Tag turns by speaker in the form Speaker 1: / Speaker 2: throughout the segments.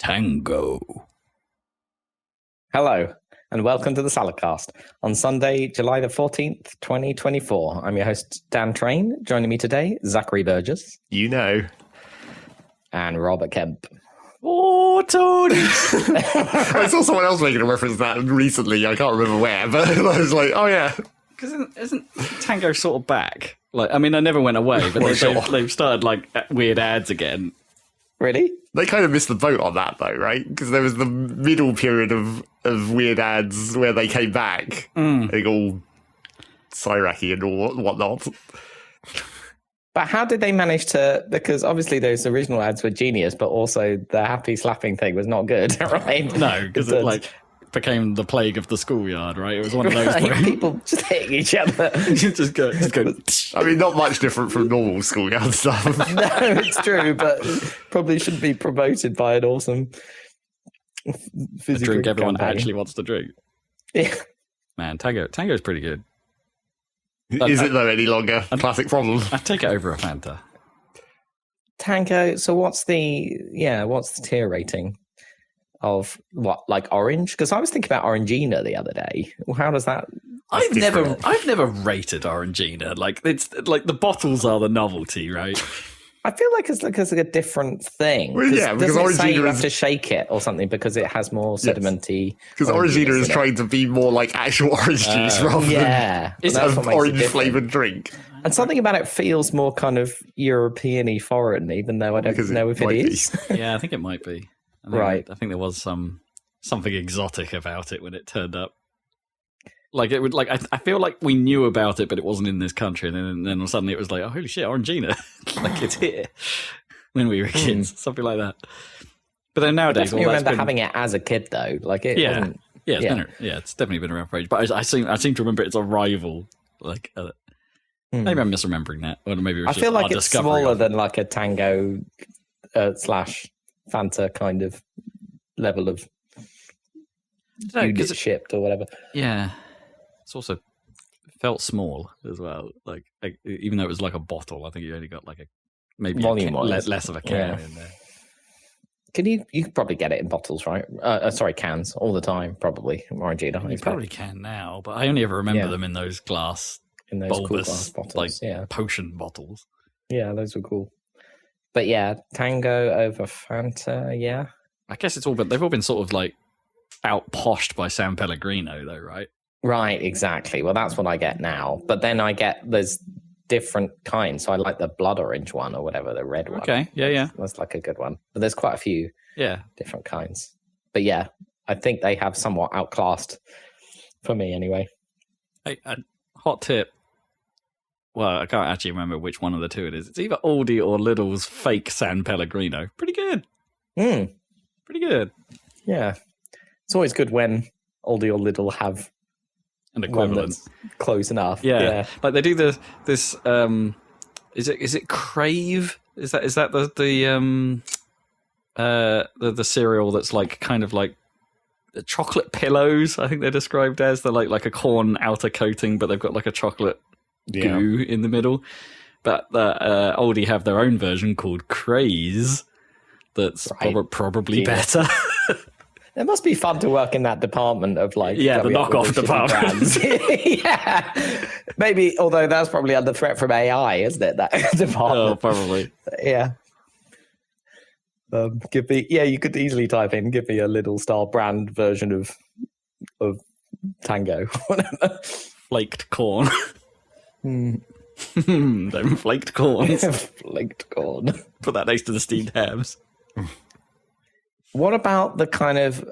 Speaker 1: Tango.
Speaker 2: Hello, and welcome to the Saladcast on Sunday, July the 14th, 2024. I'm your host, Dan Train. Joining me today, Zachary Burgess.
Speaker 3: You know.
Speaker 2: And Robert Kemp.
Speaker 1: Oh, Tony!
Speaker 3: I saw someone else making a reference to that recently. I can't remember where, but I was like, oh, yeah.
Speaker 1: Because isn't Tango sort of back? Like, I mean, I never went away, but they've started, like, weird ads again.
Speaker 2: Really?
Speaker 3: They kind of missed the boat on that, though, right? Because there was the middle period of weird ads where they came back. Like all Syraki and all whatnot.
Speaker 2: But how did they manage to... Because obviously those original ads were genius, but also the happy slapping thing was not good, right?
Speaker 1: No, because it, like, became the plague of the schoolyard, right? It was one of those things.
Speaker 2: People just hitting each other.
Speaker 1: just go.
Speaker 3: I mean, not much different from normal schoolyard stuff.
Speaker 2: No, it's true, but probably shouldn't be promoted by an awesome
Speaker 1: fizzy drink everyone
Speaker 2: campaign.
Speaker 1: actually wants to drink.
Speaker 2: Yeah.
Speaker 1: Man, Tango's pretty good.
Speaker 3: Is it, though, any longer? Classic problem.
Speaker 1: I'd take it over a Fanta.
Speaker 2: Tango, so what's the tier rating of what, like orange? Because I was thinking about Orangina the other day. How does that...
Speaker 1: I've never rated Orangina. Like, it's like the bottles are the novelty, right?
Speaker 2: I feel like it's like a different thing.
Speaker 3: Well, yeah, because
Speaker 2: doesn't it say you
Speaker 3: Orangina
Speaker 2: have to shake it or something because it has more sedimenty.
Speaker 3: Because Orangina is trying to be more like actual orange juice rather than an orange-flavoured drink.
Speaker 2: And something about it feels more kind of European-y, foreign, even though I don't know if it is.
Speaker 1: Yeah, I think it might be. I think there was something exotic about it when it turned up. Like it would, like I feel like we knew about it, but it wasn't in this country, and then suddenly it was like, oh holy shit, Orangina, like it's here when we were kids, something like that. But then nowadays,
Speaker 2: I remember having it as a kid though, like it.
Speaker 1: It's definitely been around for age. But I seem to remember it's a rival. Like maybe I'm misremembering that, or maybe
Speaker 2: I feel like it's smaller than like a Tango slash Fanta kind of level of unit shipped or whatever.
Speaker 1: Yeah. It's also felt small as well. Like even though it was like a bottle, I think you only got like less of a can in there.
Speaker 2: You could probably get it in bottles, right? Cans all the time, probably. Orangina.
Speaker 1: You probably can now, but I only ever remember them in those bulbous,
Speaker 2: cool glass bottles,
Speaker 1: like potion bottles.
Speaker 2: Yeah, those were cool. But yeah, Tango over Fanta, yeah.
Speaker 1: I guess they've all been sort of like out-poshed by San Pellegrino, though, right?
Speaker 2: Right, exactly. Well, that's what I get now. But then there's different kinds. So I like the blood orange one or whatever, the red one.
Speaker 1: Okay, yeah.
Speaker 2: That's like a good one. But there's quite a few different kinds. But yeah, I think they have somewhat outclassed for me anyway.
Speaker 1: Hey, hot tip. Well, I can't actually remember which one of the two it is. It's either Aldi or Lidl's fake San Pellegrino. Pretty good. Pretty good.
Speaker 2: Yeah. It's always good when Aldi or Lidl have
Speaker 1: an equivalent
Speaker 2: close enough.
Speaker 1: Yeah. Like they do this is it Crave? Is that the cereal that's like kind of like the chocolate pillows, I think they're described as. They're like a corn outer coating, but they've got like a chocolate goo in the middle. But Aldi have their own version called Craze that's probably better.
Speaker 2: It must be fun to work in that department of like...
Speaker 1: Yeah, the knockoff department.
Speaker 2: Yeah. Maybe, although that's probably under threat from AI, isn't it, that department?
Speaker 1: Oh, probably.
Speaker 2: Yeah. You could easily type in, give me a Lidl style brand version of Tango.
Speaker 1: Flaked corn. Them flaked corns.
Speaker 2: Flaked corn.
Speaker 1: Put that next to the steamed hams.
Speaker 2: What about the kind of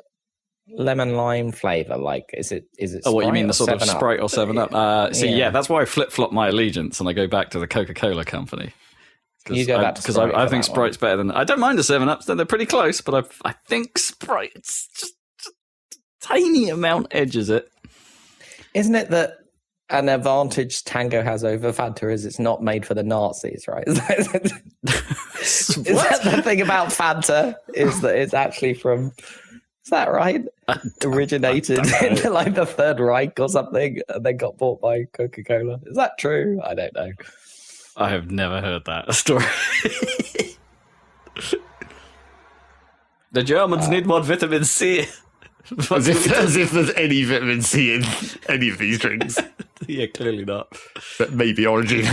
Speaker 2: lemon lime flavor? Like, is it?
Speaker 1: Oh, what you mean, the sort of
Speaker 2: 7-Up?
Speaker 1: Sprite or 7-Up? That's why I flip flop my allegiance and I go back to the Coca-Cola company.
Speaker 2: You go back to Sprite
Speaker 1: because I think Sprite's better than. I don't mind the 7-Ups; they're pretty close, but I think Sprite's just a tiny amount edges it.
Speaker 2: Isn't it that an advantage Tango has over Fanta is it's not made for the Nazis, right? Is that the thing about Fanta? Is that it's actually from... Is that right? Originated in like the Third Reich or something, and then got bought by Coca-Cola. Is that true? I don't know.
Speaker 1: I have never heard that story. The Germans need more vitamin C.
Speaker 3: As if there's any vitamin C in any of these drinks.
Speaker 1: Yeah, clearly not.
Speaker 3: But maybe Origin.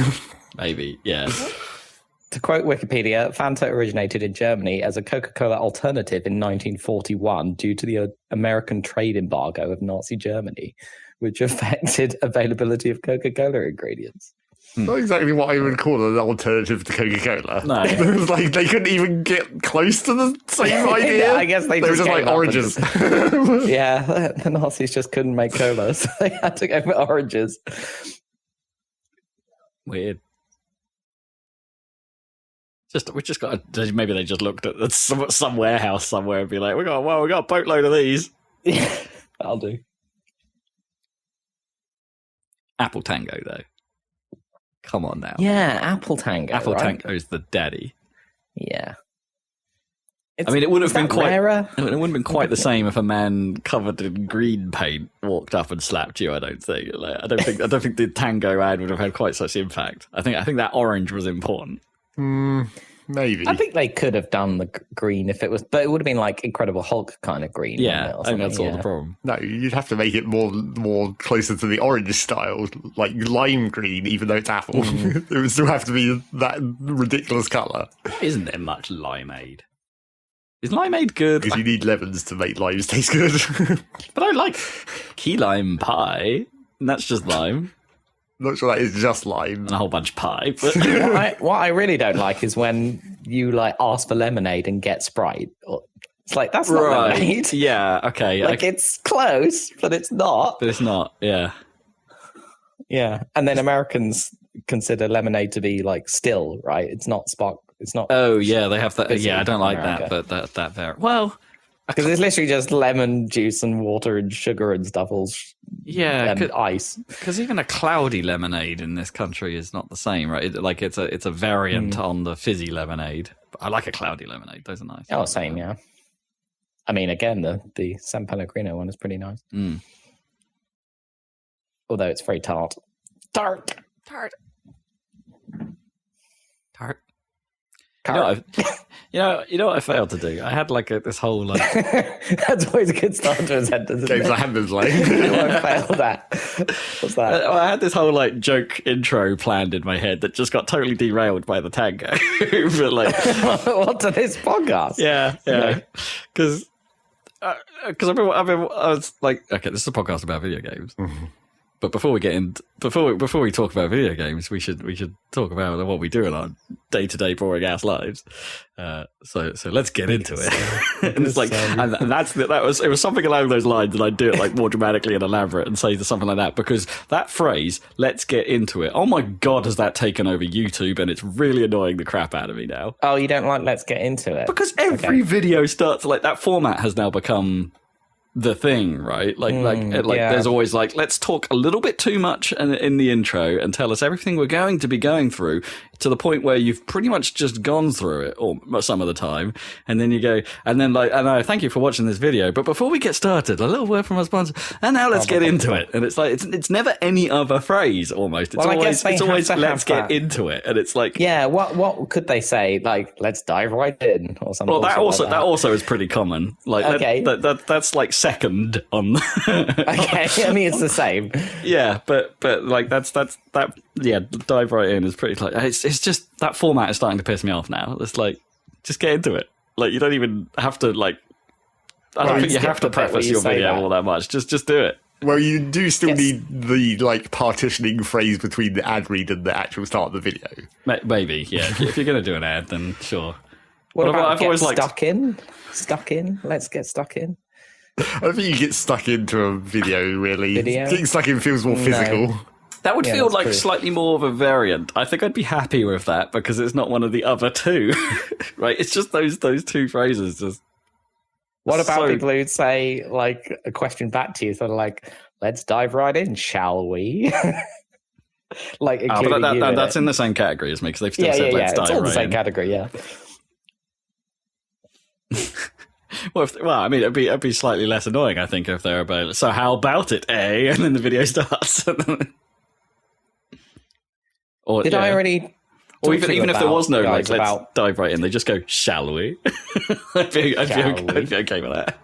Speaker 1: Maybe, yeah.
Speaker 2: To quote Wikipedia, Fanta originated in Germany as a Coca-Cola alternative in 1941 due to the American trade embargo of Nazi Germany, which affected availability of Coca-Cola ingredients.
Speaker 3: Not exactly what I would call an alternative to Coca-Cola.
Speaker 1: No.
Speaker 3: It was like they couldn't even get close to the same idea.
Speaker 2: I guess they
Speaker 3: were
Speaker 2: just
Speaker 3: just like
Speaker 2: gave up
Speaker 3: oranges.
Speaker 2: Yeah, the Nazis just couldn't make cola, so they had to go for oranges.
Speaker 1: Weird. We just got. Maybe they just looked at some warehouse somewhere and be like, we got a boatload of these.
Speaker 2: Yeah, I'll do.
Speaker 1: Apple Tango though. Come on now.
Speaker 2: Yeah, Apple Tango.
Speaker 1: Apple
Speaker 2: right?
Speaker 1: Tango is the daddy.
Speaker 2: Yeah.
Speaker 1: I mean, it would have been quite.
Speaker 2: Rarer?
Speaker 1: It wouldn't have been quite the same if a man covered in green paint walked up and slapped you. I don't think. Like, I don't think the Tango ad would have had quite such impact. I think that orange was important.
Speaker 3: Maybe.
Speaker 2: I think they could have done the green if it was, but it would have been like Incredible Hulk kind of green.
Speaker 1: Yeah, I think that's all the problem.
Speaker 3: No, you'd have to make it more closer to the orange style, like lime green, even though it's apple. It would still have to be that ridiculous colour.
Speaker 1: Isn't there much limeade? Is limeade good?
Speaker 3: Because you need lemons to make limes taste good.
Speaker 1: But I like key lime pie, and that's just lime.
Speaker 3: Not sure that is just lime.
Speaker 1: And a whole bunch of pie. But
Speaker 2: what I really don't like is when you like ask for lemonade and get Sprite. It's like, that's not lemonade.
Speaker 1: Yeah, okay.
Speaker 2: Like, it's close, but it's not.
Speaker 1: But it's not, yeah.
Speaker 2: Yeah. And then Americans consider lemonade to be like still, right? It's not spark. It's not.
Speaker 1: Oh, yeah, they have that.
Speaker 2: fizzy
Speaker 1: Yeah, I don't like
Speaker 2: America.
Speaker 1: that, but that very well.
Speaker 2: Because it's literally just lemon juice and water and sugar and stuff, and ice.
Speaker 1: Because even a cloudy lemonade in this country is not the same, right? It's a variant on the fizzy lemonade. I like a cloudy lemonade; those are nice.
Speaker 2: Oh, same, yeah. I mean, again, the San Pellegrino one is pretty nice. Although it's very tart. Tart.
Speaker 1: You know what I failed to do? I had this whole
Speaker 2: That's always a good start to a sentence.
Speaker 3: Games I haven't played.
Speaker 2: I failed that. What's that?
Speaker 1: I had this whole joke intro planned in my head that just got totally derailed by the Tango. But
Speaker 2: what to this podcast?
Speaker 1: Yeah. Because I was like, okay, this is a podcast about video games. But before we talk about video games, we should talk about what we do in our day-to-day boring ass lives. So let's get into it. And it's it was something along those lines, and I'd do it more dramatically and elaborate and say something like that, because that phrase, let's get into it. Oh my God, has that taken over YouTube, and it's really annoying the crap out of me now.
Speaker 2: Oh, you don't like let's get into it?
Speaker 1: Because every video starts that format has now become the thing, right? There's always let's talk a little bit too much in the intro and tell us everything we're going to be going through, to the point where you've pretty much just gone through it, or some of the time, and then you go, and then thank you for watching this video, but before we get started, a little word from our sponsor, and now let's get into it. And it's it's never any other phrase almost. It's always let's get into it, and it's
Speaker 2: what could they say? Let's dive right in or something.
Speaker 1: Well, that also is pretty common.
Speaker 2: Okay,
Speaker 1: that's second on.
Speaker 2: Okay, I mean it's the same.
Speaker 1: Yeah, but dive right in is pretty it's just that format is starting to piss me off now. It's just get into it. You don't even have to I don't think you have to preface your video all that much. Just do it.
Speaker 3: Well, you do still need the partitioning phrase between the ad read and the actual start of the video.
Speaker 1: Maybe, yeah. If you're going to do an ad, then sure.
Speaker 2: What about I've always stuck in? Stuck in? Let's get stuck in.
Speaker 3: I don't think you get stuck into a video, really. Getting stuck in feels more physical.
Speaker 1: That would feel slightly more of a variant. I think I'd be happy with that, because it's not one of the other two. Right? It's just those two phrases.
Speaker 2: What about people who'd say a question back to you, sort of let's dive right in, shall we?
Speaker 1: That's in the same category as me, because they've still said let's dive right in.
Speaker 2: It's all the same category, yeah.
Speaker 1: It'd be slightly less annoying, I think, if they're about, so how about it, eh? And then the video starts.
Speaker 2: I already
Speaker 1: Or even if there was no like, let's
Speaker 2: about...
Speaker 1: dive right in. They just go, shall we? I'd be okay with that.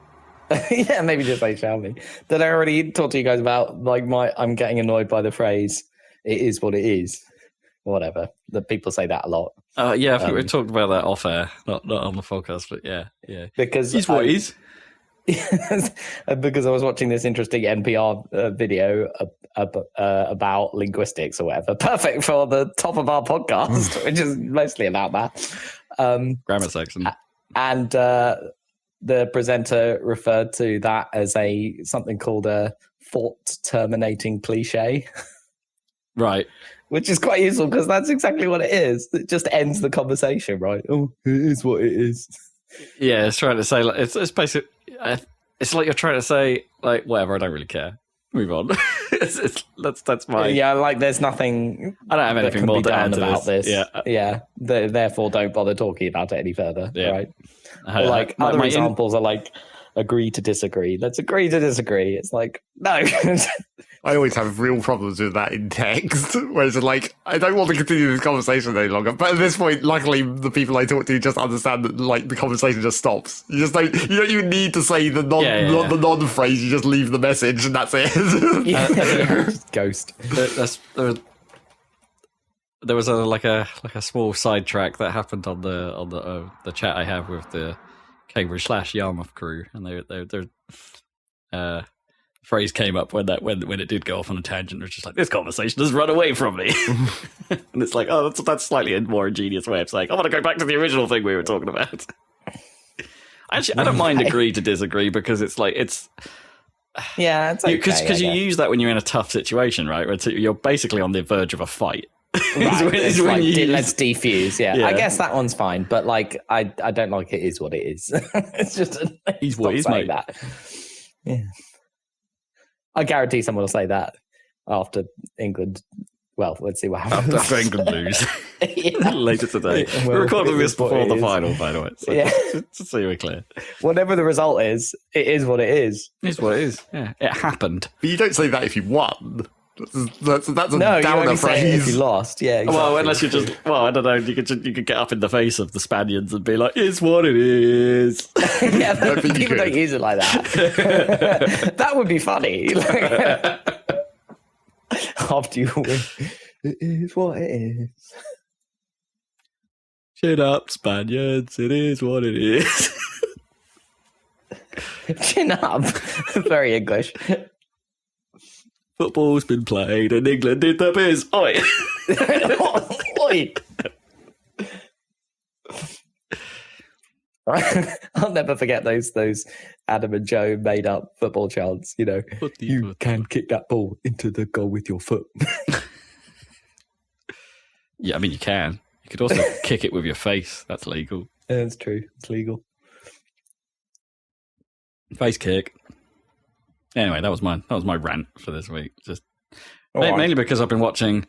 Speaker 2: Yeah, maybe just say, shall we? Did I already talk to you guys about like I'm getting annoyed by the phrase, it is what it is? Whatever. The people say that a lot.
Speaker 1: Yeah, I think we talked about that off air, not on the podcast, but yeah.
Speaker 2: Because
Speaker 1: it's what it is.
Speaker 2: Because I was watching this interesting NPR video about linguistics or whatever. Perfect for the top of our podcast, which is mostly about that.
Speaker 1: Grammar section.
Speaker 2: And the presenter referred to that as something called a thought-terminating cliche.
Speaker 1: Right.
Speaker 2: Which is quite useful because that's exactly what it is. It just ends the conversation, right? Oh, it is what it is.
Speaker 1: Yeah, it's trying to say, like, it's basically, it's like you're trying to say, like, whatever, I don't really care. Move on. That's my...
Speaker 2: Yeah, like there's nothing...
Speaker 1: I don't have anything more to add about this.
Speaker 2: Yeah. Therefore, don't bother talking about it any further, right? Or other examples are like, agree to disagree. Let's agree to disagree. It's like, no.
Speaker 3: I always have real problems with that in text, where it's like, I don't want to continue this conversation any longer. But at this point, luckily, the people I talk to just understand that, like, the conversation just stops. You don't even need to say the non-phrase. You just leave the message, and that's it.
Speaker 2: Just ghost.
Speaker 1: There was a small sidetrack that happened on the chat I have with the Cambridge/Yarmouth crew, and their phrase came up when it did go off on a tangent. It was just like, this conversation has run away from me. And it's like, oh, that's slightly a more ingenious way of saying, I want to go back to the original thing we were talking about. Actually, I don't mind agree to disagree, because it's like, it's...
Speaker 2: Yeah, it's okay.
Speaker 1: Because you use that when you're in a tough situation, right? Where you're basically on the verge of a fight.
Speaker 2: Right, let's defuse. Yeah, I guess that one's fine, but like, I don't like it is what it is. It's just
Speaker 1: he's what he's mate.
Speaker 2: That. Yeah, I guarantee someone will say that after England. Well, let's see what happens.
Speaker 1: After England lose later today. We're recording this before the final, by the way. So just so you're clear.
Speaker 2: Whatever the result is, it is what it is.
Speaker 1: It's what it is. Yeah, it happened.
Speaker 3: But you don't say that if you won. That's a
Speaker 2: no,
Speaker 3: downer phrase.
Speaker 2: If you lost, yeah. Exactly.
Speaker 1: Well, unless you just, I don't know. You could get up in the face of the Spaniards and be like, "It's what it is."
Speaker 2: Yeah, people don't use it like that. That would be funny. After you win, it is what it is.
Speaker 1: Chin up, Spaniards. It is what it is.
Speaker 2: Chin up. Very English.
Speaker 1: Football's been played and England did the biz. Oi!
Speaker 2: Oi! I'll never forget those Adam and Joe made up football chants. You know, you can kick that ball into the goal with your foot.
Speaker 1: Yeah, I mean, you can. You could also kick it with your face. That's legal.
Speaker 2: Yeah, that's true. It's legal.
Speaker 1: Face kick. Anyway, that was my rant for this week. Just mainly because I've been watching.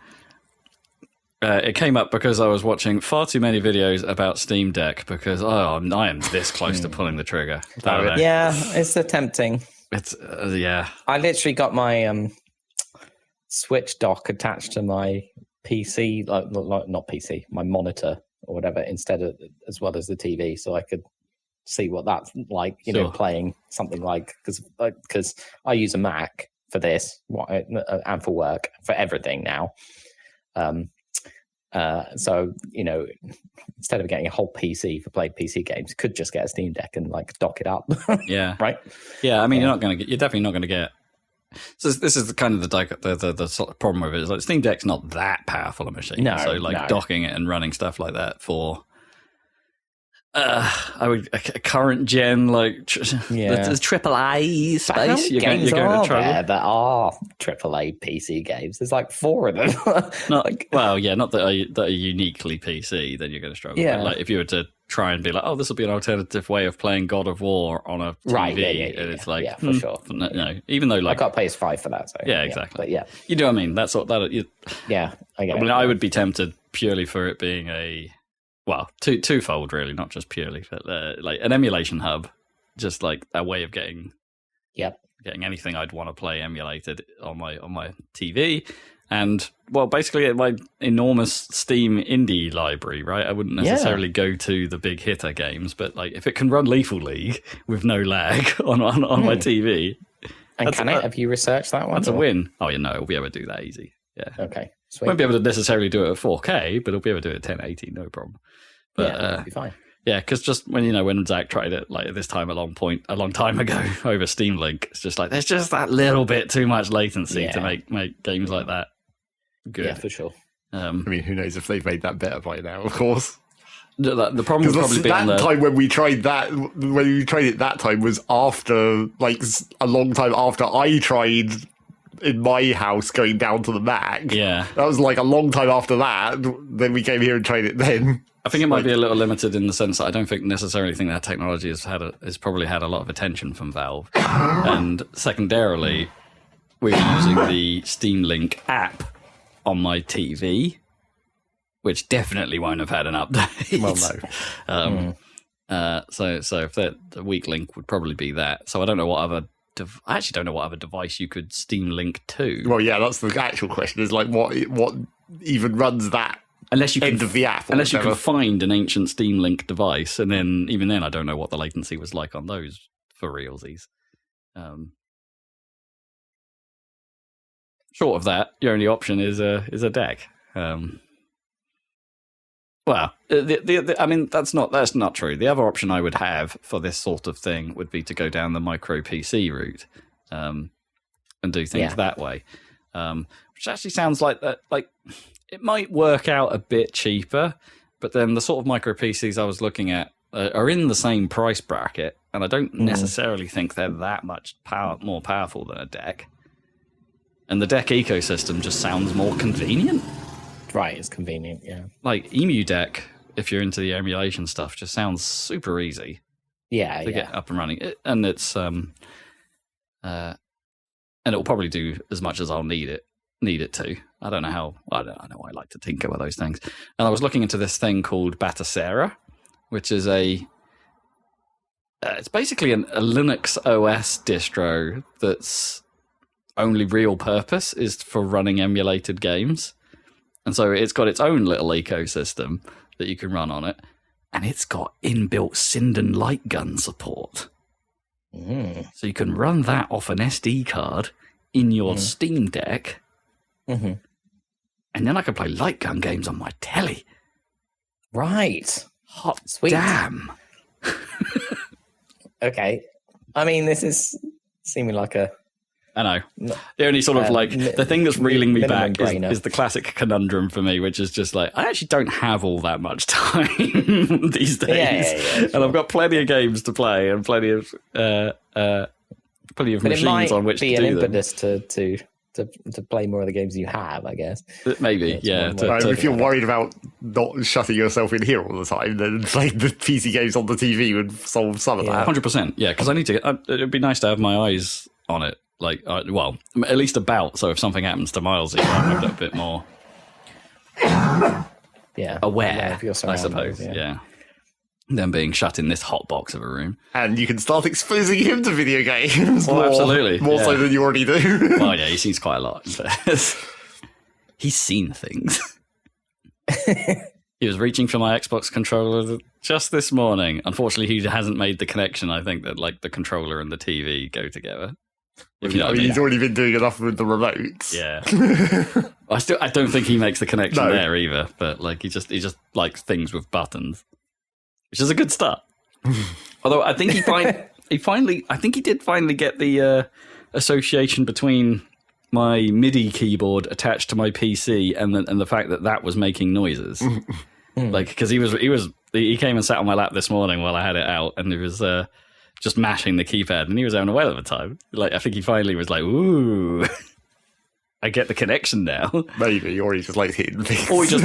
Speaker 1: It came up because I was watching far too many videos about Steam Deck, because I am this close to pulling the trigger.
Speaker 2: Yeah, it's tempting.
Speaker 1: It's yeah.
Speaker 2: I literally got my Switch dock attached to my PC, not PC, my monitor or whatever, as well as the TV, so I could see what that's like, know, playing something like, because I use a Mac for this and for work, for everything now. So, instead of getting a whole PC for playing PC games, could just get a Steam Deck and like dock it up.
Speaker 1: Yeah.
Speaker 2: Right.
Speaker 1: Yeah. I mean, you're definitely not going to get. So this is the kind of the sort of problem with it. Is like Steam Deck's not that powerful a machine. So docking it and running stuff like that for. I would a current gen the AAA space. You're going to trouble.
Speaker 2: There are AAA PC games. There's like 4 of them.
Speaker 1: Not that are uniquely PC. Then you're going to struggle.
Speaker 2: Yeah.
Speaker 1: But like if you were to try and be like, oh, this will be an alternative way of playing God of War on a TV,
Speaker 2: right?
Speaker 1: And it's like,
Speaker 2: for sure.
Speaker 1: No, even though like
Speaker 2: I got PS5 for that. So,
Speaker 1: yeah, exactly.
Speaker 2: But yeah,
Speaker 1: you know what I mean. That's what that.
Speaker 2: Yeah, I get it.
Speaker 1: I would be tempted purely for it being a. Well, twofold really, not just purely, but like an emulation hub, just like a way of getting anything I'd want to play emulated on my TV, And, well, basically my enormous Steam indie library, right? I wouldn't necessarily go to the big hitter games, but like if it can run Lethal League with no lag on my TV.
Speaker 2: And can it? Have you researched that one?
Speaker 1: That's a win. Oh, we'll be able to do that easy. Yeah.
Speaker 2: Okay. Sweet.
Speaker 1: Won't be able to necessarily do it at 4K, but it'll be able to do it at 1080, no problem. But,
Speaker 2: that'll be fine.
Speaker 1: Yeah, because just when Zach tried it like this time a long time ago over Steam Link, it's just like there's just that little bit too much latency to make games like that good.
Speaker 2: Yeah, for sure.
Speaker 3: I mean, who knows if they've made that better by now? Of course.
Speaker 1: The problem would probably be
Speaker 3: that time when we tried it that time was after like a long time after I tried in my house going down to the Mac.
Speaker 1: Yeah,
Speaker 3: that was like a long time after that. Then we came here and tried it then.
Speaker 1: I think it might be a little limited in the sense that I don't necessarily think that technology has probably had a lot of attention from Valve. And secondarily, we're using the Steam Link app on my TV, which definitely won't have had an update.
Speaker 3: Well, no.
Speaker 1: So if the weak link would probably be that. So I don't know what other. I actually don't know what other device you could Steam Link to.
Speaker 3: Well, yeah, that's the actual question. Is like what even runs that.
Speaker 1: Unless you
Speaker 3: end of the app,
Speaker 1: unless you can find an ancient Steam Link device, and then even then, I don't know what the latency was like on those for realsies. Short of that, your only option is a deck. Well, I mean that's not true. The other option I would have for this sort of thing would be to go down the micro PC route, and do things that way, which actually sounds like that. Like it might work out a bit cheaper, but then the sort of micro PCs I was looking at are in the same price bracket, and I don't necessarily think they're that much more powerful than a deck. And the deck ecosystem just sounds more convenient.
Speaker 2: Right, it's convenient, yeah.
Speaker 1: Like Emu Deck, if you're into the emulation stuff, just sounds super easy. To get up and running. And it's and it'll probably do as much as I'll need it to. I don't know. I like to tinker with those things. And I was looking into this thing called Batacera, which is it's basically a Linux OS distro that's only real purpose is for running emulated games. And so it's got its own little ecosystem that you can run on it. And it's got inbuilt Sinden light gun support. So you can run that off an SD card in your Steam Deck. And then I can play light gun games on my telly.
Speaker 2: Right.
Speaker 1: Hot
Speaker 2: Sweet.
Speaker 1: damn.
Speaker 2: Okay. I mean, this is seeming like a...
Speaker 1: I know. The only sort of the thing that's reeling me back is the classic conundrum for me, which is just like, I actually don't have all that much time these days.
Speaker 2: Yeah,
Speaker 1: and I've got plenty of games to play and plenty of machines on which to do them.
Speaker 2: It might be an impetus to play more of the games you have, I guess.
Speaker 1: Maybe, yeah.
Speaker 3: If you're worried about not shutting yourself in here all the time, then playing the PC games on the TV would solve some of that.
Speaker 1: 100%, yeah, because I need to. It'd be nice to have my eyes on it. Like, well, at least about. So if something happens to Milesy, I'm a bit more aware, I suppose. Yeah. Than being shut in this hot box of a room.
Speaker 3: And you can start exposing him to video games.
Speaker 1: Well, absolutely.
Speaker 3: More so than you already do.
Speaker 1: Well, yeah, he sees quite a lot. But he's seen things. He was reaching for my Xbox controller just this morning. Unfortunately, he hasn't made the connection, I think, that like the controller and the TV go together.
Speaker 3: He's already been doing enough with the remotes.
Speaker 1: Yeah. I don't think he makes the connection there either. But like he just likes things with buttons, which is a good start. Although I think he did finally get the association between my MIDI keyboard attached to my PC and the fact that was making noises. Like because he came and sat on my lap this morning while I had it out, and it was. Just mashing the keypad, and he was having a whale of a time. Like, I think he finally was like, "Ooh, I get the connection now."
Speaker 3: Maybe, or he just likes hitting things.
Speaker 1: Or he just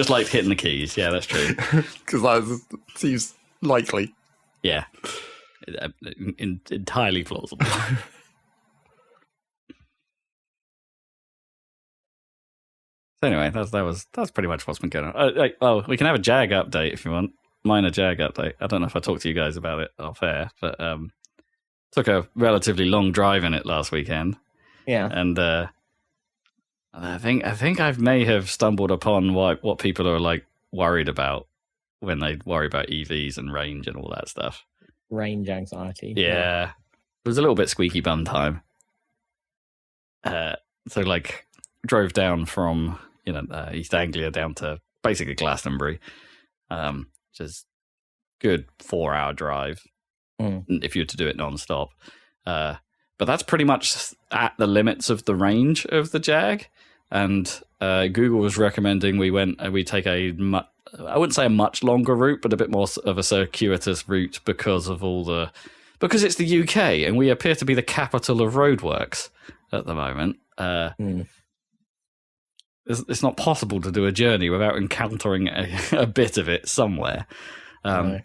Speaker 1: liked hitting the keys. Yeah, that's true.
Speaker 3: Because that seems likely.
Speaker 1: Yeah, entirely plausible. So anyway, that's pretty much what's been going on. We can have a JAG update if you want. Minor JAG update. I don't know if I talked to you guys about it off air, but took a relatively long drive in it last weekend.
Speaker 2: Yeah.
Speaker 1: And I think I may have stumbled upon what people are like worried about when they worry about EVs and range and all that stuff.
Speaker 2: Range anxiety.
Speaker 1: Yeah. It was a little bit squeaky bum time. So like drove down from East Anglia down to basically Glastonbury, which is good 4-hour drive if you were to do it non-stop. But that's pretty much at the limits of the range of the Jag. And Google was recommending we take I wouldn't say a much longer route, but a bit more of a circuitous route because it's the UK and we appear to be the capital of roadworks at the moment. It's not possible to do a journey without encountering a bit of it somewhere. No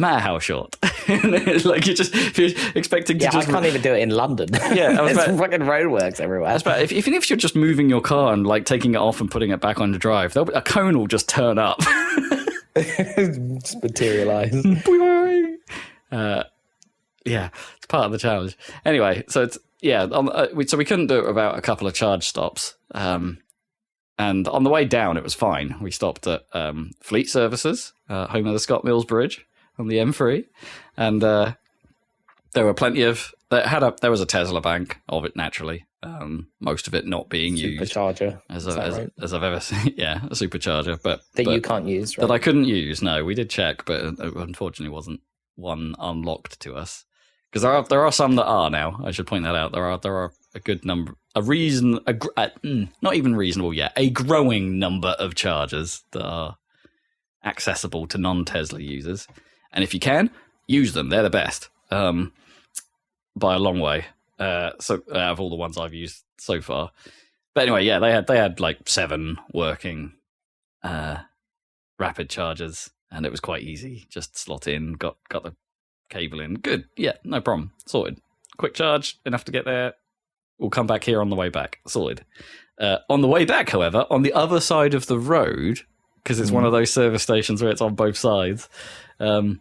Speaker 1: matter how short. Like if you're expecting to just...
Speaker 2: I can't even do it in London.
Speaker 1: Yeah,
Speaker 2: there's fucking roadworks everywhere.
Speaker 1: Even if you're just moving your car and like taking it off and putting it back on the drive, a cone will just turn up.
Speaker 2: Just materialise.
Speaker 1: Yeah, it's part of the challenge. Anyway, so it's so we couldn't do it without a couple of charge stops. And on the way down, it was fine. We stopped at Fleet Services, home of the Scott Mills Bridge on the M3, and there were plenty of. There was a Tesla bank of it naturally. Most of it not being used.
Speaker 2: Supercharger,
Speaker 1: as I've ever seen. Yeah, a supercharger, but
Speaker 2: you can't use. Right?
Speaker 1: That I couldn't use. No, we did check, but unfortunately, wasn't one unlocked to us. Because there are some that are now. I should point that out. There are a good number, not even reasonable yet, a growing number of chargers that are accessible to non-Tesla users. And if you can, use them. They're the best by a long way. So out of all the ones I've used so far. But anyway, yeah, they had like 7 working rapid chargers, and it was quite easy. Just slot in, got the cable in. Good. Yeah, no problem. Sorted. Quick charge, enough to get there. We'll come back here on the way back. Sorted. On the way back, however, on the other side of the road, because it's one of those service stations where it's on both sides, it's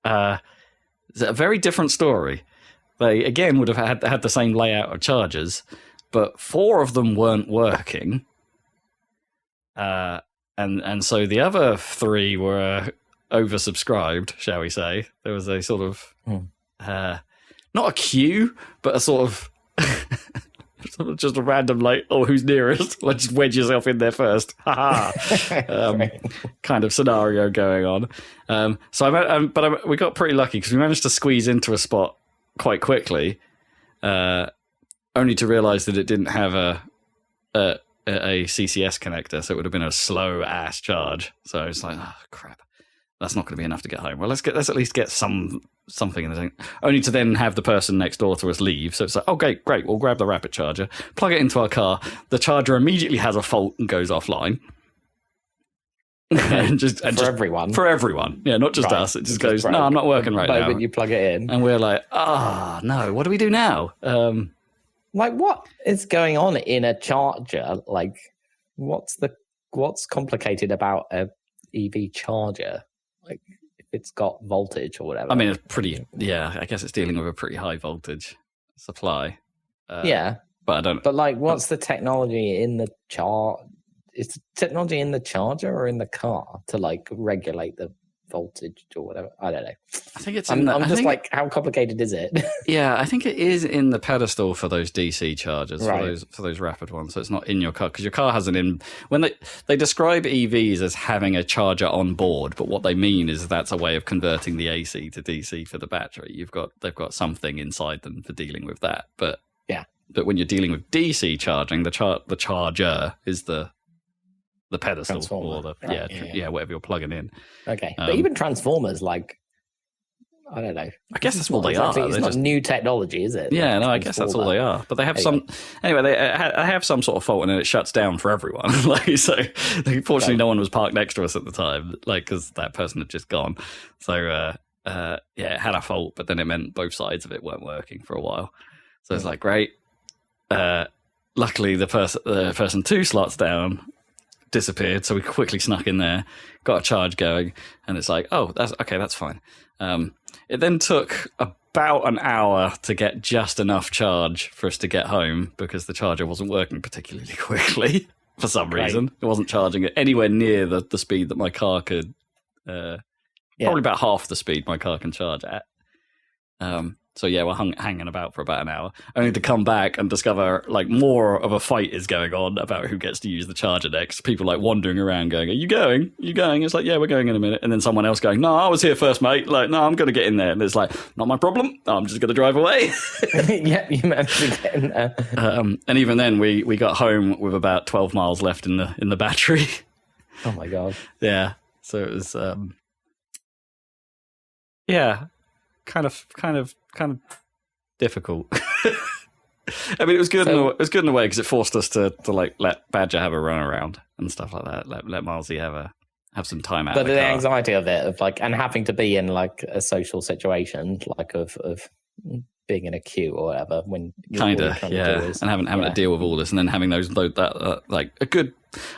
Speaker 1: a very different story. They, again, would have had the same layout of chargers, but 4 of them weren't working. And so the other 3 were oversubscribed, shall we say. There was a sort of not a queue, but a sort of just a random like, who's nearest? Let's just wedge yourself in there first. Kind of scenario going on. We got pretty lucky because we managed to squeeze into a spot quite quickly, only to realise that it didn't have a CCS connector, so it would have been a slow ass charge. So it's like, oh crap. That's not going to be enough to get home. Well, let's at least get something in the thing. Only to then have the person next door to us leave. So it's like, okay, great. We'll grab the rapid charger, plug it into our car. The charger immediately has a fault and goes offline.
Speaker 2: For everyone.
Speaker 1: Yeah, not just us. It just goes, no, I'm not working right now.
Speaker 2: When you plug it in,
Speaker 1: and we're like, no, what do we do now?
Speaker 2: Like, what is going on in a charger? Like, what's complicated about a EV charger? Like, if it's got voltage or whatever.
Speaker 1: I mean, it's pretty. Yeah, I guess it's dealing with a pretty high voltage supply.
Speaker 2: Yeah,
Speaker 1: but I don't.
Speaker 2: But like, what's the technology in the Is the technology in the charger or in the car to like regulate the voltage or whatever? I don't know.
Speaker 1: I think it's.
Speaker 2: How complicated is it?
Speaker 1: Yeah, I think it is in the pedestal for those DC chargers, for those rapid ones. So it's not in your car because your car has when they describe EVs as having a charger on board, but what they mean is that's a way of converting the AC to DC for the battery. They've got something inside them for dealing with that. But
Speaker 2: yeah,
Speaker 1: but when you're dealing with DC charging, the charger is the pedestal or whatever you're plugging in.
Speaker 2: Okay, but even transformers, like, I don't know.
Speaker 1: I guess that's what they are.
Speaker 2: It's not new technology, is it?
Speaker 1: Yeah, no, I guess that's all they are. But they have anyway. They have some sort of fault, and then it shuts down for everyone. Fortunately, no one was parked next to us at the time, because that person had just gone. So it had a fault, but then it meant both sides of it weren't working for a while. So it's like, great. Luckily, the person 2 slots down disappeared, so we quickly snuck in there, got a charge going, and it's like, that's fine. It then took about an hour to get just enough charge for us to get home because the charger wasn't working particularly quickly for some reason. It wasn't charging at anywhere near the speed that my car could. Probably about half the speed my car can charge at. So yeah, we're hanging about for about an hour, only to come back and discover like more of a fight is going on about who gets to use the charger next. People like wandering around going, "Are you going? Are you going?" It's like, "Yeah, we're going in a minute." And then someone else going, "No, I was here first, mate." Like, "No, I'm going to get in there." And it's like, "Not my problem. I'm just going to drive away."
Speaker 2: Yeah, you managed to get in there.
Speaker 1: And even then, we got home with about 12 miles left in the battery.
Speaker 2: Oh my god.
Speaker 1: Yeah. So it was, yeah, kind of difficult. I mean, it was good. It was good in a way because it forced us to like let Badger have a run around and stuff like that. Let Milesy have some time out.
Speaker 2: But
Speaker 1: of
Speaker 2: the anxiety of it, of like, and having to be in like a social situation, like of being in a queue or whatever, when
Speaker 1: and having to deal with all this, and then having like a good.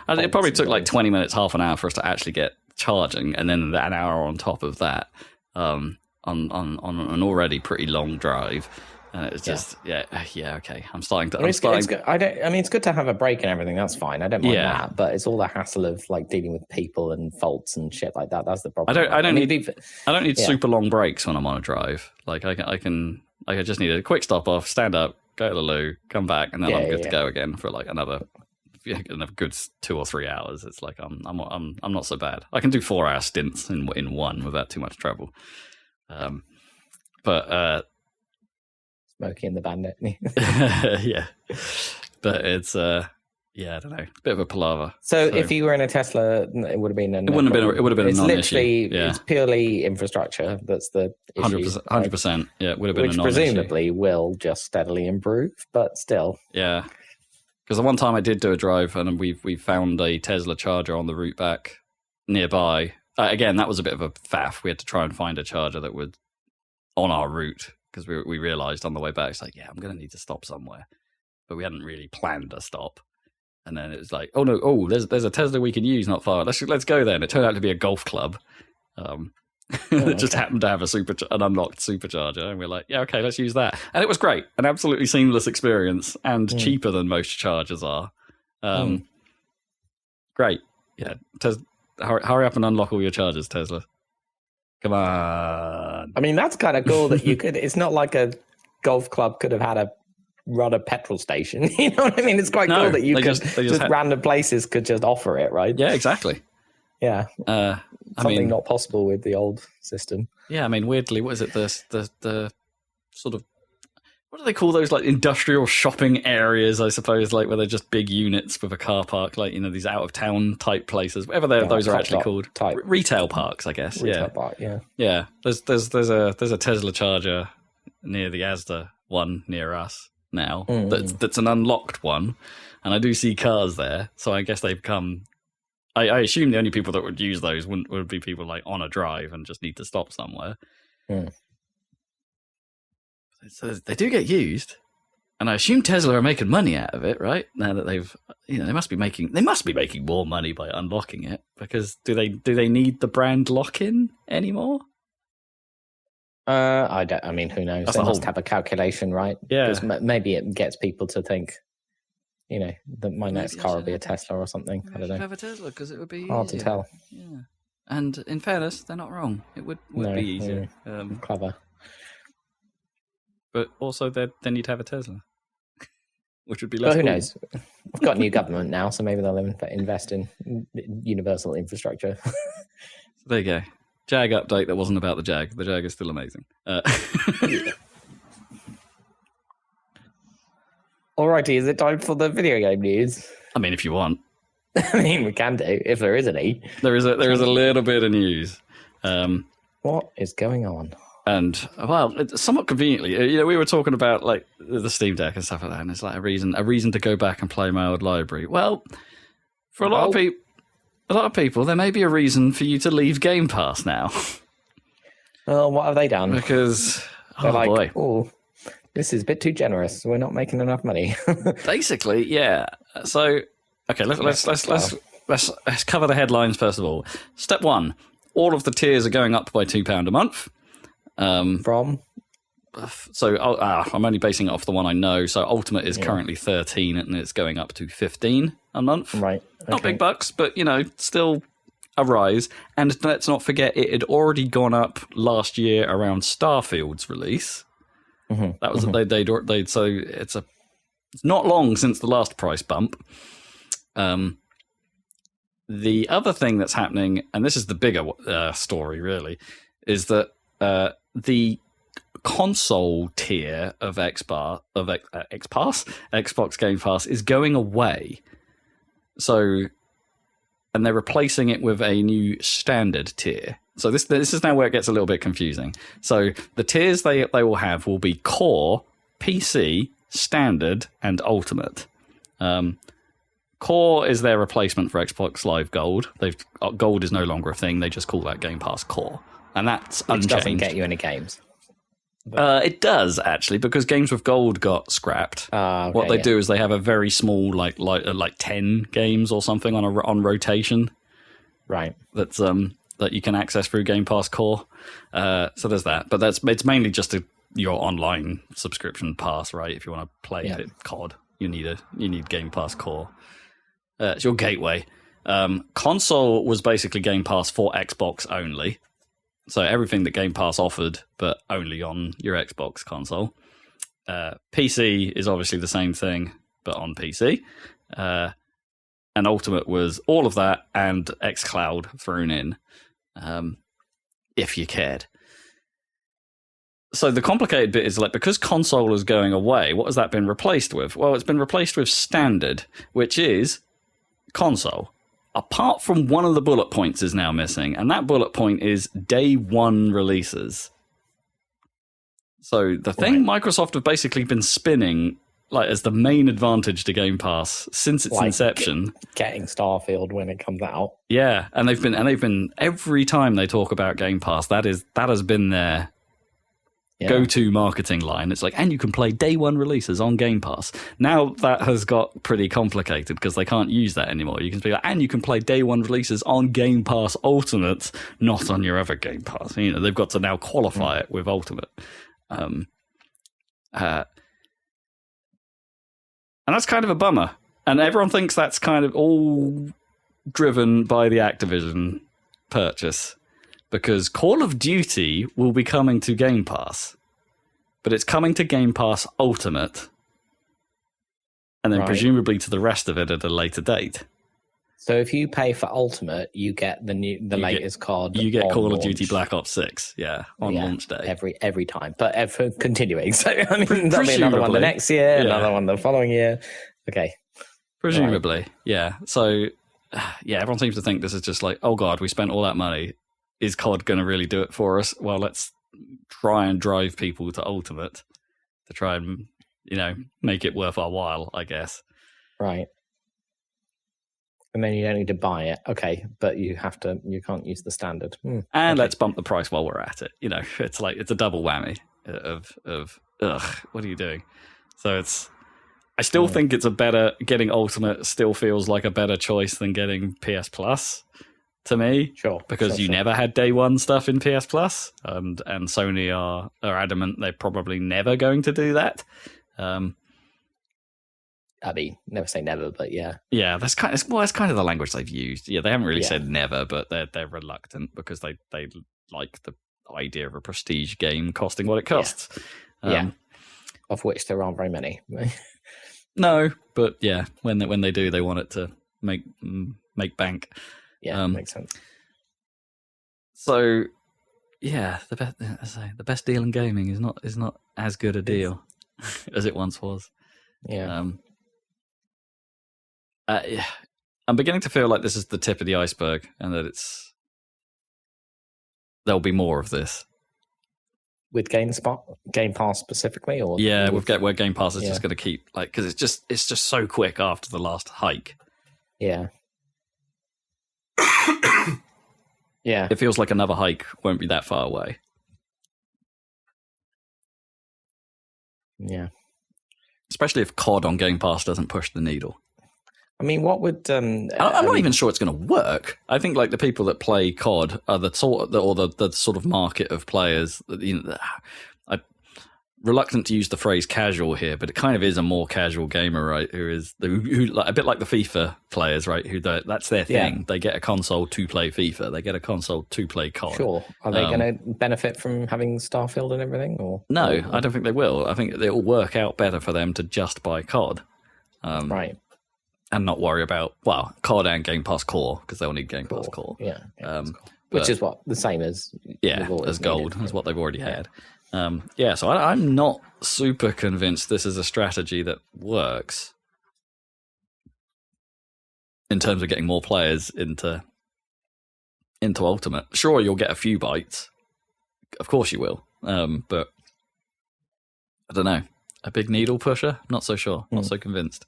Speaker 1: It probably took like 20 minutes, half an hour for us to actually get charging, and then an hour on top of that. On an already pretty long drive, and it's just okay. I'm starting to.
Speaker 2: It's good. It's good to have a break and everything. That's fine. I don't mind that, but it's all the hassle of like dealing with people and faults and shit like that. That's the problem.
Speaker 1: I don't need super long breaks when I'm on a drive. Like I just need a quick stop off, stand up, go to the loo, come back, and then I'm good to go again for like another good 2 or 3 hours. It's like I'm not so bad. I can do 4-hour stints in one without too much trouble. But
Speaker 2: Smokey and the Bandit.
Speaker 1: Yeah, but it's I don't know, it's a bit of a palaver.
Speaker 2: So if you were in a Tesla, it would have been. It would have been a non-issue. It's purely infrastructure. That's the issue.
Speaker 1: 100%. Yeah, it would have been
Speaker 2: which
Speaker 1: a non-issue.
Speaker 2: Presumably will just steadily improve, but still.
Speaker 1: Yeah. Because the one time I did do a drive and we found a Tesla charger on the route back nearby. Again, that was a bit of a faff. We had to try and find a charger that would on our route because we realised on the way back, it's like, I'm going to need to stop somewhere. But we hadn't really planned a stop. And then it was like, there's a Tesla we can use not far. Let's go there. And it turned out to be a golf club. It just happened to have an unlocked supercharger, and we're like, yeah, okay, let's use that. And it was great, an absolutely seamless experience, and cheaper than most chargers are. Great, yeah. Hurry up and unlock all your chargers, Tesla. Come on.
Speaker 2: I mean, that's kind of cool that you could. It's not like a golf club could have had run a petrol station. You know what I mean? It's quite cool that you could just random places could just offer it, right?
Speaker 1: Yeah, exactly.
Speaker 2: Yeah. Something not possible with the old system.
Speaker 1: Yeah, I mean, weirdly, what is it? The sort of, what do they call those, like industrial shopping areas, I suppose, like where they're just big units with a car park, like, these out of town type places, whatever those are actually called. Retail parks, I guess.
Speaker 2: Retail park, yeah.
Speaker 1: Yeah. There's a Tesla charger near the Asda one near us now. That's an unlocked one, and I do see cars there, so I guess they've come. I assume the only people that would use those would be people like on a drive and just need to stop somewhere. So they do get used, and I assume Tesla are making money out of it, right? Now that they've, they must be making more money by unlocking it, because do they need the brand lock-in anymore?
Speaker 2: I don't. I mean, who knows? They must have a calculation, right?
Speaker 1: Yeah.
Speaker 2: Because maybe it gets people to think, that my next car will be a Tesla or something. I don't know.
Speaker 1: Have a Tesla because it would be
Speaker 2: hard to tell.
Speaker 1: Yeah. And in fairness, they're not wrong. It would be easier.
Speaker 2: Clever.
Speaker 1: But also, then you'd have a Tesla, which would be less.
Speaker 2: But who knows? We've got a new government now, so maybe they'll invest in universal infrastructure.
Speaker 1: So there you go. Jag update that wasn't about the Jag. The Jag is still amazing.
Speaker 2: Alrighty, is it time for the video game news?
Speaker 1: I mean, if you want.
Speaker 2: I mean, we can do, if there is any.
Speaker 1: There is a little bit of news.
Speaker 2: What is going on?
Speaker 1: And, well, somewhat conveniently, we were talking about, like, the Steam Deck and stuff like that, and it's like a reason to go back and play my old library. Well, for a lot of people, there may be a reason for you to leave Game Pass now.
Speaker 2: Well, what have they done?
Speaker 1: Because,
Speaker 2: boy. Oh, this is a bit too generous. We're not making enough money.
Speaker 1: Basically, yeah. So, okay, let's cover the headlines first of all. Step 1: all of the tiers are going up by £2 a month.
Speaker 2: From
Speaker 1: So I'm only basing it off the one I know. So Ultimate is currently 13 and it's going up to 15 a month.
Speaker 2: Right. Okay.
Speaker 1: Not big bucks, but still a rise. And let's not forget, it had already gone up last year around Starfield's release.
Speaker 2: Mm-hmm.
Speaker 1: That was they'd so it's not long since the last price bump. The other thing that's happening, and this is the bigger story really, is that the console tier of Xbox Game Pass is going away. So, and they're replacing it with a new standard tier. So this is now where it gets a little bit confusing. So the tiers they will have will be Core, PC, Standard, and Ultimate. Core is their replacement for Xbox Live Gold. Gold is no longer a thing. They just call that Game Pass Core, and that's
Speaker 2: Which
Speaker 1: unchanged.
Speaker 2: doesn't get you any games.
Speaker 1: It does actually, because games with gold got scrapped.
Speaker 2: Okay,
Speaker 1: what they do is they have a very small, like 10 games or something on rotation.
Speaker 2: Right.
Speaker 1: That's that you can access through Game Pass Core. So there's that, but it's mainly just your online subscription pass, right? If you want to play COD, you need Game Pass Core. It's your gateway. Console was basically Game Pass for Xbox only. So everything that Game Pass offered, but only on your Xbox console. PC is obviously the same thing, but on PC. And Ultimate was all of that and xCloud thrown in, if you cared. So the complicated bit is because console is going away, what has that been replaced with? Well, it's been replaced with Standard, which is console. Apart from one of the bullet points is now missing, and that bullet point is day one releases. So the thing Microsoft have basically been spinning as the main advantage to Game Pass since its inception,
Speaker 2: getting Starfield when it comes out.
Speaker 1: Yeah, and they've been every time they talk about Game Pass, that has been their go-to marketing line. It's and you can play day one releases on Game Pass. Now that has got pretty complicated because they can't use that anymore. You can be and you can play day one releases on Game Pass Ultimate, not on your other Game Pass. They've got to now qualify it with Ultimate. And that's kind of a bummer. And everyone thinks that's kind of all driven by the Activision purchase. Because Call of Duty will be coming to Game Pass, but it's coming to Game Pass Ultimate, and then presumably to the rest of it at a later date.
Speaker 2: So if you pay for Ultimate, you get the latest COD.
Speaker 1: You get Call of Duty
Speaker 2: launch.
Speaker 1: Black Ops 6, on launch day.
Speaker 2: Every time, but continuing. So there'll be another one the next year, another one the following year. Okay.
Speaker 1: Presumably, So, everyone seems to think this is just oh God, we spent all that money. Is COD going to really do it for us? Well, let's try and drive people to Ultimate to try and, make it worth our while, I guess.
Speaker 2: Right. And then you don't need to buy it. Okay, but you can't use the Standard.
Speaker 1: And let's bump the price while we're at it. It's it's a double whammy of what are you doing? So I still think getting Ultimate still feels like a better choice than getting PS Plus. To me, because you never had day one stuff in PS Plus, and Sony are adamant they're probably never going to do that.
Speaker 2: I mean, never say never, but yeah,
Speaker 1: that's kind of the language they've used. Yeah, they haven't really said never, but they're reluctant because they like the idea of a prestige game costing what it costs.
Speaker 2: Of which there aren't very many.
Speaker 1: No, but when they do, they want it to make bank.
Speaker 2: Yeah, makes sense.
Speaker 1: So, the best deal in gaming is not as good a deal as it once was.
Speaker 2: Yeah.
Speaker 1: I'm beginning to feel like this is the tip of the iceberg, and that there'll be more of this
Speaker 2: with Game Pass specifically, or
Speaker 1: where Game Pass is just going to keep because it's just so quick after the last hike.
Speaker 2: Yeah. Yeah,
Speaker 1: it feels like another hike won't be that far away.
Speaker 2: Yeah,
Speaker 1: especially if COD on Game Pass doesn't push the needle.
Speaker 2: I mean, what would
Speaker 1: I'm not even sure it's going to work. I think the people that play COD are the sort of market of players that reluctant to use the phrase casual here, but it kind of is a more casual gamer, right? Who like, a bit like the FIFA players, right? That's their thing. Yeah. They get a console to play FIFA. They get a console to play COD.
Speaker 2: Sure. Are they going to benefit from having Starfield and everything? Or
Speaker 1: no, I don't think they will. I think it'll work out better for them to just buy COD.
Speaker 2: Right.
Speaker 1: And not worry about, COD and Game Pass Core, because they'll need Game Pass Core.
Speaker 2: Yeah. Which is the same as...
Speaker 1: as gold, as what they've already had. So I'm not super convinced this is a strategy that works in terms of getting more players into Ultimate. Sure, you'll get a few bites. Of course you will. But I don't know. A big needle pusher? Not so sure. Not so convinced.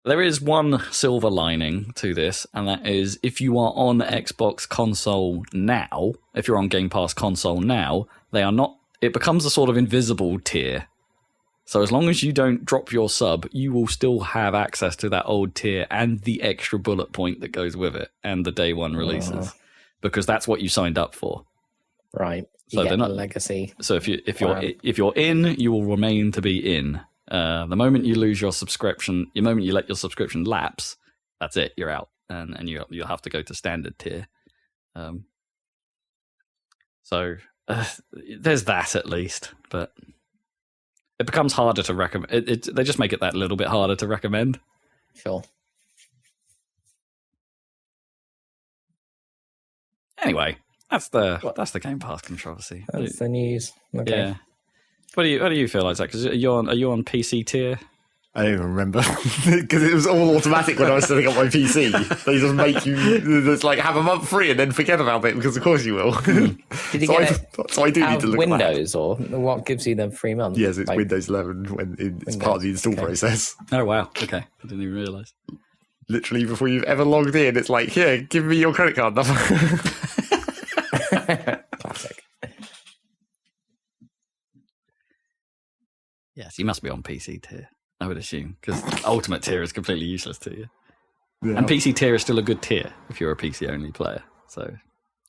Speaker 1: There is one silver lining to this, and that is if you are on Xbox console now, if you're on Game Pass console now, it becomes a sort of invisible tier. So as long as you don't drop your sub, you will still have access to that old tier and the extra bullet point that goes with it and the day one releases, because that's what you signed up for.
Speaker 2: Right.
Speaker 1: So
Speaker 2: they're not legacy.
Speaker 1: So if you're in, you will remain to be in. The moment you lose your subscription, the moment you let your subscription lapse, that's it. You're out, and you'll have to go to standard tier. So there's that at least, but it becomes harder to recommend. They just make it that little bit harder to recommend.
Speaker 2: Sure.
Speaker 1: Anyway, that's the Game Pass controversy.
Speaker 2: That's the news. Okay.
Speaker 1: Yeah. What do you feel like, Zach? Are you on PC tier?
Speaker 3: I don't even remember because it was all automatic when I was setting up my PC. They just make you just like have a month free and then forget about it because of course you will.
Speaker 2: Did you get it
Speaker 3: so I do need to look
Speaker 2: Windows at or what gives you the 3 months?
Speaker 3: Yes, it's like, Windows 11 when it's part of the install process.
Speaker 1: Oh wow, okay, I didn't even realise.
Speaker 3: Literally before you've ever logged in, it's like, here, give me your credit card number.
Speaker 2: Classic.
Speaker 1: Yes, you must be on PC tier, I would assume, because Ultimate tier is completely useless to you.
Speaker 3: Yeah.
Speaker 1: And PC tier is still a good tier if you're a PC only player. So,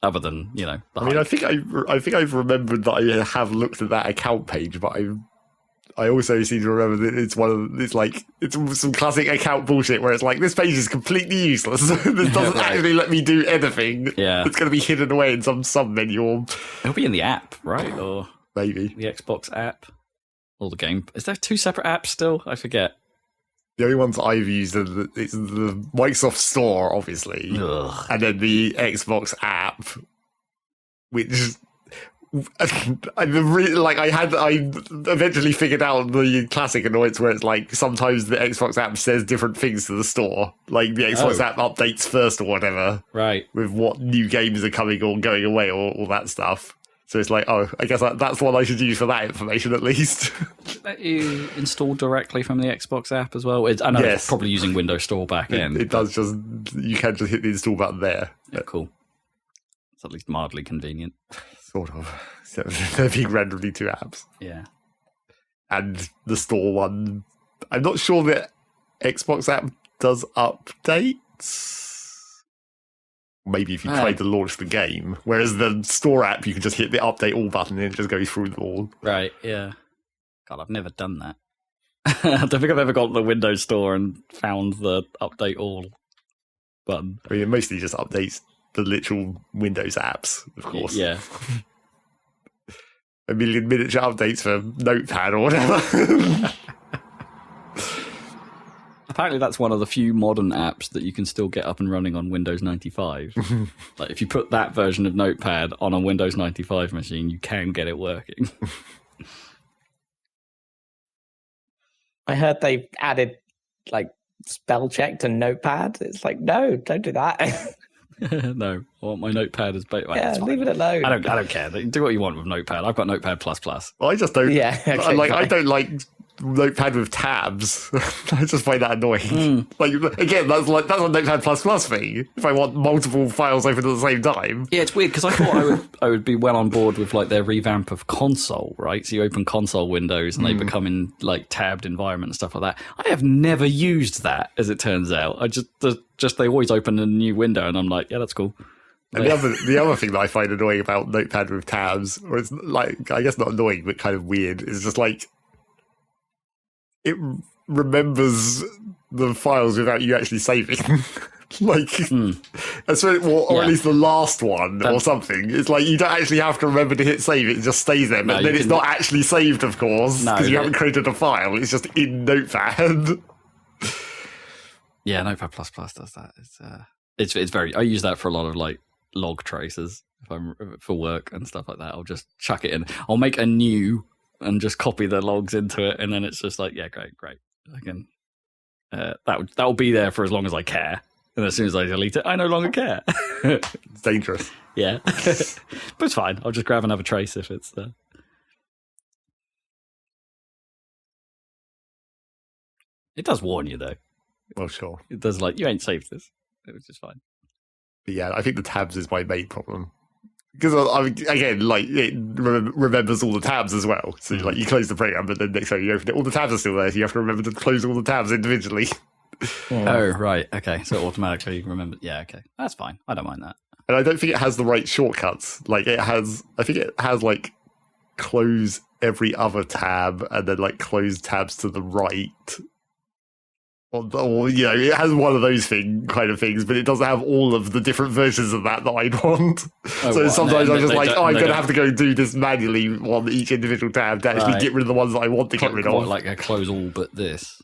Speaker 1: other than
Speaker 3: I think I've remembered that I have looked at that account page, but I also seem to remember that it's some classic account bullshit where it's like this page is completely useless. This doesn't actually let me do anything.
Speaker 1: Yeah,
Speaker 3: it's going to be hidden away in some sub menu.
Speaker 1: It'll be in the app, right? Or
Speaker 3: maybe
Speaker 1: the Xbox app. Or the game. Is there 2 separate apps still? I forget.
Speaker 3: The only ones I've used are the Microsoft Store, obviously, and then the Xbox app, which I eventually figured out the classic annoyance where it's like sometimes the Xbox app says different things to the store, like the Xbox app updates first or whatever,
Speaker 1: right?
Speaker 3: With what new games are coming or going away or all that stuff. So it's like, I guess that's what I should use for that information at least.
Speaker 1: Let you install directly from the Xbox app as well? I know it's probably using Windows Store backend.
Speaker 3: It does you can just hit the install button there.
Speaker 1: Yeah, cool. It's at least mildly convenient.
Speaker 3: Sort of. So they're being randomly 2 apps.
Speaker 1: Yeah.
Speaker 3: And the store one, I'm not sure the Xbox app does updates. Maybe if you try to launch the game. Whereas the store app, you can just hit the update all button and it just goes through them all.
Speaker 1: Right, yeah. God, I've never done that. I don't think I've ever got to the Windows Store and found the update all button.
Speaker 3: I mean, it mostly just updates the literal Windows apps, of course.
Speaker 1: Yeah.
Speaker 3: A million miniature updates for Notepad or whatever.
Speaker 1: Apparently that's one of the few modern apps that you can still get up and running on Windows 95. Like if you put that version of Notepad on a Windows 95 machine, you can get it working.
Speaker 2: I heard they added like spell check to Notepad. It's like, no, don't do that.
Speaker 1: No, I want my Notepad as bait.
Speaker 2: Leave it alone.
Speaker 1: I don't care. Do what you want with Notepad. I've got Notepad++.
Speaker 3: Well, I just don't.
Speaker 2: Yeah, okay,
Speaker 3: I don't like Notepad with tabs. I just find that annoying. Like again, that's a Notepad++ thing. If I want multiple files open at the same time.
Speaker 1: Yeah, it's weird because I thought I would be well on board with like their revamp of console, right? So you open console windows and they become in like tabbed environment and stuff like that. I have never used that, as it turns out. They always open a new window and I'm like, yeah, that's cool.
Speaker 3: And the other thing that I find annoying about Notepad with tabs, or it's like, I guess not annoying, but kind of weird, is just like it remembers the files without you actually saving. Like, or at least the last one or something. It's like you don't actually have to remember to hit save; it just stays there. But then it's not actually saved, of course, because you haven't created a file. It's just in Notepad.
Speaker 1: Yeah, Notepad++ does that. It's very. I use that for a lot of like log traces if I'm for work and stuff like that. I'll just chuck it in. I'll make a new and just copy the logs into it, and then it's just like, yeah, great. I can. That will be there for as long as I care. And as soon as I delete it, I no longer care.
Speaker 3: It's dangerous.
Speaker 1: Yeah. But it's fine. I'll just grab another trace if it's there. It does warn you, though.
Speaker 3: Well, sure.
Speaker 1: It does, like, you ain't saved this. Which is fine.
Speaker 3: But yeah, I think the tabs is my main problem. Because, again, like, it remembers all the tabs as well. So, like, you close the program, but then next time you open it, all the tabs are still there. So you have to remember to close all the tabs individually.
Speaker 1: Oh, right. Okay. So automatically remember. Yeah, okay. That's fine. I don't mind that.
Speaker 3: And I don't think it has the right shortcuts. Like, I think it has, like, close every other tab and then, like, close tabs to the right. Or you know, it has one of those kind of things, but it doesn't have all of the different versions of that I'd want. So sometimes I'm just like, I'm going to have to go do this manually on each individual tab to actually get rid of the ones that I want to get rid of.
Speaker 1: Like a close all but this.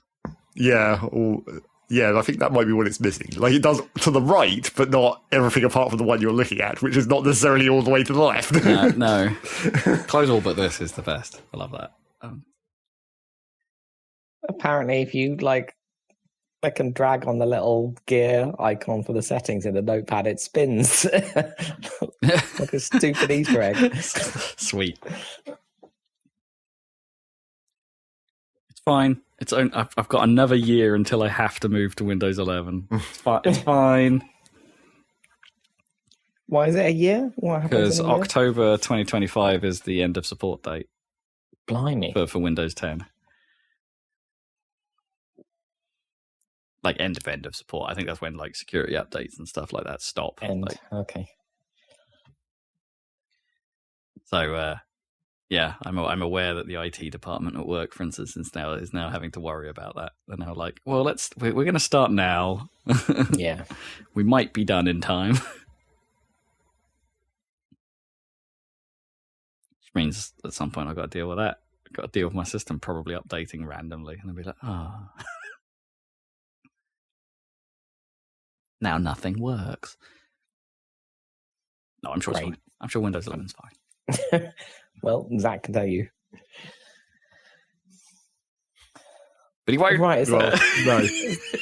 Speaker 3: Yeah, I think that might be what it's missing. Like, it does to the right, but not everything apart from the one you're looking at, which is not necessarily all the way to the left.
Speaker 1: No. Close all but this is the best. I love that.
Speaker 2: Apparently, if you I can drag on the little gear icon for the settings in the notepad, it spins like a stupid Easter egg.
Speaker 1: Sweet. It's fine. I've got another year until I have to move to Windows 11. It's fine.
Speaker 2: Why is it a year?
Speaker 1: Because October 2025 is the end of support date.
Speaker 2: Blimey.
Speaker 1: For Windows 10. Like end of support. I think that's when like security updates and stuff like that stop.
Speaker 2: Okay.
Speaker 1: So yeah, I'm aware that the IT department at work, for instance, is now having to worry about that. They're now like, well, we're going to start now.
Speaker 2: Yeah,
Speaker 1: we might be done in time. Which means at some point I've got to deal with that. I've got to deal with my system probably updating randomly, and I'll be like, now nothing works. No, I'm sure it's fine. I'm sure Windows 11's fine.
Speaker 2: Well, Zach can tell you.
Speaker 1: But he won't.
Speaker 2: Right,
Speaker 3: no,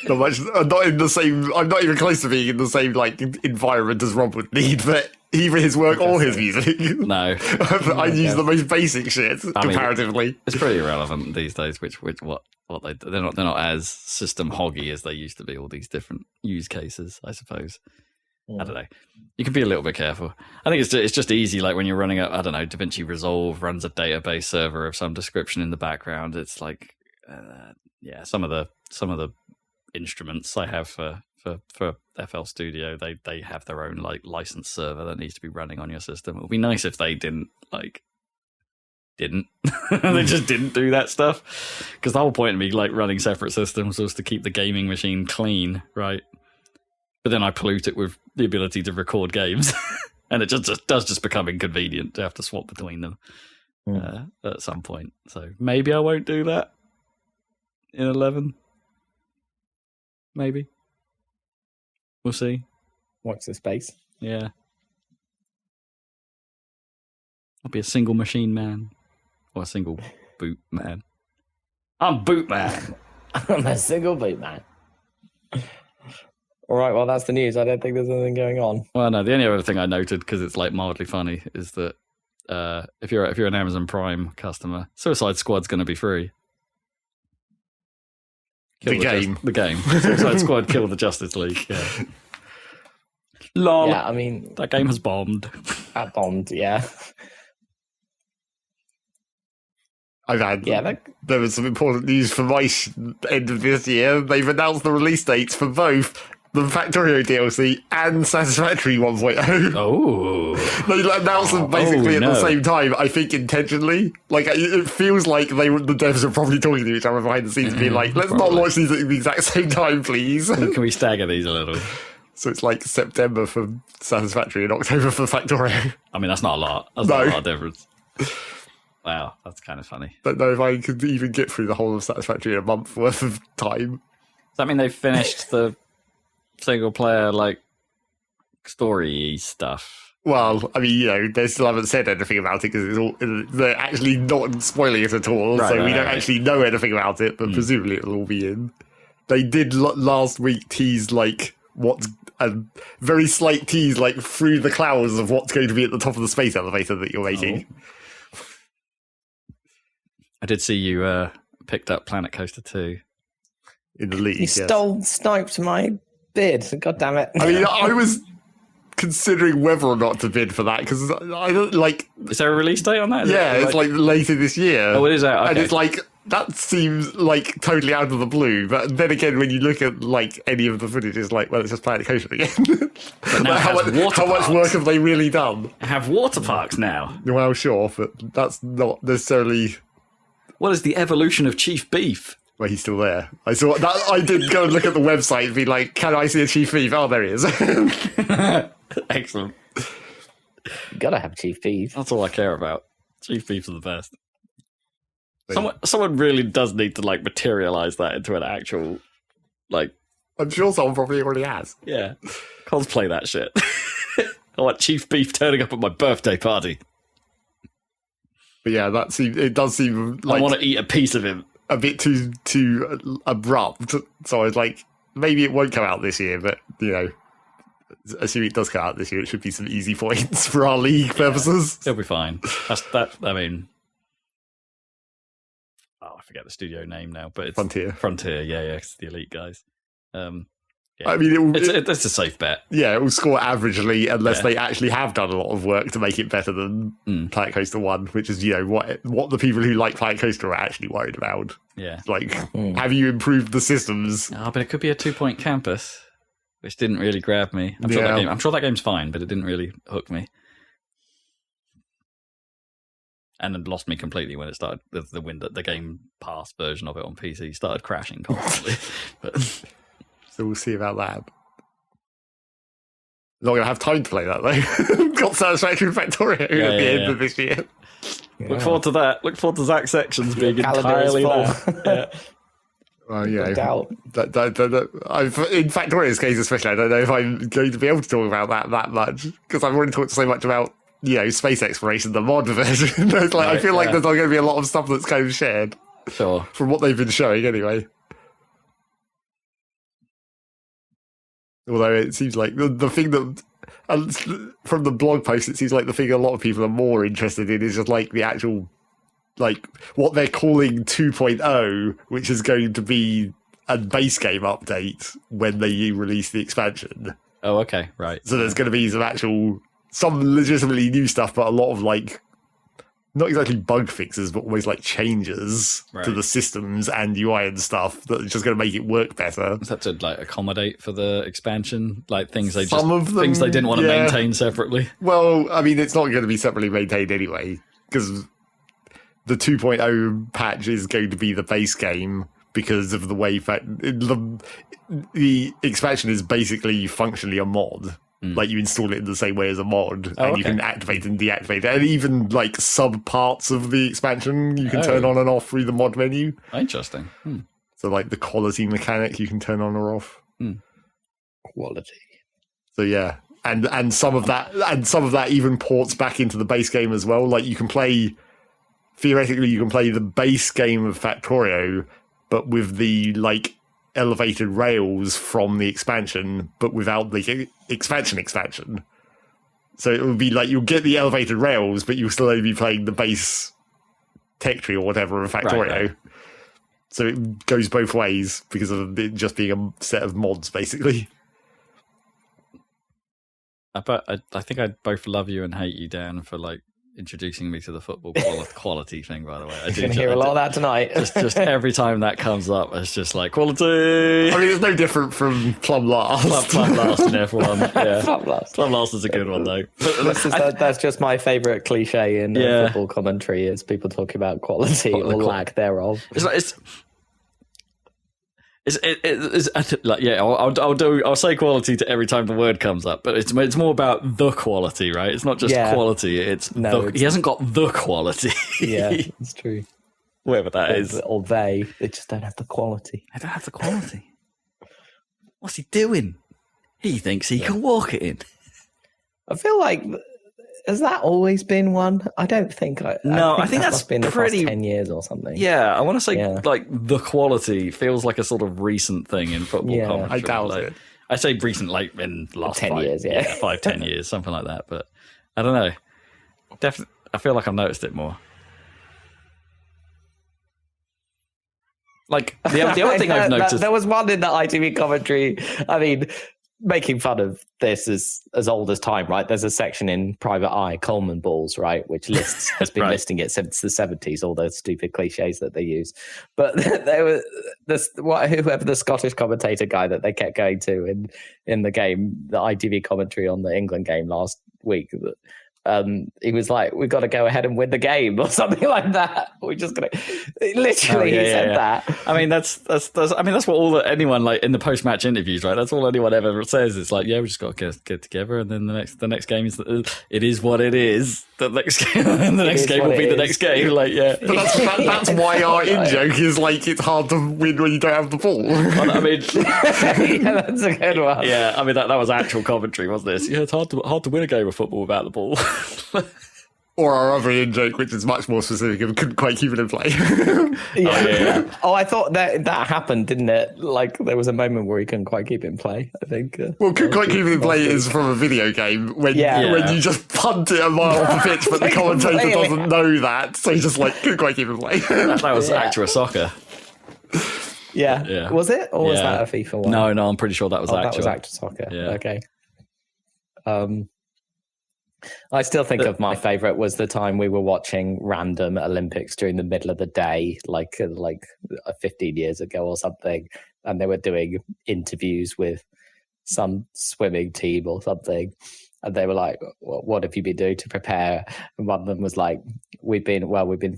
Speaker 3: not much. I'm not in the same. I'm not even close to being in the same like environment as Rob would need for either his work or his music.
Speaker 1: No,
Speaker 3: I use the most basic shit comparatively.
Speaker 1: It's pretty irrelevant these days. What they do. They're not as system hoggy as they used to be. All these different use cases, I suppose. I don't know. You can be a little bit careful. I think it's just easy. Like when you're running up, I don't know, DaVinci Resolve runs a database server of some description in the background. It's like, some of the instruments I have for FL Studio, they have their own like license server that needs to be running on your system. It would be nice if they didn't. They just didn't do that stuff, because the whole point of me like running separate systems was to keep the gaming machine clean, right? But then I pollute it with the ability to record games, and it does just become inconvenient to have to swap between them at some point. So maybe I won't do that in 11. Maybe. We'll see.
Speaker 2: Watch the space.
Speaker 1: Yeah. I'll be a single machine man. Or a single boot man. I'm boot man.
Speaker 2: I'm a single boot man. All right, well, that's the news. I don't think there's anything going on.
Speaker 1: Well, no, the only other thing I noted, because it's like mildly funny, is that if you're an Amazon Prime customer, Suicide Squad's going to be free. The game. Suicide Squad Kill the Justice League. Yeah. Lol.
Speaker 2: Yeah, I mean,
Speaker 1: that game has bombed.
Speaker 2: That bombed, yeah.
Speaker 3: There was some important news for my end of this year. They've announced the release dates for both the Factorio DLC, and Satisfactory 1.0.
Speaker 1: Oh.
Speaker 3: They announced them basically at the same time, I think intentionally. Like, it feels like the devs are probably talking to each other behind the scenes, being like, let's not launch these at the exact same time, please.
Speaker 1: Can we stagger these a little?
Speaker 3: So it's like September for Satisfactory and October for Factorio.
Speaker 1: I mean, that's not a lot. That's not a lot of difference. Wow, that's kind of funny.
Speaker 3: Don't know if I could even get through the whole of Satisfactory in a month worth of time.
Speaker 1: Does that mean they've finished the single player, like, story stuff?
Speaker 3: Well, I mean, they still haven't said anything about it because they're actually not spoiling it at all, so we don't actually know anything about it, but presumably it'll all be in. They did last week tease, like, what's a very slight tease, like, through the clouds of what's going to be at the top of the space elevator that you're making.
Speaker 1: I did see you picked up Planet Coaster 2.
Speaker 3: In the league,
Speaker 2: You sniped my bid. God damn it.
Speaker 3: I mean, I was considering whether or not to bid for that, because I don't, like...
Speaker 1: Is there a release date on that?
Speaker 3: It's like later this year.
Speaker 1: Oh, it is out, okay.
Speaker 3: And it's like, that seems like totally out of the blue, but then again, when you look at like any of the footage, it's like, well, it's just Planet Coaster again.
Speaker 1: But now
Speaker 3: how much work have they really done?
Speaker 1: I have water parks now.
Speaker 3: Well, sure, but that's not necessarily...
Speaker 1: What is the evolution of Chief Beef?
Speaker 3: Well, he's still there. I saw that. I did go and look at the website and be like, can I see a Chief Beef? Oh, there he is.
Speaker 1: Excellent.
Speaker 2: You gotta have Chief Beef.
Speaker 1: That's all I care about. Chief Beefs are the best. Someone really does need to, like, materialize that into an actual, like...
Speaker 3: I'm sure someone probably already has.
Speaker 1: Yeah. Cosplay that shit. I want Chief Beef turning up at my birthday party.
Speaker 3: But yeah, it does seem like...
Speaker 1: I want to eat a piece of him.
Speaker 3: A bit too abrupt. So I was like, maybe it won't come out this year, but, assuming it does come out this year, it should be some easy points for our league purposes.
Speaker 1: It'll be fine. I mean... Oh, I forget the studio name now, but it's... Frontier, yeah, it's the Elite guys. Yeah.
Speaker 3: I mean,
Speaker 1: it's a safe bet.
Speaker 3: Yeah, it will score averagely unless they actually have done a lot of work to make it better than Planet Coaster 1, which is, what the people who like Planet Coaster are actually worried about.
Speaker 1: Yeah.
Speaker 3: Like, have you improved the systems?
Speaker 1: Oh, but it could be a 2-point campus, which didn't really grab me. I'm sure that game's fine, but it didn't really hook me. And then lost me completely when it started. The Game Pass version of it on PC started crashing constantly. But...
Speaker 3: So we'll see about that. Not going to have time to play that, though. Got Satisfactory Factorio at the end of this year.
Speaker 2: Yeah.
Speaker 1: Look forward to that. Look forward to Zack sections being entirely there.
Speaker 3: Well, yeah.
Speaker 2: No doubt.
Speaker 3: In Factorio's case, especially, I don't know if I'm going to be able to talk about that much, because I've already talked so much about, space exploration, the mod version. I feel like there's not going to be a lot of stuff that's kind of shared.
Speaker 1: Sure.
Speaker 3: From what they've been showing, anyway. Although it seems like the thing that, from the blog post, it seems like the thing a lot of people are more interested in is just like the actual, like what they're calling 2.0, which is going to be a base game update when they release the expansion.
Speaker 1: Oh, okay, right.
Speaker 3: So there's going to be some legitimately new stuff, but a lot of like, not exactly bug fixes, but always like changes to the systems and UI and stuff that are just going to make it work better.
Speaker 1: Is that to like accommodate for the expansion, like things they didn't want to maintain separately?
Speaker 3: Well, I mean, it's not going to be separately maintained anyway, because the 2.0 patch is going to be the base game because of the way the expansion is basically functionally a mod. Like you install it in the same way as a mod, and you can activate and deactivate it, and even like sub parts of the expansion you can turn on and off through the mod menu.
Speaker 1: Interesting.
Speaker 3: So like the quality mechanic you can turn on or off.
Speaker 2: Quality.
Speaker 3: So yeah, and some of that even ports back into the base game as well. Like theoretically you can play the base game of Factorio, but with the like elevated rails from the expansion, but without the expansion. So it would be like you'll get the elevated rails, but you'll still only be playing the base tech tree or whatever of Factorio. Right. So it goes both ways because of it just being a set of mods, basically.
Speaker 1: I think I'd both love you and hate you, Dan, for like introducing me to the football quality thing, by the way.
Speaker 2: You're going to hear a lot of that tonight.
Speaker 1: just every time that comes up, it's just like, quality!
Speaker 3: I mean, it's no different from Plum Last.
Speaker 1: Plum Last in F1. Yeah.
Speaker 2: Plum
Speaker 1: Last is a good one, though.
Speaker 2: That's just my favourite cliche in football commentary, is people talking about quality or lack thereof.
Speaker 1: I'll say quality to every time the word comes up, but it's more about the quality, right? It's not just quality. He hasn't got the quality.
Speaker 2: Yeah, it's true.
Speaker 1: Whatever that is,
Speaker 2: or they just don't have the quality.
Speaker 1: I don't have the quality. What's he doing? He thinks he can walk it in.
Speaker 2: I feel like. Has that always been one? I don't think. I think that's been the past 10 years or something.
Speaker 1: Yeah, I want to say like the quality feels like a sort of recent thing in football commentary.
Speaker 3: I doubt it.
Speaker 1: I say recent, like in the last
Speaker 2: 10 years,
Speaker 1: 5-10 years, something like that. But I don't know. Definitely, I feel like I've noticed it more. Like the other thing I've noticed,
Speaker 2: there was one in the ITV commentary. I mean, making fun of this is as old as time, right? There's a section in Private Eye, Coleman balls, right, which has been listing it since the 70s, all those stupid cliches that they use. But there was whoever the Scottish commentator guy that they kept going to in the game, the ITV commentary on the England game last week. He was like, "We've got to go ahead and win the game," or something like that. We're just gonna literally. He said that.
Speaker 1: I mean, that's what anyone like in the post match interviews, right? That's all anyone ever says. It's like, we just got to get together, and then the next game is it is what it is. The next game, and the next game will be the next game. Like,
Speaker 3: but that's why our in joke is like it's hard to win when you don't have the ball.
Speaker 1: Well, I mean,
Speaker 2: that's a good one.
Speaker 1: Yeah, I mean that was actual commentary, wasn't it? Yeah, it's hard to win a game of football without the ball.
Speaker 3: Or our other in joke, which is much more specific and couldn't quite keep it in play.
Speaker 2: Oh, I thought that happened, didn't it? Like there was a moment where he couldn't quite keep it in play, I think.
Speaker 3: Couldn't quite keep it in play is from a video game when you just punt it a mile off the pitch, but the commentator doesn't know that, so he just couldn't quite keep it in play.
Speaker 1: That was Actua Soccer.
Speaker 2: Yeah. Was it? Or was that a FIFA one?
Speaker 1: No, I'm pretty sure that was Actua.
Speaker 2: That was Actua Soccer.
Speaker 1: Yeah.
Speaker 2: Okay. I still think of my favourite was the time we were watching random Olympics during the middle of the day, like 15 years ago or something, and they were doing interviews with some swimming team or something, and they were like, "What have you been doing to prepare?" And one of them was like, "We've been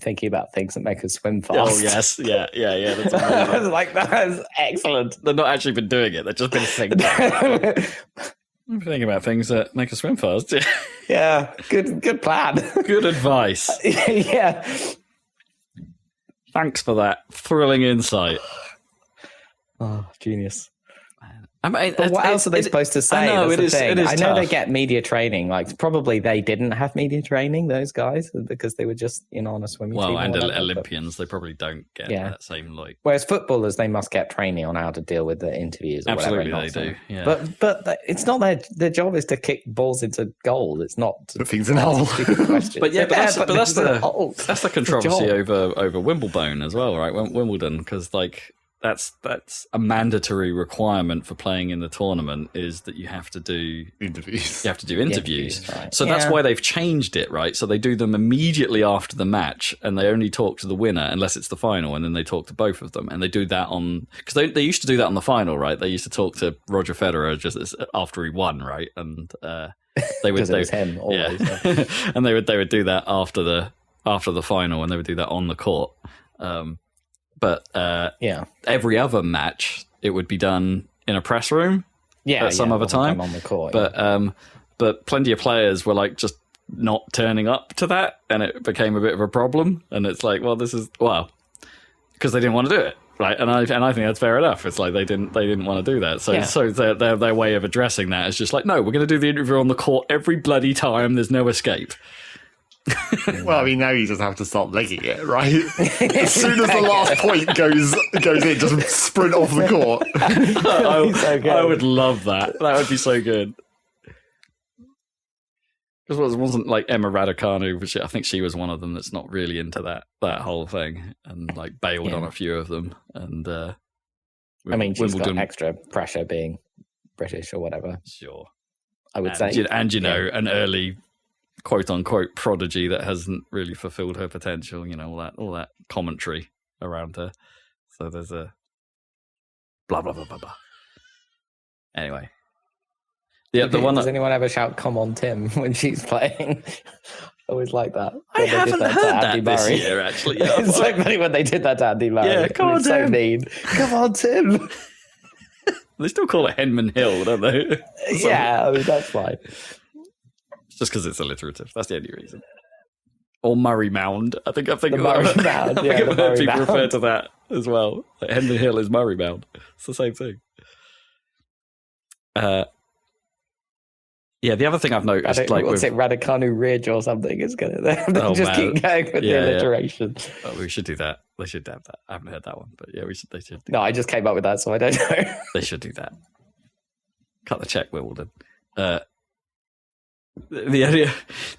Speaker 2: thinking about things that make us swim fast."
Speaker 1: Oh yes, yeah. That's
Speaker 2: I was like, "That is excellent."
Speaker 1: They've not actually been doing it; they've just been thinking. I'm thinking about things that make us swim fast.
Speaker 2: Yeah, good plan.
Speaker 1: Good advice.
Speaker 2: Yeah.
Speaker 1: Thanks for that thrilling insight.
Speaker 2: Oh, genius.
Speaker 1: I mean,
Speaker 2: but what else are they supposed to say?
Speaker 1: I know,
Speaker 2: it is
Speaker 1: I know
Speaker 2: tough. They get media training. Like probably they didn't have media training, those guys, because they were just on a swimming team.
Speaker 1: Well, and Olympians, they probably don't get that same
Speaker 2: Whereas footballers, they must get training on how to deal with the interviews. Or
Speaker 1: Absolutely,
Speaker 2: whatever,
Speaker 1: they do. Yeah.
Speaker 2: But it's not their job is to kick balls into goal. It's not to
Speaker 3: put things in hole.
Speaker 1: But that's the controversy over Wimbledon as well, right? Wimbledon, because that's a mandatory requirement for playing in the tournament is that you have to do
Speaker 3: interviews.
Speaker 1: You have to do interviews.
Speaker 2: Right.
Speaker 1: So that's why they've changed it, right? So they do them immediately after the match, and they only talk to the winner unless it's the final, and then they talk to both of them. And they do that because they used to do that on the final, right? They used to talk to Roger Federer just after he won, right? And they would
Speaker 2: it was him always.
Speaker 1: Yeah. And they would do that after the final, and they would do that on the court. But every other match, it would be done in a press room at some other time
Speaker 2: on the court.
Speaker 1: But plenty of players were just not turning up to that, and it became a bit of a problem. And it's because they didn't want to do it, right? And I think that's fair enough. It's like they didn't want to do that. So their way of addressing that is just no, we're going to do the interview on the court every bloody time. There's no escape.
Speaker 3: Well, I mean, now you just have to start legging it, right? As soon as the last point goes in, just sprint off the court.
Speaker 1: I would love that. That would be so good. Because it wasn't like Emma Raducanu, which I think she was one of them that's not really into that whole thing, and bailed on a few of them. And
Speaker 2: she's got extra pressure being British or whatever.
Speaker 1: Sure,
Speaker 2: I would say,
Speaker 1: an early quote unquote prodigy that hasn't really fulfilled her potential. All that commentary around her. So there's a blah blah blah blah blah. Anyway, the one.
Speaker 2: Does anyone ever shout "Come on, Tim" when she's playing? Always like that.
Speaker 1: I haven't heard that this year, actually. Yeah,
Speaker 2: it's so funny when they did that to Andy Murray.
Speaker 1: Yeah, come on, Tim.
Speaker 2: So mean. Come on, Tim.
Speaker 1: They still call it Henman Hill, don't they?
Speaker 2: Yeah, I mean, that's fine.
Speaker 1: It's just because it's alliterative. That's the only reason. Or Murray Mound. I think
Speaker 2: the Murray Mound.
Speaker 1: I think I've heard people refer to that as well. Like Henman Hill is Murray Mound. It's the same thing. Yeah, the other thing I've noticed, it
Speaker 2: Raducanu Ridge or something? It's gonna they just keep going with the alliteration.
Speaker 1: Yeah. Oh, we should do that. They should have that. I haven't heard that one, but yeah, they should.
Speaker 2: No, I just came up with that, so I don't know.
Speaker 1: They should do that. Cut the check, Wimbledon. The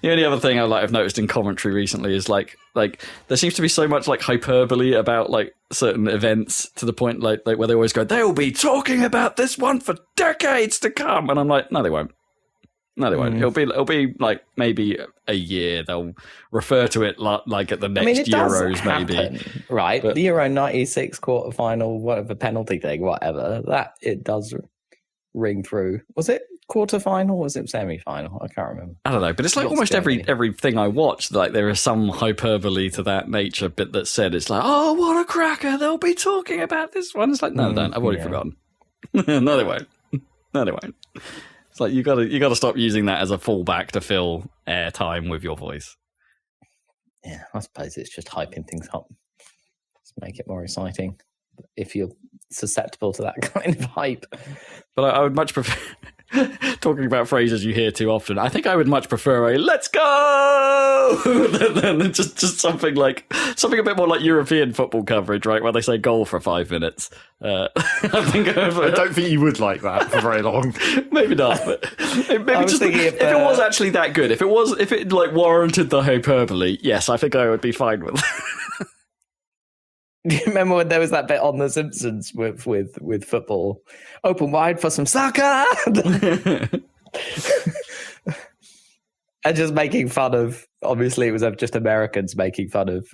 Speaker 1: only other thing I've noticed in commentary recently is like there seems to be so much like hyperbole about like certain events to the point like where they always go, they'll be talking about this one for decades to come, and I'm like, no, they won't. No, they won't. It'll be like maybe a year. They'll refer to it like at the next Euros, maybe.
Speaker 2: Right, but the Euro '96 quarterfinal, whatever penalty thing, whatever that it does ring through. Was it quarterfinal? Or was it semi-final? I can't remember.
Speaker 1: I don't know, but it's like almost everything I watch. Like there is some hyperbole to that nature bit that said it's like, oh, what a cracker! They'll be talking about this one. It's like, no, they don't. I've already forgotten. No, they won't. No, they won't. It's like you got to stop using that as a fallback to fill airtime with your voice.
Speaker 2: Yeah, I suppose it's just hyping things up. Let's make it more exciting. If you're susceptible to that kind of hype.
Speaker 1: But I would much prefer talking about phrases you hear too often. I think I would much prefer a "let's go" than just something a bit more like European football coverage, right? Where they say goal for 5 minutes. I
Speaker 3: don't think you would like that for very long.
Speaker 1: Maybe not. But maybe just if it was actually that good, if it warranted the hyperbole, yes, I think I would be fine with.
Speaker 2: Do you remember when there was that bit on The Simpsons with football? Open wide for some soccer! And just making fun of, obviously it was just Americans making fun of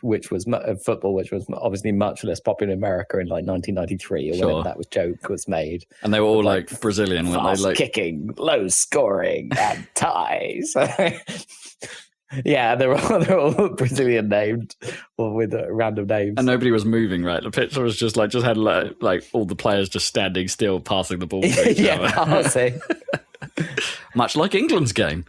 Speaker 2: football, which was obviously much less popular in America in like 1993 or whenever that joke was made.
Speaker 1: And they were all like Brazilian, weren't they? Like
Speaker 2: kicking, low scoring, and ties. Yeah, they're all Brazilian named or with random names,
Speaker 1: and nobody was moving. Right, the picture was just had like all the players just standing still, passing the ball.
Speaker 2: Passing.
Speaker 1: Much like England's game.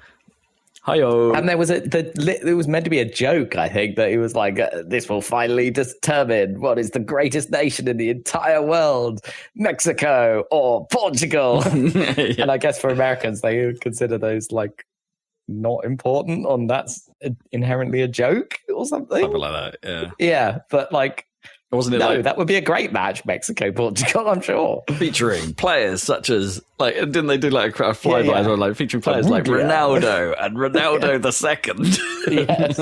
Speaker 1: Hi-oh.
Speaker 2: And there was it was meant to be a joke. I think that it was like, this will finally determine what is the greatest nation in the entire world, Mexico or Portugal. Yeah. And I guess for Americans, they consider those like not important, and that's inherently a joke or something
Speaker 1: like that.
Speaker 2: Yeah, but like,
Speaker 1: wasn't it?
Speaker 2: That would be a great match, Mexico Portugal, I'm sure,
Speaker 1: featuring players such as didn't they do like a flyby as well, like featuring players like Ronaldo and Ronaldo the second.
Speaker 2: Yes.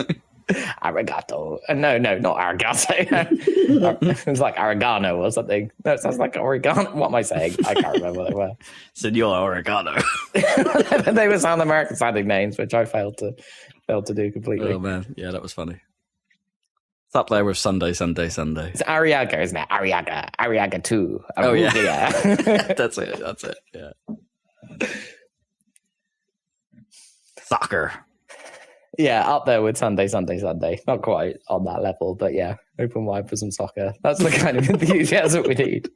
Speaker 2: Arigato. No, not Arigato. It was like Oregano or something. No, it sounds like Oregano. What am I saying? I can't remember what they were.
Speaker 1: Senor Oregano.
Speaker 2: They were South American sounding names, which I failed to do completely.
Speaker 1: Oh man, yeah, that was funny. It's up there with Sunday. It's
Speaker 2: Arriaga, isn't it? Arriaga 2.
Speaker 1: Oh yeah. That's it. Yeah. Soccer.
Speaker 2: Yeah, up there with Sunday. Not quite on that level, but yeah, open wide for some soccer. That's the kind of enthusiasm we need.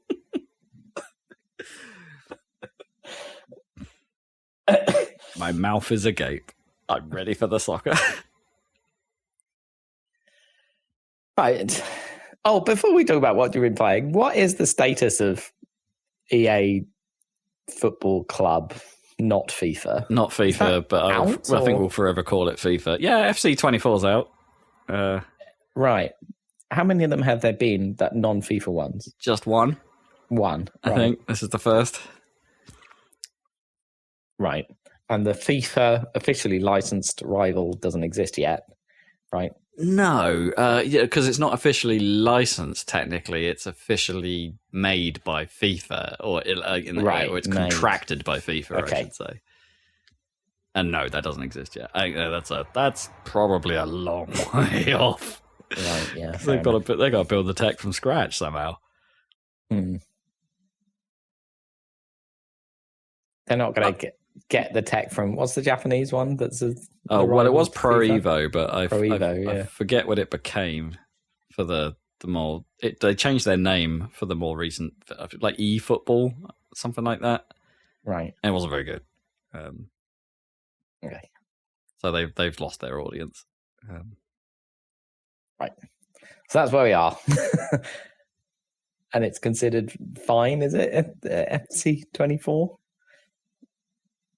Speaker 1: My mouth is agape. I'm ready for the soccer.
Speaker 2: Right. Oh, before we talk about what you've been playing, what is the status of EA Football Club? Not FIFA.
Speaker 1: Not FIFA, but I think we'll forever call it FIFA. Yeah, FC 24's out.
Speaker 2: Right. How many of them have there been, that non-FIFA ones?
Speaker 1: Just one.
Speaker 2: One.
Speaker 1: I think this is the first.
Speaker 2: Right. And the FIFA officially licensed rival doesn't exist yet, right?
Speaker 1: No, because it's not officially licensed. Technically, it's officially made by FIFA, or it's contracted by FIFA. Okay. I should say. And no, that doesn't exist yet. I think that's probably a long way off.
Speaker 2: Right, yeah.
Speaker 1: They got to build the tech from scratch somehow.
Speaker 2: They're not going to get the tech from, what's the Japanese one? That's it was
Speaker 1: Pro Evo, but I forget what it became for the more. They changed their name for the more recent, like eFootball, something like that.
Speaker 2: Right.
Speaker 1: And it wasn't very good.
Speaker 2: Okay.
Speaker 1: So they've lost their audience.
Speaker 2: Right. So that's where we are. And it's considered fine, is it? FC24?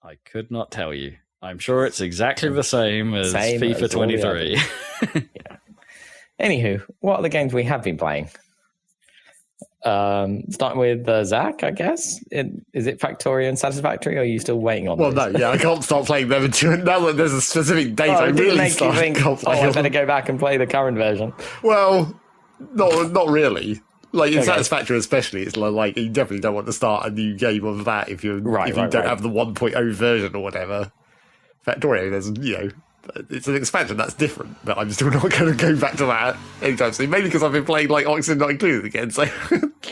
Speaker 1: I could not tell you. I'm sure it's exactly the same as FIFA 23.
Speaker 2: Yeah. Anywho, what are the games we have been playing? Starting with Zach, I guess. Is it Factorio and Satisfactory, or are you still waiting on
Speaker 3: Well,
Speaker 2: those?
Speaker 3: no, yeah, I can't start playing them until now that there's a specific date. I
Speaker 2: it didn't
Speaker 3: really
Speaker 2: make you think, I better go back and play the current version.
Speaker 3: Well, not really. Like in
Speaker 2: Okay.
Speaker 3: Satisfactory, especially, it's like you definitely don't want to start a new game of that if you don't have the 1.0 version or whatever. Factorio, there's it's an expansion that's different, but I'm still not going to go back to that anytime soon. Mainly because I've been playing like Oxygen Not Included again, so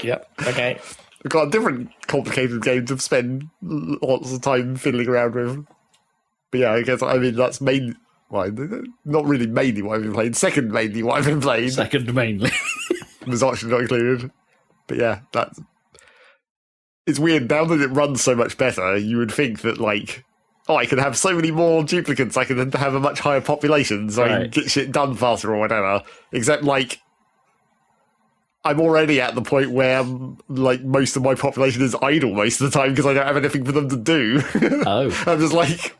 Speaker 2: Yep. Okay.
Speaker 3: I've got a different complicated game to spend lots of time fiddling around with. But yeah, that's mainly. Well, not really mainly what I've been playing. Second mainly what I've been playing.
Speaker 1: Second mainly.
Speaker 3: Was Oxygen Not Included. But yeah, it's weird now that it runs so much better. You would think that I can have so many more duplicates. I can have a much higher population, so I can get shit done faster or whatever. Except I'm already at the point where most of my population is idle most of the time because I don't have anything for them to do.
Speaker 1: Oh,
Speaker 3: I'm just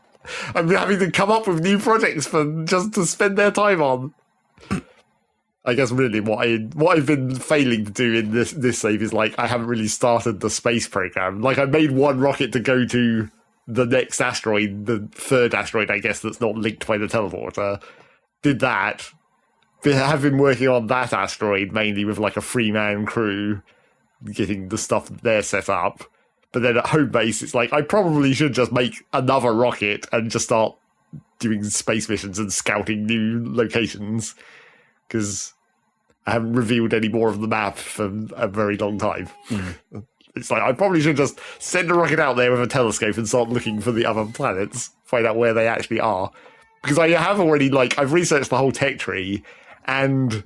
Speaker 3: I'm having to come up with new projects just to spend their time on. I guess really what I've been failing to do in this save is I haven't really started the space program. I made one rocket to go to the next asteroid, the third asteroid, I guess, that's not linked by the teleporter. Did that. But I have been working on that asteroid mainly with a 3-man crew, getting the stuff there set up. But then at home base, it's I probably should just make another rocket and just start doing space missions and scouting new locations. Because I haven't revealed any more of the map for a very long time. It's I probably should just send a rocket out there with a telescope and start looking for the other planets, find out where they actually are. Because I have already, I've researched the whole tech tree, and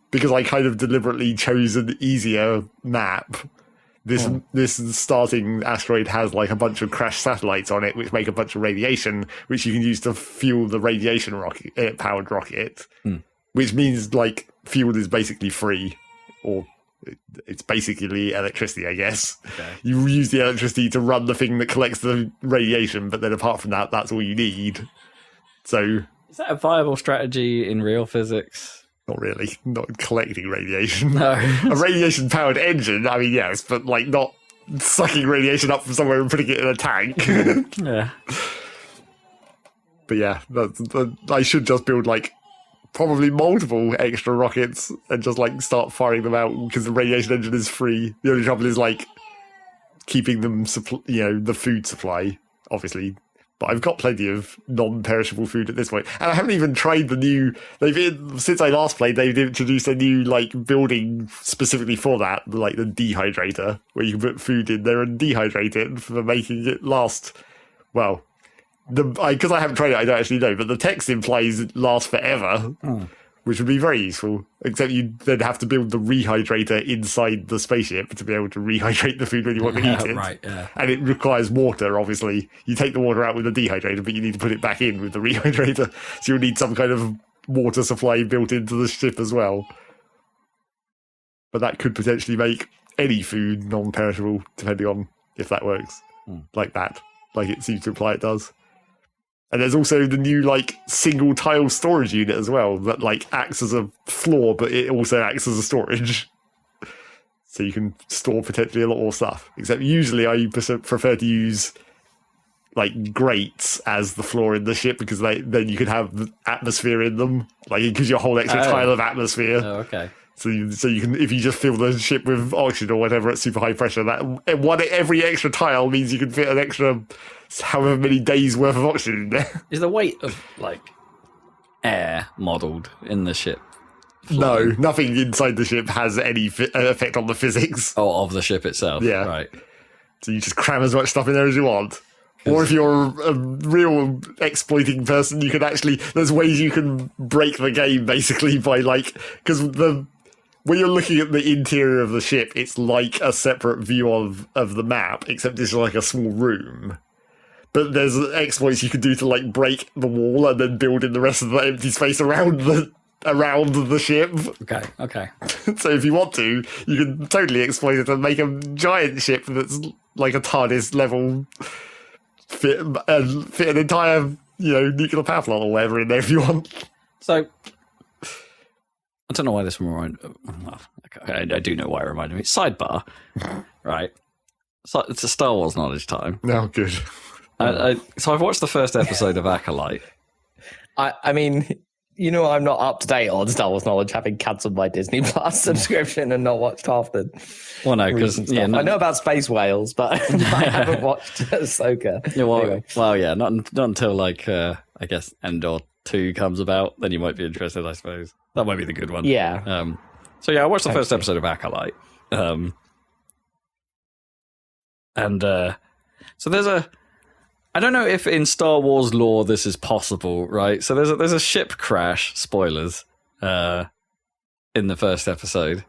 Speaker 3: because I kind of deliberately chose an easier map, this starting asteroid has, a bunch of crashed satellites on it, which make a bunch of radiation, which you can use to fuel the radiation powered rocket. Which means, fuel is basically free, or it's basically electricity, I guess.
Speaker 1: Okay.
Speaker 3: You use the electricity to run the thing that collects the radiation, but then apart from that, that's all you need. So...
Speaker 1: Is that a viable strategy in real physics?
Speaker 3: Not really. Not collecting radiation.
Speaker 1: No.
Speaker 3: A radiation-powered engine, yes, but, not sucking radiation up from somewhere and putting it in a tank.
Speaker 1: Yeah.
Speaker 3: But yeah, I should just build, probably multiple extra rockets and just start firing them out because the radiation engine is free. The only trouble is keeping them the food supply, obviously. But I've got plenty of non-perishable food at this point, and I haven't even tried the new. Since I last played, they've introduced a new building specifically for that, the dehydrator, where you can put food in there and dehydrate it for making it last. Well. Because I haven't tried it, I don't actually know, but the text implies it lasts forever, which would be very useful. Except you then have to build the rehydrator inside the spaceship to be able to rehydrate the food when you want to eat it.
Speaker 1: Right, yeah.
Speaker 3: And it requires water, obviously. You take the water out with the dehydrator, but you need to put it back in with the rehydrator. So you'll need some kind of water supply built into the ship as well. But that could potentially make any food non-perishable, depending on if that works. Like that. Like it seems to imply it does. And there's also the new, single tile storage unit as well that, acts as a floor, but it also acts as a storage. So you can store potentially a lot more stuff. Except usually I prefer to use, grates as the floor in the ship because then you can have atmosphere in them. It gives you a whole extra tile of atmosphere.
Speaker 1: Oh, okay.
Speaker 3: So you can, if you just fill the ship with oxygen or whatever at super high pressure, every extra tile means you can fit an extra however many days worth of oxygen in there.
Speaker 1: Is the weight of like air modelled in the ship?
Speaker 3: No, nothing inside the ship has any effect on the physics.
Speaker 1: Oh, of the ship itself.
Speaker 3: Yeah.
Speaker 1: Right.
Speaker 3: So you just cram as much stuff in there as you want. Or if you're a real exploiting person, you can actually... There's ways you can break the game, basically, by, like... Because when you're looking at the interior of the ship, it's like a separate view of the map, except it's like a small room. But there's exploits you can do to, like, break the wall and then build in the rest of the empty space around the ship.
Speaker 1: Okay.
Speaker 3: So if you want to, you can totally exploit it and make a giant ship that's like a TARDIS level... fit an entire, nuclear power plant or whatever in there if you want.
Speaker 1: So, I don't know why this reminded me. I do know why it reminded me. Sidebar, right? So it's a Star Wars knowledge time.
Speaker 3: No, good.
Speaker 1: So I've watched the first episode of Acolyte.
Speaker 2: I mean, I'm not up to date on Star Wars knowledge, having cancelled my Disney Plus subscription and not watched half the.
Speaker 1: Well, no, because
Speaker 2: I know about space whales, but I haven't watched Ahsoka.
Speaker 1: Yeah,
Speaker 2: Anyway.
Speaker 1: Well, yeah, not until like I guess Endor 2 comes about, then you might be interested. I suppose that might be the good one.
Speaker 2: Yeah.
Speaker 1: So yeah, I watched the first episode of Acolyte, so there's a. I don't know if in Star Wars lore this is possible, right? So there's a ship crash, spoilers, in the first episode,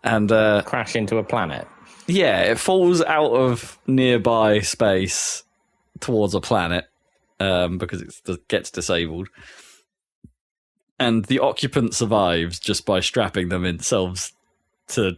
Speaker 1: and
Speaker 2: Crash into a planet.
Speaker 1: Yeah, it falls out of nearby space towards a planet because it gets disabled, and the occupant survives just by strapping themselves to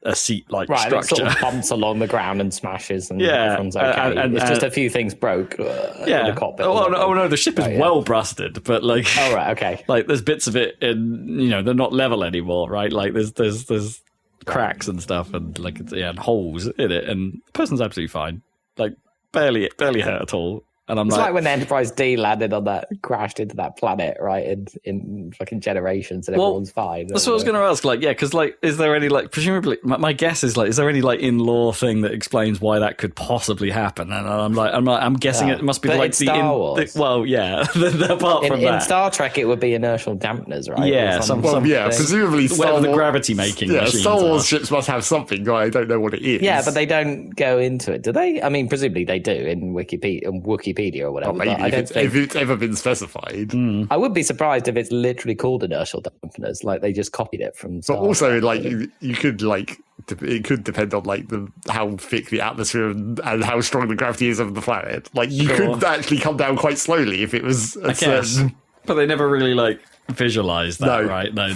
Speaker 1: a seat-like structure.
Speaker 2: It sort of bumps along the ground and smashes, and
Speaker 1: yeah,
Speaker 2: everyone's okay.
Speaker 1: and
Speaker 2: it's just a few things broke.
Speaker 1: Yeah.
Speaker 2: In the cockpit
Speaker 1: No, the ship is well busted, but like,
Speaker 2: oh right, okay.
Speaker 1: Like there's bits of it in, they're not level anymore, right? Like there's cracks and stuff, and like and holes in it, and the person's absolutely fine, like barely hurt at all. And
Speaker 2: It's like when the Enterprise D landed on that, crashed into that planet, right? In fucking generations, and everyone's fine.
Speaker 1: That's what I was going to ask. Like, yeah, because like, is there any like, presumably, my guess is like, is there any like in lore thing that explains why that could possibly happen? And I'm guessing it must be like the
Speaker 2: Star Wars.
Speaker 1: Well, yeah. Apart from that,
Speaker 2: in Star Trek, it would be inertial dampeners, right?
Speaker 1: Yeah,
Speaker 3: presumably Star Wars,
Speaker 1: the gravity making.
Speaker 3: Yeah, Star Wars ships must have something. I don't know what it is.
Speaker 2: Yeah, but they don't go into it, do they? I mean, presumably they do in Wikipedia or whatever.
Speaker 3: Maybe if it's ever been specified.
Speaker 2: I would be surprised if it's literally called inertial dampeners, like they just copied it from Star
Speaker 3: But also,
Speaker 2: Trek.
Speaker 3: like, you could, like, it could depend on, like, how thick the atmosphere and how strong the gravity is of the planet. Like, you could actually come down quite slowly if it was a certain...
Speaker 1: But they never really, like, visualised that,
Speaker 3: No.
Speaker 1: right? No,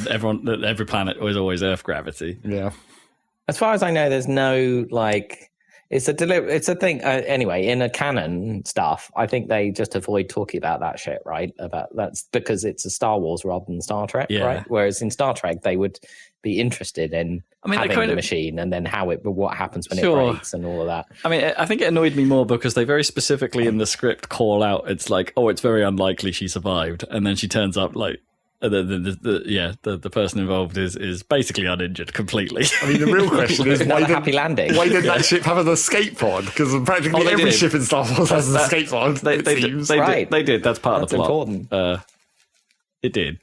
Speaker 1: every planet was always Earth gravity.
Speaker 3: Yeah.
Speaker 2: As far as I know, there's no, like... It's a thing. Anyway, in a canon stuff, I think they just avoid talking about that shit, right? That's because it's a Star Wars rather than Star Trek, right? Whereas in Star Trek, they would be interested in having the machine and then what happens when it breaks and all of that.
Speaker 1: I mean, I think it annoyed me more because they very specifically in the script call out, it's like, oh, it's very unlikely she survived, and then she turns up like. The person involved is basically uninjured completely.
Speaker 3: I mean, the real question is why
Speaker 2: happy landing.
Speaker 3: Why did that ship have an escape pod? Because practically every ship in Star Wars has an escape pod.
Speaker 1: They did. That's part of the plot.
Speaker 2: Important.
Speaker 1: It did.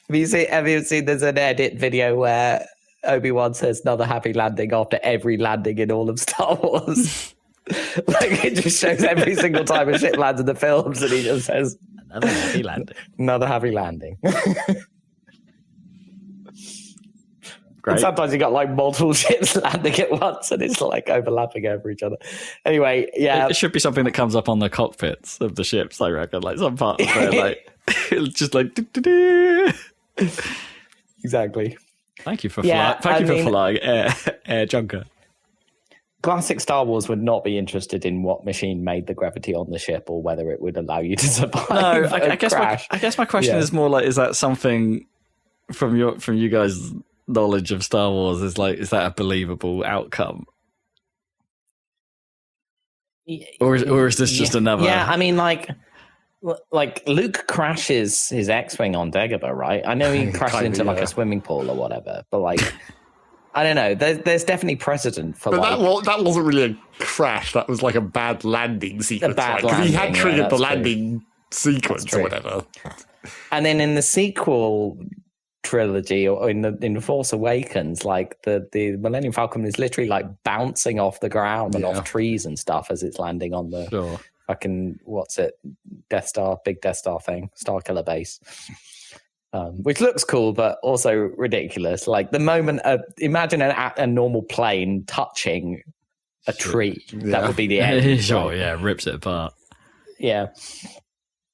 Speaker 2: Have you seen? There's an edit video where Obi-Wan says "another happy landing" after every landing in all of Star Wars. Like it just shows every single time a ship lands in the films, and he just says.
Speaker 1: Another happy landing.
Speaker 2: Another happy landing.
Speaker 1: Great.
Speaker 2: And sometimes you got like multiple ships landing at once and it's like overlapping over each other. Anyway, yeah.
Speaker 1: It should be something that comes up on the cockpits of the ships, I reckon. Like some part of it, like it's just like
Speaker 2: Exactly.
Speaker 1: Thank you for flying Air Junker.
Speaker 2: Classic Star Wars would not be interested in what machine made the gravity on the ship or whether it would allow you to survive.
Speaker 1: No, I guess my question is more like, is that something from you guys' knowledge of Star Wars? Is that a believable outcome, or is this just another?
Speaker 2: Yeah, I mean, like Luke crashes his X-wing on Dagobah, right? I know he crashes into like a swimming pool or whatever, but like. I don't know. There's definitely precedent for
Speaker 3: But
Speaker 2: like
Speaker 3: that wasn't really a crash. That was like a bad landing sequence. Because he had triggered the landing sequence or whatever.
Speaker 2: And then in the sequel trilogy, or in the Force Awakens, like the Millennium Falcon is literally like bouncing off the ground and off trees and stuff as it's landing on the fucking Death Star, big Death Star thing, Star Killer base. Which looks cool, but also ridiculous. Like the moment, imagine a normal plane touching a tree. That would be the end.
Speaker 1: Sure, rips it apart.
Speaker 2: Yeah.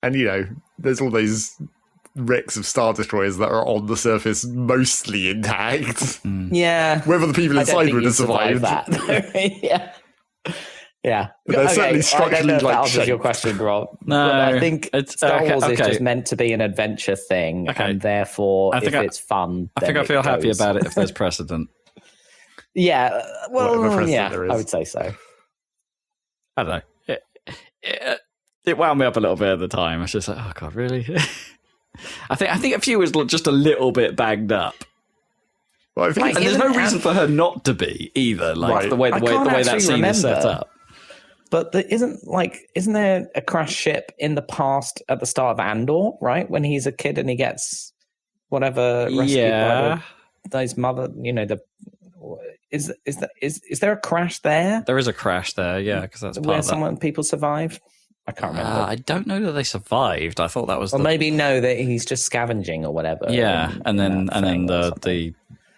Speaker 3: And, there's all those wrecks of Star Destroyers that are on the surface mostly intact.
Speaker 2: Yeah.
Speaker 3: Whether the people inside would have survived.
Speaker 2: That. Yeah.
Speaker 3: But they're certainly structurally
Speaker 2: that answers your question, Rob.
Speaker 1: No.
Speaker 2: But I think Star Wars is just meant to be an adventure thing, and therefore, if it's fun,
Speaker 1: I think I feel happy about it if there's precedent.
Speaker 2: Yeah. Well,
Speaker 3: yeah,
Speaker 2: I would say so.
Speaker 1: I don't know. It wound me up a little bit at the time. I was just like, oh god, really? I think a few was just a little bit banged up.
Speaker 3: Well,
Speaker 1: and there's no reason for her not to be either. Like the way that scene is set up.
Speaker 2: But isn't there a crash ship in the past at the start of Andor, right? When he's a kid and he gets whatever rescued by his mother. Is there a crash there?
Speaker 1: There is a crash there, yeah, because that's part of that.
Speaker 2: People survive. I can't remember.
Speaker 1: I don't know that they survived. I thought that was.
Speaker 2: Or maybe that he's just scavenging or whatever.
Speaker 1: Yeah, and then the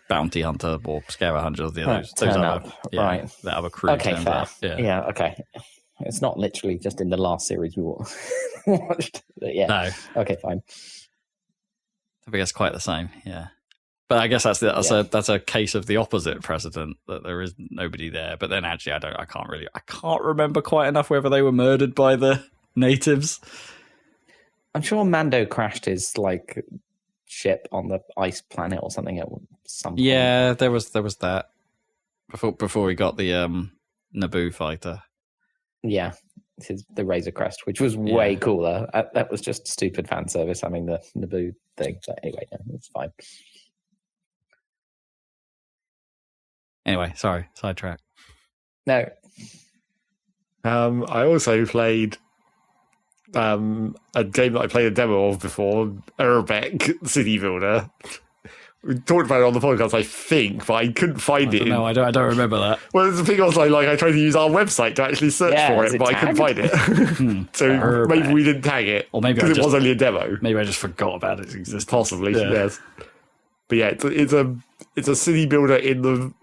Speaker 1: bounty hunter or scavenger hunter, those other, right? That other crew.
Speaker 2: Okay, fair. Yeah, okay. It's not literally just in the last series we watched. But yeah.
Speaker 1: No.
Speaker 2: Okay, fine.
Speaker 1: I think it's quite the same. Yeah. But I guess that's a case of the opposite precedent, that there is nobody there. But then actually, I can't remember quite enough whether they were murdered by the natives.
Speaker 2: I'm sure Mando crashed his ship on the ice planet or something at some point.
Speaker 1: Yeah, there was that before he got the Naboo fighter.
Speaker 2: Yeah, the Razor Crest, which was way cooler. That was just stupid fan service. I mean, the Naboo thing. But anyway, it's fine.
Speaker 1: Anyway, sorry, sidetrack.
Speaker 2: No.
Speaker 3: I also played a game that I played a demo of before, Urbek City Builder. We talked about it on the podcast, I think, but I couldn't find it.
Speaker 1: No, I don't remember that.
Speaker 3: Well, the thing was, I tried to use our website to actually search for it, but I couldn't find it. So
Speaker 1: Urbek.
Speaker 3: maybe we didn't tag it,
Speaker 1: or maybe
Speaker 3: because it was only a demo.
Speaker 1: Maybe I just forgot about its existence.
Speaker 3: Possibly, yes. But yeah, it's a city builder in the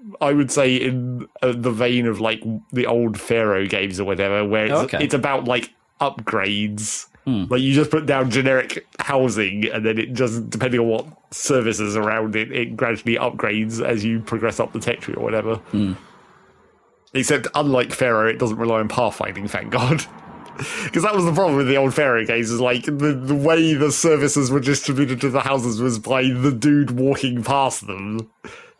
Speaker 3: vein of the old Pharaoh games or whatever, where it's about upgrades. Like you just put down generic housing, and then it just, depending on what services around it, it gradually upgrades as you progress up the tech tree or whatever. Except unlike Pharaoh, it doesn't rely on pathfinding, thank God. Because that was the problem with the old Pharaoh games, is the way the services were distributed to the houses was by the dude walking past them.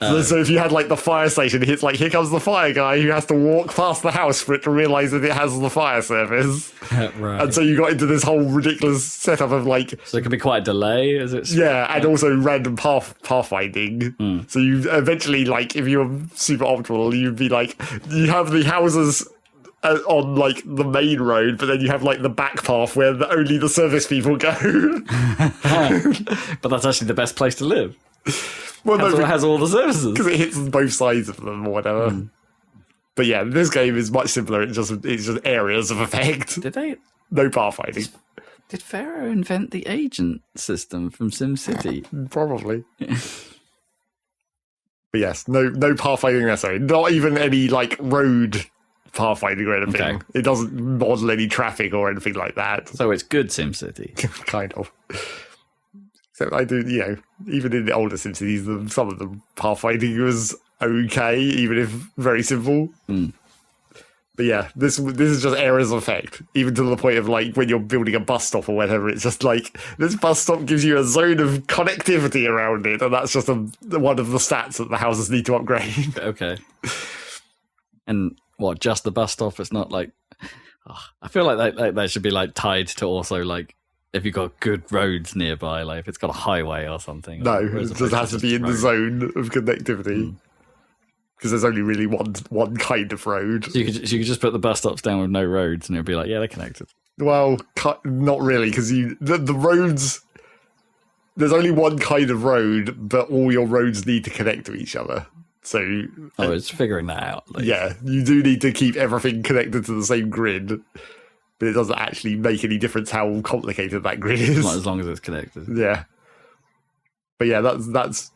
Speaker 3: So if you had the fire station, it's here comes the fire guy who has to walk past the house for it to realise that it has the fire service.
Speaker 1: Right.
Speaker 3: And so you got into this whole ridiculous setup of
Speaker 1: So it can be quite a delay, is it?
Speaker 3: Yeah, and also random pathfinding. So you eventually, if you're super optimal, you'd be you have the houses on the main road, but then you have the back path where only the service people go.
Speaker 1: But that's actually the best place to live.
Speaker 3: Well,
Speaker 1: it has all the services
Speaker 3: because it hits both sides of them or whatever. But yeah, this game is much simpler. It's just areas of effect.
Speaker 1: Did they?
Speaker 3: No pathfinding.
Speaker 1: Did Pharaoh invent the agent system from SimCity?
Speaker 3: Probably. But yes, no pathfinding necessary. Not even any road pathfinding or anything. Okay. It doesn't model any traffic or anything like that.
Speaker 1: So it's good SimCity.
Speaker 3: Kind of. So I do, even in the older SimCities, some of the pathfinding was okay, even if very simple. But yeah, this is just areas of effect, even to the point of when you're building a bus stop or whatever, it's just this bus stop gives you a zone of connectivity around it, and that's just one of the stats that the houses need to upgrade.
Speaker 1: Okay. And what, just the bus stop? It's not I feel like that should be tied to also if you've got good roads nearby, if it's got a highway or something.
Speaker 3: No, it just has to be in the zone of connectivity. because there's only really one kind of road.
Speaker 1: So you could just put the bus stops down with no roads, and it'd be like, yeah, they're connected.
Speaker 3: Well, not really, because the roads. There's only one kind of road, but all your roads need to connect to each other. So,
Speaker 1: it's figuring that out.
Speaker 3: Yeah, you do need to keep everything connected to the same grid, but it doesn't actually make any difference how complicated that grid is.
Speaker 1: Not as long as it's connected.
Speaker 3: Yeah, but yeah, that's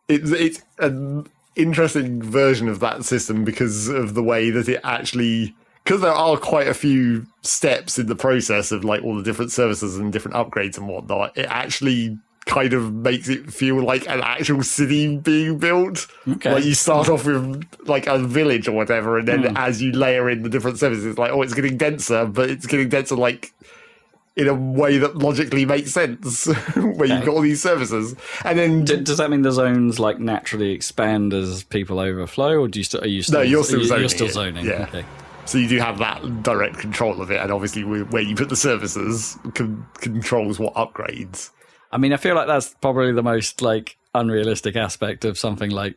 Speaker 3: it's an interesting version of that system because of the way that it actually, because there are quite a few steps in the process of like all the different services and different upgrades and whatnot. It actually kind of makes it feel like an actual city being built.
Speaker 1: Okay.
Speaker 3: Like you start off with like a village or whatever, and then as you layer in the different services, it's like, oh, it's getting denser, but it's getting denser like in a way that logically makes sense where you've got all these services. And then
Speaker 1: does that mean the zones like naturally expand as people overflow, or are you still
Speaker 3: No, you're still zoning.
Speaker 1: You're still zoning.
Speaker 3: Yeah.
Speaker 1: Okay.
Speaker 3: So you do have that direct control of it, and obviously where you put the services controls what upgrades.
Speaker 1: I mean, I feel like that's probably the most like unrealistic aspect of something like,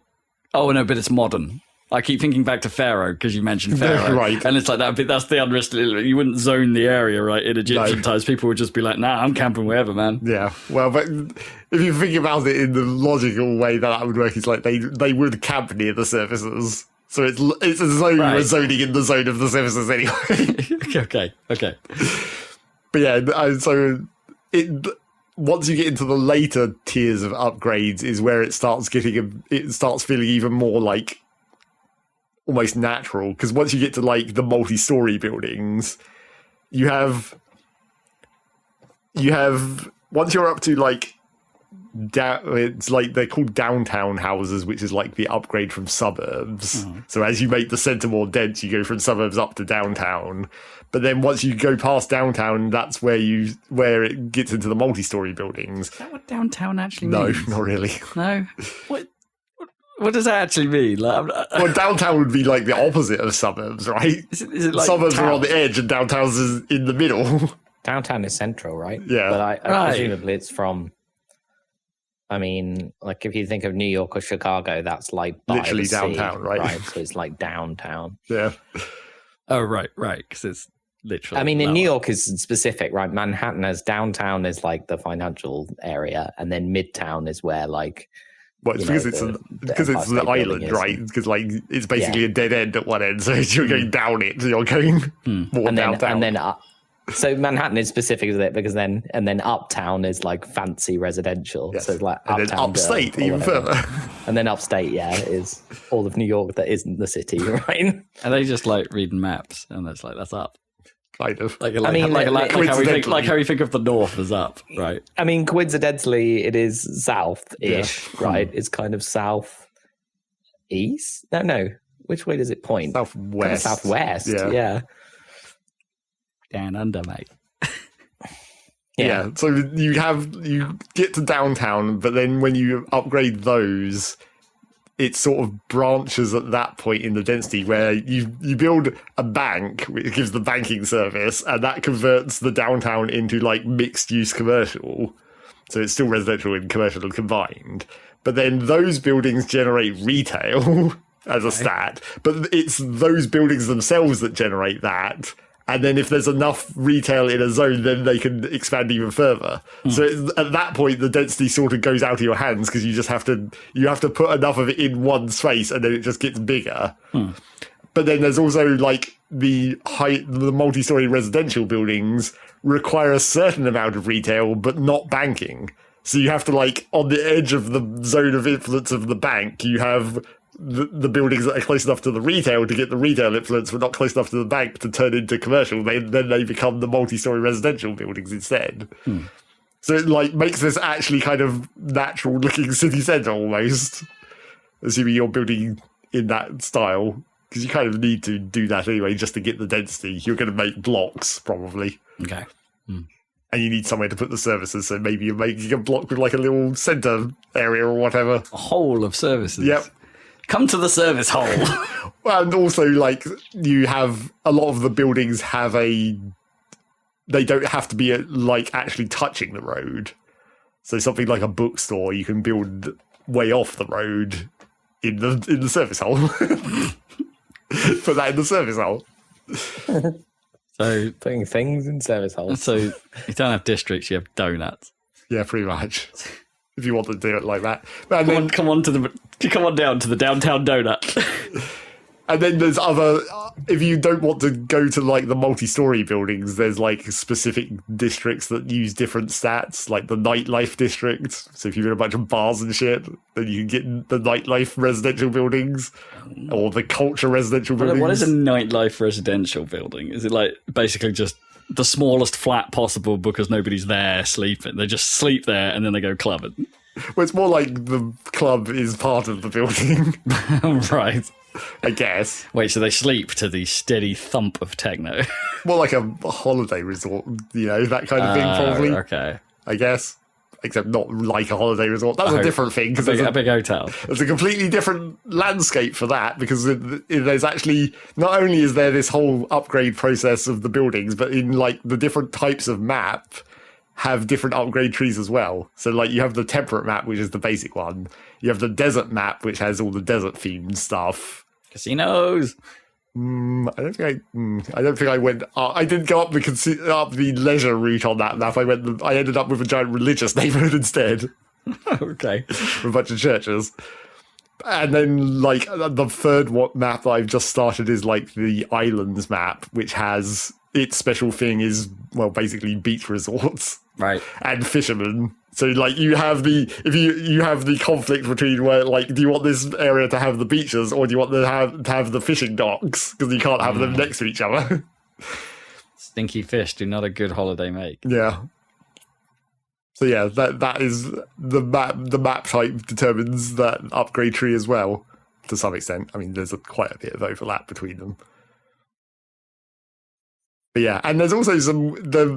Speaker 1: oh no, but it's modern. I keep thinking back to Pharaoh because you mentioned Pharaoh,
Speaker 3: Right?
Speaker 1: And it's like that's the unrealistic. You wouldn't zone the area, right? In Egyptian times, people would just be like, "Nah, I'm camping wherever, man."
Speaker 3: Yeah, well, but if you think about it in the logical way that would work, it's like they would camp near the services, so it's as though you were zoning in the zone of the services anyway.
Speaker 1: Okay.
Speaker 3: But yeah, so once you get into the later tiers of upgrades is where it starts feeling even more like almost natural, because once you get to like the multi-story buildings, you have once you're up to like it's like they're called downtown houses, which is like the upgrade from suburbs. So as you make the center more dense, you go from suburbs up to downtown. But then once you go past downtown, that's where it gets into the multi-story buildings.
Speaker 1: Is that what downtown actually means?
Speaker 3: No, not really.
Speaker 1: No. What does that actually mean? Like,
Speaker 3: well, downtown would be like the opposite of suburbs, right?
Speaker 1: Is it like
Speaker 3: suburbs
Speaker 1: town?
Speaker 3: are on the edge and downtown's is in the middle.
Speaker 2: Downtown is central, right?
Speaker 3: Yeah.
Speaker 2: But I presumably it's from, I mean, like if you think of New York or Chicago, that's like by
Speaker 3: literally
Speaker 2: the
Speaker 3: downtown,
Speaker 2: sea,
Speaker 3: right?
Speaker 2: So it's like downtown.
Speaker 3: Yeah.
Speaker 1: Oh, right, because it's literally.
Speaker 2: I mean, in New York is specific, right? Manhattan as downtown is like the financial area, and then Midtown is where like.
Speaker 3: Well, it's because it's the island, right? Because like it's basically a dead end at one end, so you're going down it, so you're going more downtown.
Speaker 2: And then up. So Manhattan is specific with it because then uptown is like fancy residential.
Speaker 3: Yes.
Speaker 2: So it's like
Speaker 3: and
Speaker 2: uptown
Speaker 3: then upstate even further.
Speaker 2: And then upstate, is all of New York that isn't the city, right?
Speaker 1: And they just like reading maps, and it's like that's up.
Speaker 3: Kind of.
Speaker 1: Like how we think of the north as up, right?
Speaker 2: I mean, coincidentally, it is south-ish, right? It's kind of south-east. No. Which way does it point?
Speaker 3: Southwest.
Speaker 2: Kind of southwest. Yeah.
Speaker 1: Down under, mate.
Speaker 3: Yeah. So you get to downtown, but then when you upgrade those, it sort of branches at that point in the density where you build a bank, which gives the banking service, and that converts the downtown into like mixed use commercial. So it's still residential and commercial combined. But then those buildings generate retail as a stat, but it's those buildings themselves that generate that. And then if there's enough retail in a zone, then they can expand even further. So at that point, the density sort of goes out of your hands because you just have to put enough of it in one space, and then it just gets bigger. But then there's also like the multi-story residential buildings require a certain amount of retail, but not banking. So you have to like on the edge of the zone of influence of the bank, you have the buildings that are close enough to the retail to get the retail influence, but not close enough to the bank to turn into commercial. Then they become the multi-story residential buildings instead. So it like makes this actually kind of natural looking city centre almost, assuming you're building in that style, because you kind of need to do that anyway just to get the density. You're going to make blocks probably.
Speaker 1: Okay.
Speaker 3: And you need somewhere to put the services, so maybe you're making a block with like a little centre area or whatever.
Speaker 1: A hole of services.
Speaker 3: Yep.
Speaker 1: Come to the service hole.
Speaker 3: Well, and also, like, you have a lot of the buildings they don't have to be, like, actually touching the road. So something like a bookstore, you can build way off the road in the service hole. Put that in the service hole.
Speaker 1: So
Speaker 2: Putting things in service holes.
Speaker 1: So you don't have districts, you have donuts.
Speaker 3: Yeah, pretty much. If you want to do it like that.
Speaker 1: Come on down to the downtown donut.
Speaker 3: And then there's other, if you don't want to go to like the multi-story buildings, there's like specific districts that use different stats, like the nightlife district. So if you're in a bunch of bars and shit, then you can get the nightlife residential buildings or the culture residential buildings.
Speaker 1: What is a nightlife residential building? Is it like basically just the smallest flat possible because nobody's there sleeping? They just sleep there and then they go clubbing.
Speaker 3: Well, it's more like the club is part of the building.
Speaker 1: Right.
Speaker 3: I guess.
Speaker 1: Wait, so they sleep to the steady thump of techno?
Speaker 3: More like a holiday resort, that kind of thing, probably.
Speaker 1: Okay.
Speaker 3: I guess. Except not like a holiday resort. That's a different thing.
Speaker 1: A big hotel.
Speaker 3: There's a completely different landscape for that, because there's actually, not only is there this whole upgrade process of the buildings, but in like the different types of map have different upgrade trees as well. So like you have the temperate map, which is the basic one. You have the desert map, which has all the desert themed stuff.
Speaker 1: Casinos.
Speaker 3: I don't think I went. I didn't go up the leisure route on that map. I ended up with a giant religious neighborhood instead.
Speaker 1: Okay.
Speaker 3: With a bunch of churches. And then, like, the third map that I've just started is like the islands map, which has its special thing is, well, basically beach resorts,
Speaker 1: right,
Speaker 3: and fishermen. So, like, you have you have the conflict between where, like, do you want this area to have the beaches, or do you want to have the fishing docks, because you can't have them next to each other.
Speaker 1: Stinky fish do not a good holiday make.
Speaker 3: Yeah. So yeah, that is the map. The map type determines that upgrade tree as well, to some extent. I mean, there's quite a bit of overlap between them. But yeah, and there's also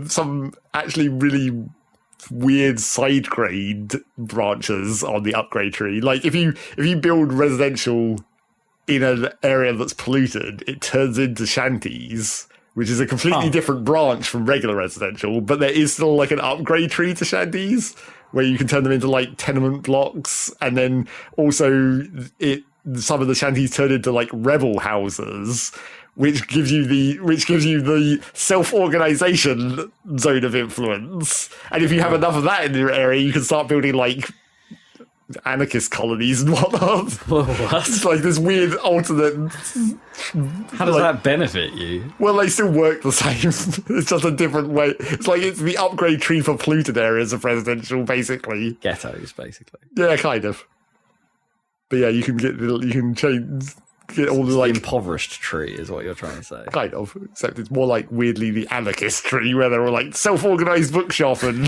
Speaker 3: some actually really weird side grade branches on the upgrade tree. Like if you build residential in an area that's polluted, it turns into shanties, which is a completely different branch from regular residential, but there is still like an upgrade tree to shanties where you can turn them into like tenement blocks, and then also some of the shanties turn into like rebel houses, which gives you the self-organization zone of influence. And if you have enough of that in your area, you can start building like anarchist colonies and whatnot.
Speaker 1: What?
Speaker 3: It's like this weird alternate.
Speaker 1: How does that benefit you?
Speaker 3: Well, they still work the same. It's just a different way. It's like it's the upgrade tree for polluted areas of residential, basically.
Speaker 1: Ghettos, basically.
Speaker 3: Yeah, kind of. But yeah, you can get all the like
Speaker 1: impoverished tree is what you're trying to say.
Speaker 3: Kind of, except it's more like weirdly the anarchist tree, where they're all like self-organized bookshop and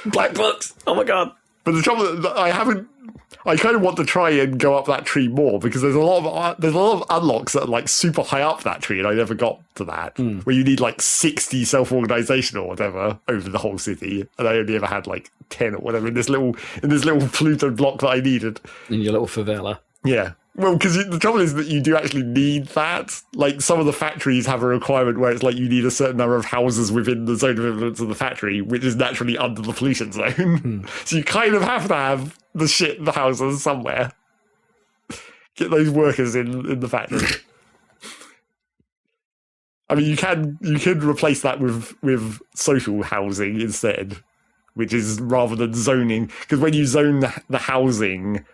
Speaker 1: black books. Oh my god!
Speaker 3: But the trouble is that I kind of want to try and go up that tree more, because there's a lot of unlocks that are like super high up that tree, and I never got to that. Where you need like 60 self-organization or whatever over the whole city, and I only ever had like 10 or whatever in this little polluted block that I needed
Speaker 1: in your little favela.
Speaker 3: Yeah. Well, because the trouble is that you do actually need that. Like, some of the factories have a requirement where it's like you need a certain number of houses within the zone of influence of the factory, which is naturally under the pollution zone. So you kind of have to have the houses somewhere. Get those workers in the factory. I mean, you can replace that with social housing instead, which is rather than zoning. Because when you zone the housing,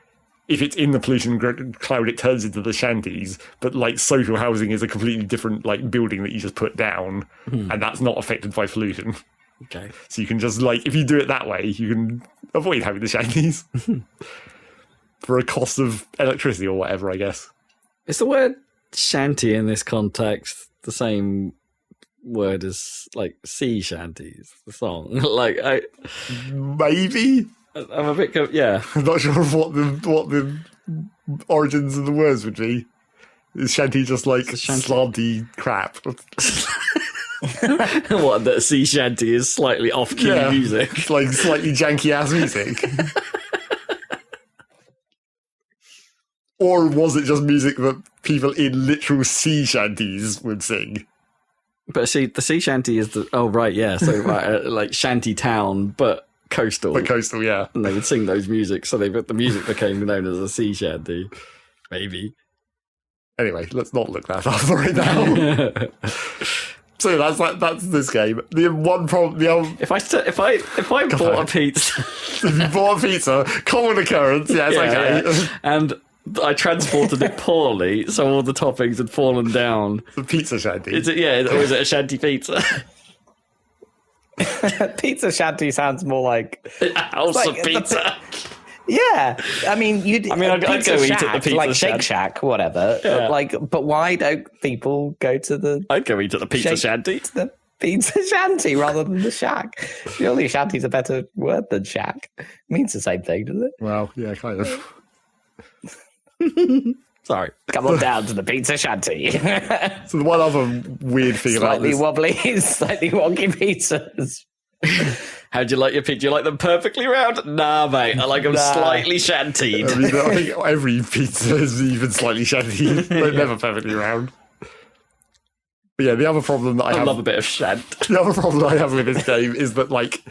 Speaker 3: if it's in the pollution cloud, it turns into the shanties. But like social housing is a completely different like building that you just put down, and that's not affected by pollution.
Speaker 1: Okay.
Speaker 3: So you can just like, if you do it that way, you can avoid having the shanties for a cost of electricity or whatever, I guess.
Speaker 1: Is the word shanty in this context the same word as like sea shanties, the song?
Speaker 3: Maybe.
Speaker 1: I'm a bit yeah.
Speaker 3: I'm not sure what the origins of the words would be. Is shanty just like slanty crap?
Speaker 1: What, that sea shanty is slightly off-key music?
Speaker 3: Like slightly janky ass music. Or was it just music that people in literal sea shanties would sing?
Speaker 1: But see, the sea shanty is so right, like shanty town, but coastal.
Speaker 3: But coastal, yeah.
Speaker 1: And they would sing those music, so the music became known as a sea shanty. Maybe.
Speaker 3: Anyway, let's not look that up right now. So that's this game. The one problem,
Speaker 1: if I bought a pizza,
Speaker 3: if you bought a pizza, common occurrence, yes, okay.
Speaker 1: Yeah. And I transported it poorly, so all the toppings had fallen down.
Speaker 3: The pizza shanty.
Speaker 1: Or is it a shanty pizza?
Speaker 2: Pizza shanty sounds more like
Speaker 1: House of pizza.
Speaker 2: Yeah, I mean,
Speaker 1: I'd go eat at the pizza
Speaker 2: like
Speaker 1: shack.
Speaker 2: Shake Shack, whatever.
Speaker 1: Yeah.
Speaker 2: But why don't people go to the?
Speaker 1: I'd go eat at the pizza shanty.
Speaker 2: The pizza shanty rather than the shack. Surely shanty's a better word than shack. It means the same thing, does it?
Speaker 3: Well, yeah, kind of.
Speaker 1: Sorry.
Speaker 2: Come on down to the pizza shanty.
Speaker 3: So the one other weird thing about
Speaker 2: Slightly
Speaker 3: this,
Speaker 2: wobbly, slightly wonky pizzas.
Speaker 1: How'd you like your pizza? Do you like them perfectly round? Nah, mate. I like them slightly shantied.
Speaker 3: I mean, I think every pizza is even slightly shanty. They're never perfectly round. But yeah, the other problem that I have,
Speaker 1: love a bit of shant.
Speaker 3: the other problem that I have with this game is that like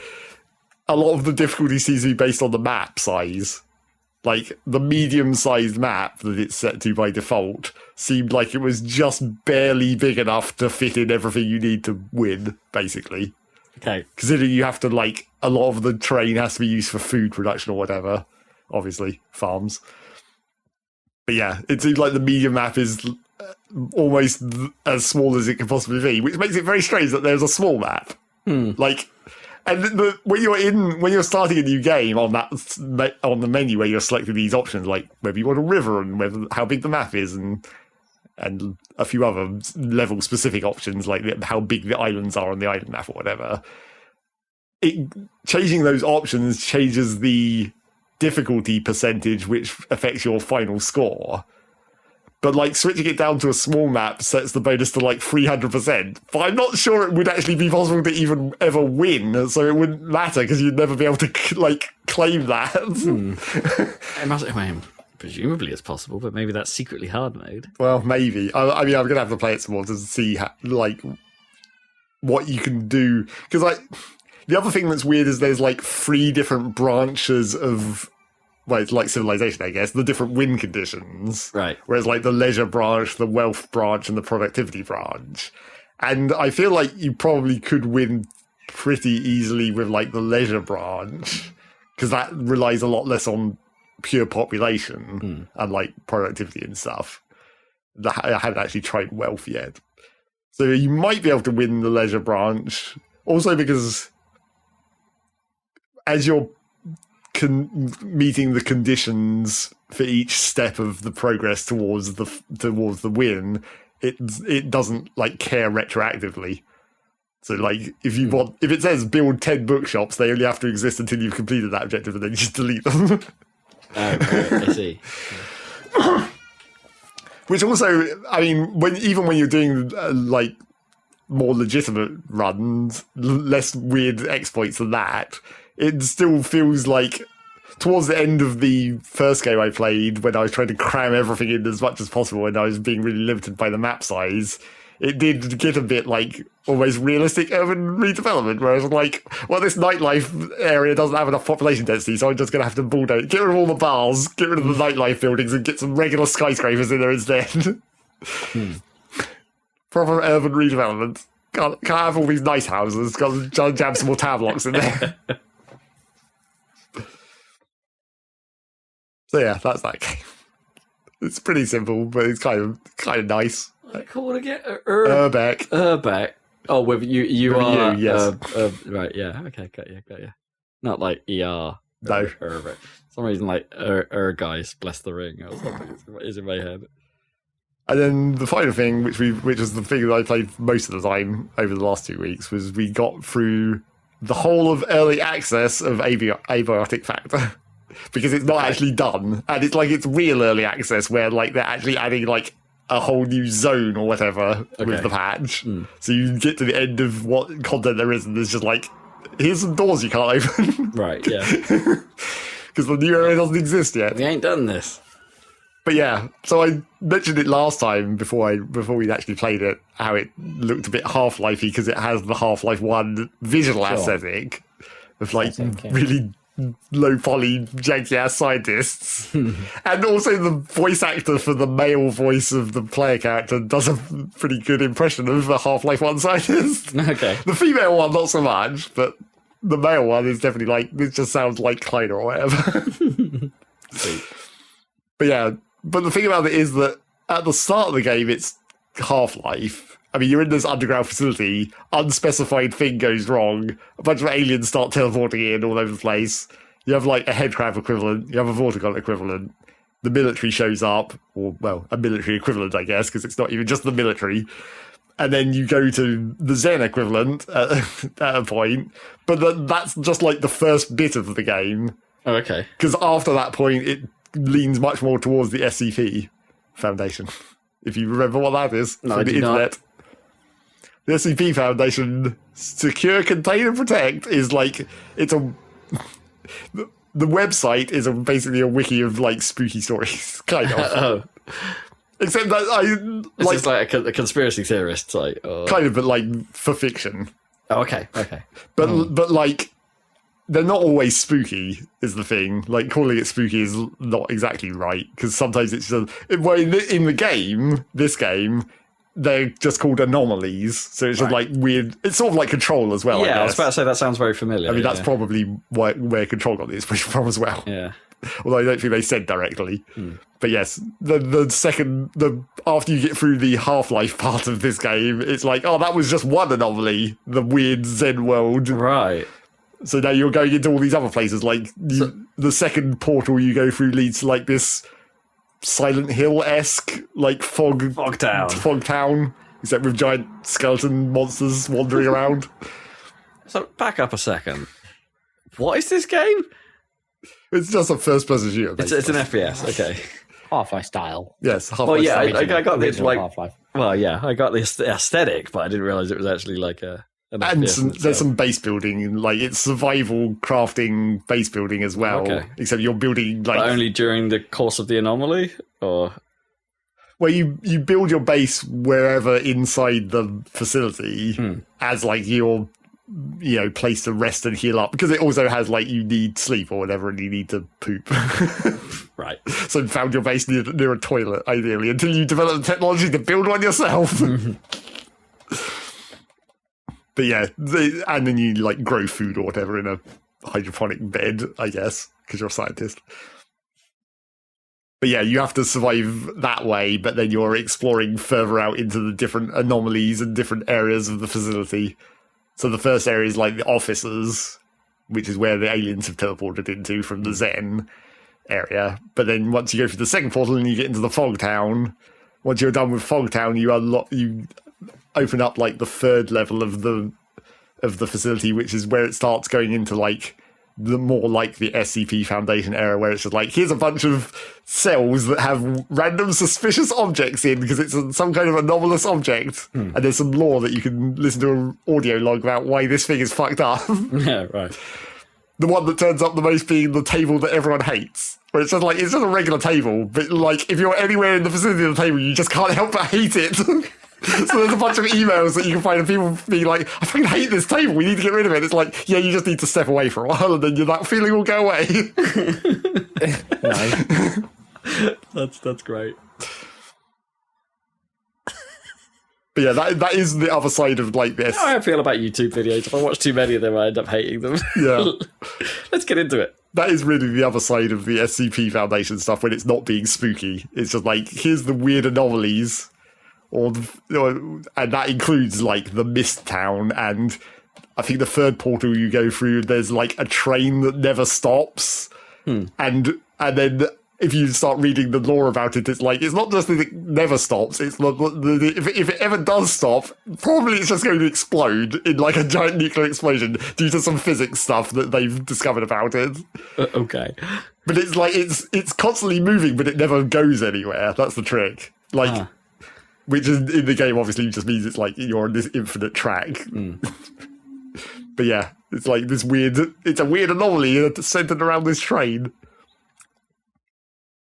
Speaker 3: a lot of the difficulty seems to be based on the map size. Like the medium-sized map that it's set to by default seemed like it was just barely big enough to fit in everything you need to win, basically.
Speaker 1: Okay.
Speaker 3: Considering you have to, like, a lot of the terrain has to be used for food production or whatever. Obviously, farms. But yeah, it seems like the medium map is almost as small as it can possibly be, which makes it very strange that there's a small map. Like, and when you're starting a new game on the menu where you're selecting these options, like whether you want a river and how big the map is and a few other level specific options like how big the islands are on the island map or whatever. Changing those options changes the difficulty percentage, which affects your final score. But like switching it down to a small map sets the bonus to like 300%. But I'm not sure it would actually be possible to even ever win, so it wouldn't matter because you'd never be able to like claim that.
Speaker 1: I mean, presumably it's possible, but maybe that's secretly hard mode.
Speaker 3: Well, maybe. I mean, I'm gonna have to play it some more to see like what you can do. Because like the other thing that's weird is there's like 3 different branches of. Well, it's like Civilization, I guess, the different win conditions.
Speaker 1: Right.
Speaker 3: Whereas like the leisure branch, the wealth branch, and the productivity branch. And I feel like you probably could win pretty easily with like the leisure branch, because that relies a lot less on pure population and like productivity and stuff. I haven't actually tried wealth yet. So you might be able to win the leisure branch. Also because as you're meeting the conditions for each step of the progress towards the win, it doesn't like care retroactively. So like if it says build 10 bookshops, they only have to exist until you've completed that objective, and then you just delete them.
Speaker 1: Oh, right, I see.
Speaker 3: Which also, I mean, even when you're doing like more legitimate runs, less weird exploits than that, it still feels like towards the end of the first game I played, when I was trying to cram everything in as much as possible and I was being really limited by the map size, it did get a bit like almost realistic urban redevelopment, where I was like, well, this nightlife area doesn't have enough population density, so I'm just going to have to bulldoze, get rid of all the bars, get rid of the nightlife buildings, and get some regular skyscrapers in there instead. Proper urban redevelopment. Can't have all these nice houses, got to jam some more tab locks in there. So yeah, that's that game. It's pretty simple, but it's kind of nice.
Speaker 1: What's it called again?
Speaker 3: Urbek.
Speaker 1: Urbeck. Oh, with you are.
Speaker 3: yes.
Speaker 1: Right, yeah. Okay, got you. Not like ER.
Speaker 3: No.
Speaker 1: Urbeck. For some reason, like guys, bless the ring or something is in my head.
Speaker 3: And then the final thing, which was the thing that I played most of the time over the last 2 weeks, was we got through the whole of early access of Abiotic Factor. Because it's not actually done, and it's real early access where like they're actually adding like a whole new zone or whatever with the patch. So you get to the end of what content there is, and there's just like, here's some doors you can't open.
Speaker 1: Right, yeah.
Speaker 3: Because the new area doesn't exist yet.
Speaker 1: We ain't done this.
Speaker 3: But yeah, so I mentioned it last time before we'd actually played it, how it looked a bit Half-Lifey because it has the Half-Life 1 visual aesthetic. of like really low poly janky ass scientists. And also the voice actor for the male voice of the player character does a pretty good impression of a Half-Life 1 scientist.
Speaker 1: Okay.
Speaker 3: The female one not so much, but the male one is definitely like, this just sounds like Kleiner or whatever. But the thing about it is that at the start of the game it's Half-Life. I mean, you're in this underground facility, unspecified thing goes wrong, a bunch of aliens start teleporting in all over the place. You have like a headcrab equivalent, you have a Vorticon equivalent, the military shows up, or well, a military equivalent, I guess, because it's not even just the military. And then you go to the Zen equivalent at a point, but that's just like the first bit of the game.
Speaker 1: Oh, okay.
Speaker 3: Because after that point, it leans much more towards the SCP Foundation. If you remember what that is from the internet. The SCP Foundation, Secure, Contain, and Protect, is like, it's a... The website is basically a wiki of, like, spooky stories, kind of.
Speaker 1: Oh.
Speaker 3: Except that
Speaker 1: It's just like a conspiracy theorist site. Or...
Speaker 3: Kind of, but, like, for fiction.
Speaker 1: Oh, okay.
Speaker 3: But, like, they're not always spooky, is the thing. Like, calling it spooky is not exactly right, because sometimes it's just... Well, in the game, this game... They're just called anomalies, so it's just like weird. It's sort of like Control as well.
Speaker 1: Yeah,
Speaker 3: I
Speaker 1: was about to say that sounds very familiar.
Speaker 3: I mean, that's probably where Control got the inspiration from as well.
Speaker 1: Yeah.
Speaker 3: Although I don't think they said directly. But yes, the after you get through the Half-Life part of this game, it's like, oh, that was just one anomaly, the weird Zen world.
Speaker 1: Right.
Speaker 3: So now you're going into all these other places. Like the second portal you go through leads to like this Silent Hill-esque, like fog town, except with giant skeleton monsters wandering around.
Speaker 1: So back up a second. What is this game?
Speaker 3: It's just a first-person shooter.
Speaker 1: It's an FPS. Okay.
Speaker 2: Half-Life style.
Speaker 3: Yes. Half-Life
Speaker 1: well, yeah,
Speaker 3: style.
Speaker 1: I got this like.
Speaker 2: Half-Life.
Speaker 1: Well, yeah, I got the aesthetic, but I didn't realize it was actually like a.
Speaker 3: And there's some base building, like it's survival crafting base building as well.
Speaker 1: Okay.
Speaker 3: Except you're building like
Speaker 1: but only during the course of the anomaly, or
Speaker 3: well, you build your base wherever inside the facility as like your place to rest and heal up, because it also has like you need sleep or whatever and you need to poop.
Speaker 1: Right.
Speaker 3: So found your base near a toilet ideally until you develop the technology to build one yourself. But yeah, and then you like grow food or whatever in a hydroponic bed, I guess, because you're a scientist. But yeah, you have to survive that way, but then you're exploring further out into the different anomalies and different areas of the facility. So the first area is like the offices, which is where the aliens have teleported into from the Zen area. But then once you go through the second portal and you get into the Fog Town, once you're done with Fog Town, you open up like the third level of the facility, which is where it starts going into like the more like the SCP Foundation era, where it's just like, here's a bunch of cells that have random suspicious objects in because it's some kind of anomalous object, and there's some lore that you can listen to an audio log about why this thing is fucked up.
Speaker 1: Yeah, right.
Speaker 3: The one that turns up the most being the table that everyone hates. Where it's just like, it's just a regular table, but like if you're anywhere in the vicinity of the table, you just can't help but hate it. So there's a bunch of emails that you can find of people being like, I fucking hate this table, we need to get rid of it. It's like, yeah, you just need to step away for a while and then that feeling will go away.
Speaker 1: That's great.
Speaker 3: But yeah, that is the other side of like this.
Speaker 1: How I feel about YouTube videos. If I watch too many of them, I end up hating them.
Speaker 3: Yeah.
Speaker 1: Let's get into it.
Speaker 3: That is really the other side of the SCP Foundation stuff when it's not being spooky. It's just like, here's the weird anomalies. And that includes like the Mist Town, and I think the third portal you go through, there's like a train that never stops, and then if you start reading the lore about it, it's like, it's not just that it never stops. It's if it ever does stop, probably it's just going to explode in like a giant nuclear explosion due to some physics stuff that they've discovered about it.
Speaker 1: Okay,
Speaker 3: but it's like it's constantly moving, but it never goes anywhere. That's the trick. Like. Which is, in the game obviously just means it's like you're on this infinite track. But yeah, it's like this it's a weird anomaly centered around this train.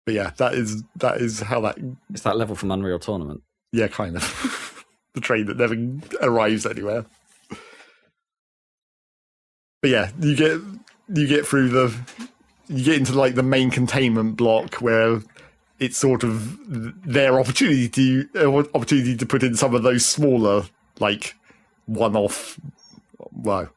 Speaker 3: But yeah, that is how that...
Speaker 1: It's that level from Unreal Tournament.
Speaker 3: Yeah, kind of. The train that never arrives anywhere. But but yeah, you get through you get into like the main containment block where it's sort of their opportunity to put in some of those smaller, like, one-off, well,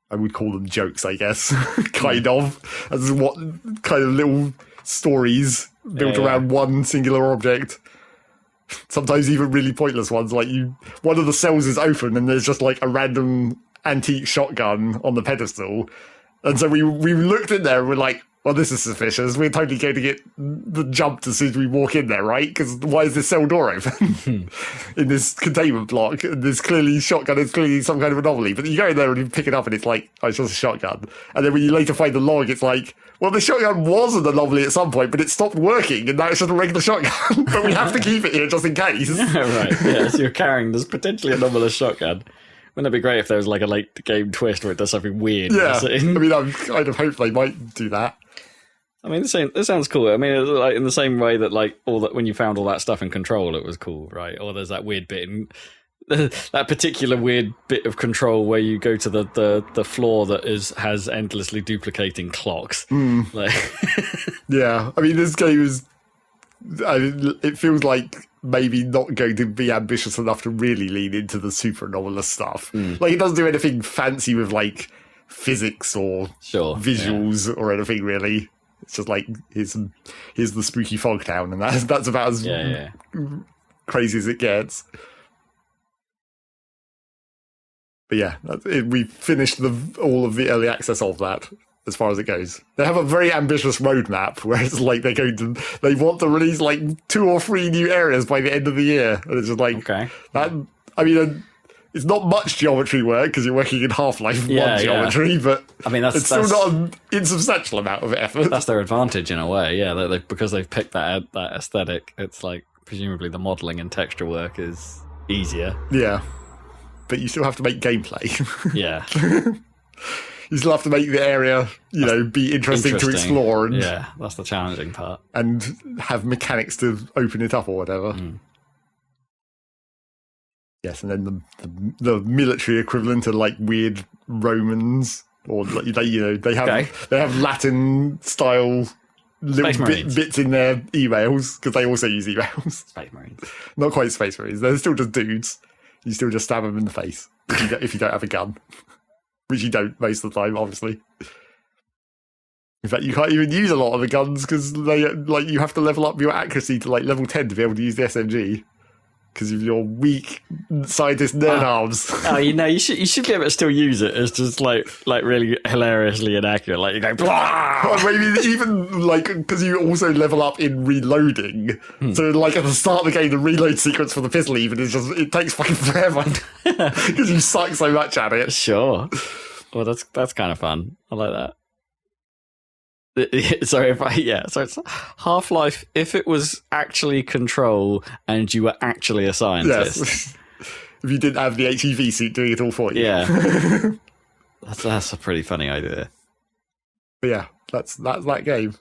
Speaker 3: I would call them jokes, I guess, kind of, as what kind of little stories built around one singular object. Sometimes even really pointless ones, like one of the cells is open and there's just like a random antique shotgun on the pedestal. And so we looked in there and we're like, well, this is suspicious. We're totally going to get the jumped as soon as we walk in there, right? Because why is this cell door open in this containment block? There's clearly shotgun. It's clearly some kind of anomaly. But you go in there and you pick it up and it's like, oh, it's just a shotgun. And then when you later find the log, it's like, well, the shotgun was an anomaly at some point, but it stopped working, and now it's just a regular shotgun. But we have to keep it here just in case.
Speaker 1: Right, yeah, so you're carrying this potentially anomalous shotgun. Wouldn't it be great if there was like a late game twist where it does something weird?
Speaker 3: Yeah, I mean, I kind of hope they might do that.
Speaker 1: I mean, this sounds cool. I mean, it's like in the same way that like all that when you found all that stuff in Control, it was cool, right? Or there's that weird bit in that particular weird bit of Control where you go to the floor that has endlessly duplicating clocks. Like,
Speaker 3: yeah, I mean, this game is. It feels like maybe not going to be ambitious enough to really lean into the super anomalous stuff. Like, it doesn't do anything fancy with like physics or visuals or anything really. It's just like here's the spooky fog town, and that's about as crazy as it gets. But yeah, we finished all of the early access of that. As far as it goes, they have a very ambitious roadmap where it's like they want to release like 2 or 3 new areas by the end of the year, and it's just like that. I mean, it's not much geometry work because you're working in Half-Life 1 geometry, but I mean it's still not an insubstantial amount of effort.
Speaker 1: That's their advantage in a way, yeah. Because they've picked that aesthetic. It's like presumably the modelling and texture work is easier.
Speaker 3: Yeah, but you still have to make gameplay.
Speaker 1: Yeah.
Speaker 3: You still have to make the area, be interesting to explore. And,
Speaker 1: yeah, that's the challenging part.
Speaker 3: And have mechanics to open it up or whatever. Yes, and then the military equivalent are like weird Romans, or like, they have Latin style little bits in their emails because they also use emails.
Speaker 1: Space Marines,
Speaker 3: not quite Space Marines. They're still just dudes. You still just stab them in the face if you don't have a gun. Which you don't most of the time, obviously. In fact, you can't even use a lot of the guns because you have to level up your accuracy to like level 10 to be able to use the SMG because of your weak scientist nerd arms.
Speaker 1: Oh, you should be able to still use it. It's just like really hilariously inaccurate. Like you go blah.
Speaker 3: Well, maybe even like because you also level up in reloading. So like at the start of the game, the reload sequence for the pistol even is just it takes fucking forever because you suck so much at it.
Speaker 1: Sure. Well, that's kind of fun. I like that. So it's Half-Life if it was actually Control and you were actually a scientist.
Speaker 3: Yes. If you didn't have the HEV suit doing it all for you.
Speaker 1: Yeah. that's a pretty funny idea.
Speaker 3: But yeah, that's that game.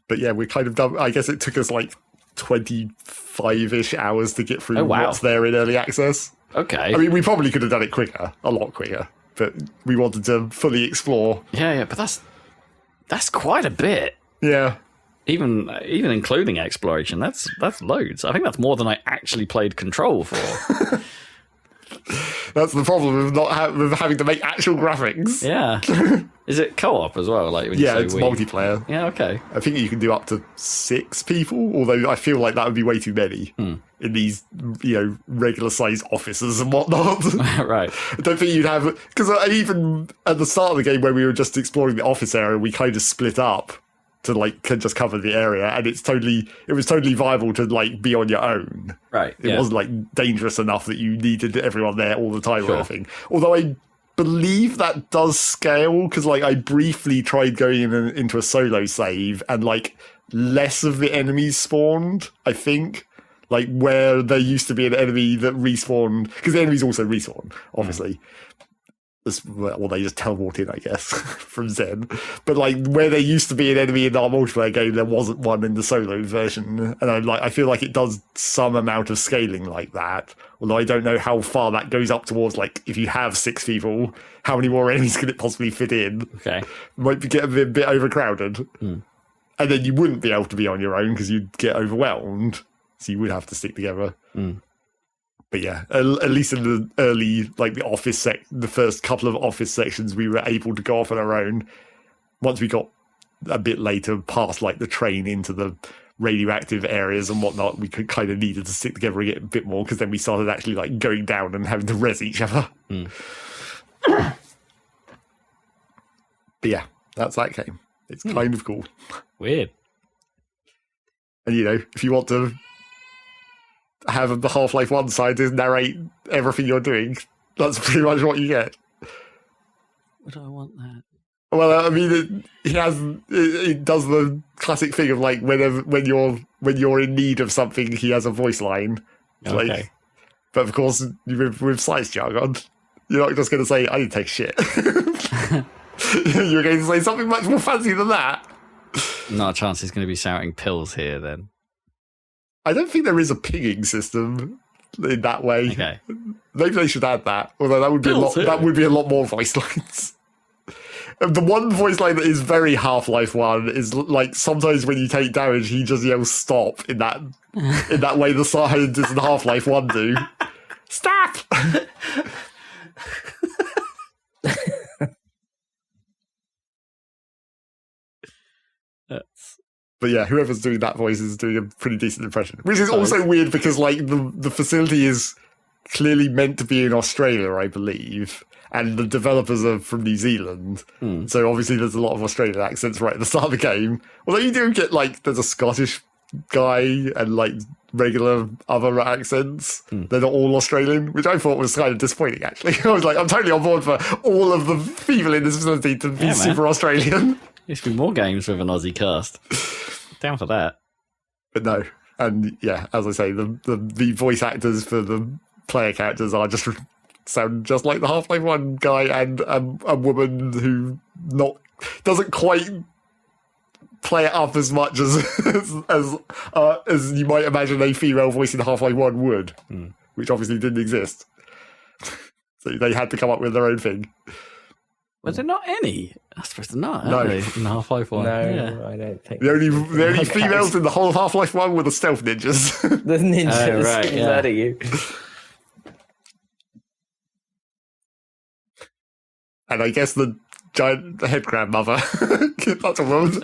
Speaker 3: But yeah, we're kind of done. I guess it took us like 25-ish hours to get through what's there in early access.
Speaker 1: Okay.
Speaker 3: I mean, we probably could have done it quicker, a lot quicker, but we wanted to fully explore.
Speaker 1: Yeah, but that's quite a bit.
Speaker 3: Yeah.
Speaker 1: Even including exploration, that's loads. I think that's more than I actually played Control for.
Speaker 3: That's the problem with having to make actual graphics.
Speaker 1: Yeah. Is it co-op as well? Like
Speaker 3: it's multiplayer.
Speaker 1: Yeah, okay.
Speaker 3: I think you can do up to 6 people, although I feel like that would be way too many in these, regular-sized offices and whatnot.
Speaker 1: Right.
Speaker 3: I don't think you'd have... Because even at the start of the game, when we were just exploring the office area, we kind of split up to, just cover the area, and it was totally viable to, be on your own.
Speaker 1: Right,
Speaker 3: It wasn't, dangerous enough that you needed everyone there all the time or anything. Although I believe that does scale, because, I briefly tried going into a solo save, and, less of the enemies spawned, I think. Where there used to be an enemy that respawned, because the enemies also respawn, obviously. Well, they just teleport in, I guess, from Zen. But like where there used to be an enemy in our multiplayer game, there wasn't one in the solo version, and I feel like it does some amount of scaling like that. Although I don't know how far that goes up towards, like, if you have 6 people, how many more enemies can it possibly fit in?
Speaker 1: Okay,
Speaker 3: Might get a bit overcrowded, and then you wouldn't be able to be on your own because you'd get overwhelmed. So you would have to stick together. But yeah, at least in the early, like the first couple of office sections, we were able to go off on our own. Once we got a bit later past like the train into the radioactive areas and whatnot, we could kind of needed to stick together and get a bit more, because then we started actually like going down and having to res each other. But yeah, that's that game. It's kind of cool.
Speaker 1: Weird.
Speaker 3: And you know, if you want to have the Half-Life 1 scientist narrate everything you're doing, that's pretty much what you get.
Speaker 1: Would I want that?
Speaker 3: Well, I mean, it does the classic thing of like when you're in need of something, he has a voice line.
Speaker 1: Okay.
Speaker 3: Like, but of course, with science jargon, you're not just going to say, "I didn't take shit." You're going to say something much more fancy than that.
Speaker 1: Not a chance he's going to be shouting pills here then.
Speaker 3: I don't think there is a pinging system in that way.
Speaker 1: Okay.
Speaker 3: Maybe they should add that. Although that would be a lot more voice lines. The one voice line that is very Half-Life 1 is like sometimes when you take damage, he just yells "stop" in that way the scientists in Half-Life 1 do. Stop. But yeah, whoever's doing that voice is doing a pretty decent impression. Which is also weird because like the facility is clearly meant to be in Australia, I believe. And the developers are from New Zealand. So obviously there's a lot of Australian accents right at the start of the game. Although you do get like, there's a Scottish guy and like regular other accents. They're not all Australian, which I thought was kind of disappointing actually. I was like, I'm totally on board for all of the people in this facility to be super Australian.
Speaker 1: There should be more games with an Aussie cast. Down for that. But
Speaker 3: no. And yeah, as I say, the voice actors for the player characters are just sound just like the Half-Life 1 guy and a woman who doesn't quite play it up as much as you might imagine a female voice in Half-Life 1 would, which obviously didn't exist. So they had to come up with their own thing.
Speaker 1: Was there not any? I suppose they're not.
Speaker 3: No.
Speaker 1: In Half-Life 1.
Speaker 2: No,
Speaker 1: Yeah.
Speaker 2: I don't think.
Speaker 3: The only females in the whole of Half-Life 1 were the stealth ninjas.
Speaker 2: The ninjas.
Speaker 1: Right, yeah.
Speaker 2: That are you.
Speaker 3: And I guess the giant head grandmother. That's a woman.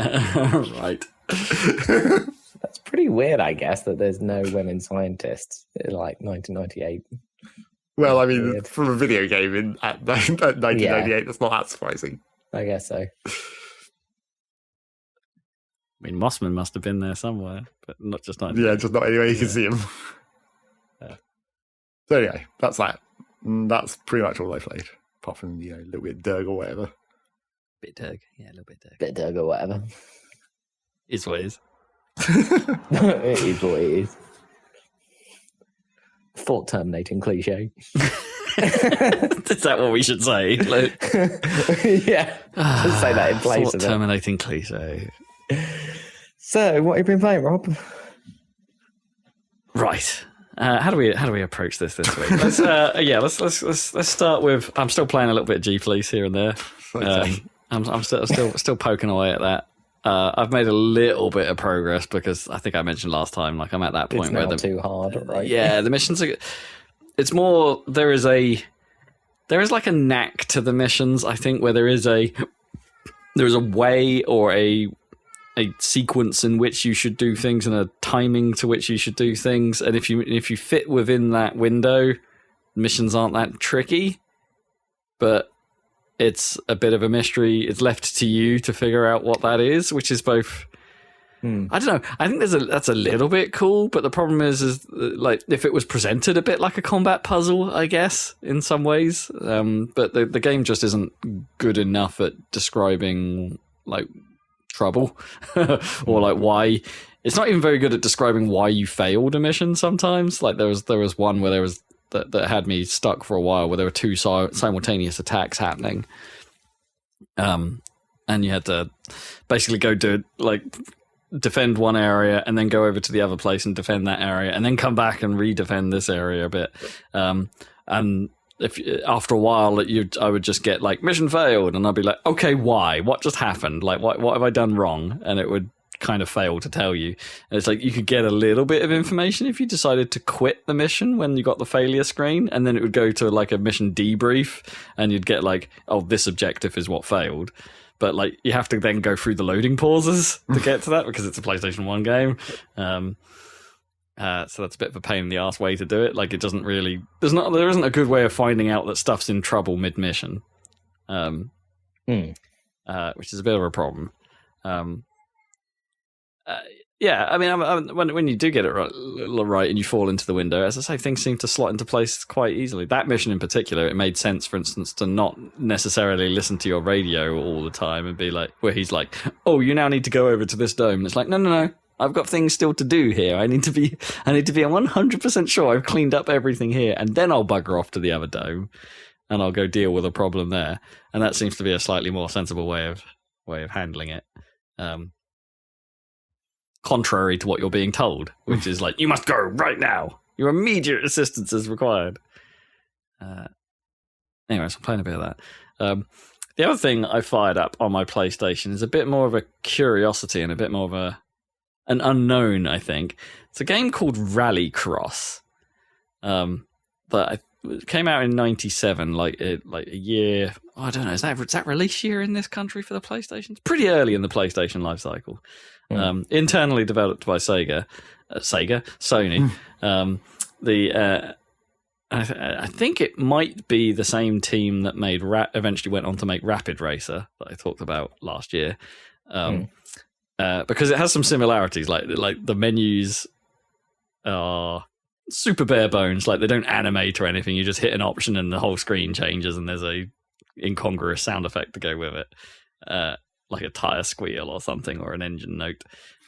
Speaker 1: Right.
Speaker 2: That's pretty weird, I guess, that there's no women scientists in like 1998.
Speaker 3: Well, I mean,
Speaker 2: Weird.
Speaker 3: from a video game at 1998, that's not that surprising.
Speaker 2: I guess so.
Speaker 1: I mean, Mossman must have been there somewhere, but not just not.
Speaker 3: Yeah, just not anywhere you can see him.
Speaker 1: Yeah.
Speaker 3: So anyway, that's that. That's pretty much all I played, apart from a little bit of Derg or whatever.
Speaker 1: Bit Derg. Yeah, a little bit Derg.
Speaker 2: Bit Doug or whatever.
Speaker 1: Is what it is.
Speaker 2: It is what it is. Thought terminating cliche.
Speaker 1: Is that what we should say? Like,
Speaker 2: Yeah. Just say that in place of it.
Speaker 1: terminating cliche.
Speaker 2: So, what have you been playing, Rob?
Speaker 1: Right. How do we approach this week? Let's start with. I'm still playing a little bit of G Police here and there. I'm still poking away at that. I've made a little bit of progress because I think I mentioned last time, like I'm at that point
Speaker 2: It's
Speaker 1: where
Speaker 2: not too hard, right?
Speaker 1: Yeah, the missions are. It's more there is like a knack to the missions. I think where there is a way or a sequence in which you should do things and a timing to which you should do things, and if you fit within that window, missions aren't that tricky, but it's a bit of a mystery. It's left to you to figure out what that is, which is both. I don't know. I think that's a little bit cool, but the problem is like if it was presented a bit like a combat puzzle, I guess in some ways. But the game just isn't good enough at describing like trouble or like why. It's not even very good at describing why you failed a mission. Sometimes, like there was one where there was that had me stuck for a while, where there were two simultaneous attacks happening. And you had to basically go to defend one area and then go over to the other place and defend that area and then come back and redefend this area a bit. And if after a while I would just get mission failed, and I'd be like, okay, why? What just happened? What have I done wrong? And it would kind of fail to tell you. And it's you could get a little bit of information if you decided to quit the mission when you got the failure screen, and then it would go to a mission debrief, and you'd get oh, this objective is what failed. But you have to then go through the loading pauses to get to that because it's a PlayStation 1 game. So that's a bit of a pain in the ass way to do it. It doesn't really, there isn't a good way of finding out that stuff's in trouble mid-mission, which is a bit of a problem. Yeah, I mean, when you do get it right and you fall into the window, as I say, things seem to slot into place quite easily. That mission in particular, it made sense, for instance, to not necessarily listen to your radio all the time and be where he's oh, you now need to go over to this dome. And it's no, I've got things still to do here. I need to be 100% sure I've cleaned up everything here, and then I'll bugger off to the other dome and I'll go deal with a problem there. And that seems to be a slightly more sensible way of handling it. Contrary to what you're being told, which is you must go right now. Your immediate assistance is required. Anyways, I'm playing a bit of that. The other thing I fired up on my PlayStation is a bit more of a curiosity and a bit more of an unknown, I think. It's a game called Rallycross. That came out in 97, a year. I don't know. Is that release year in this country for the PlayStation? It's pretty early in the PlayStation life cycle. Internally developed by Sony. I think it might be the same team that made eventually went on to make Rapid Racer that I talked about last year. Because it has some similarities, like the menus are super bare bones. They don't animate or anything. You just hit an option and the whole screen changes, and there's a incongruous sound effect to go with it. Like a tire squeal or something, or an engine note.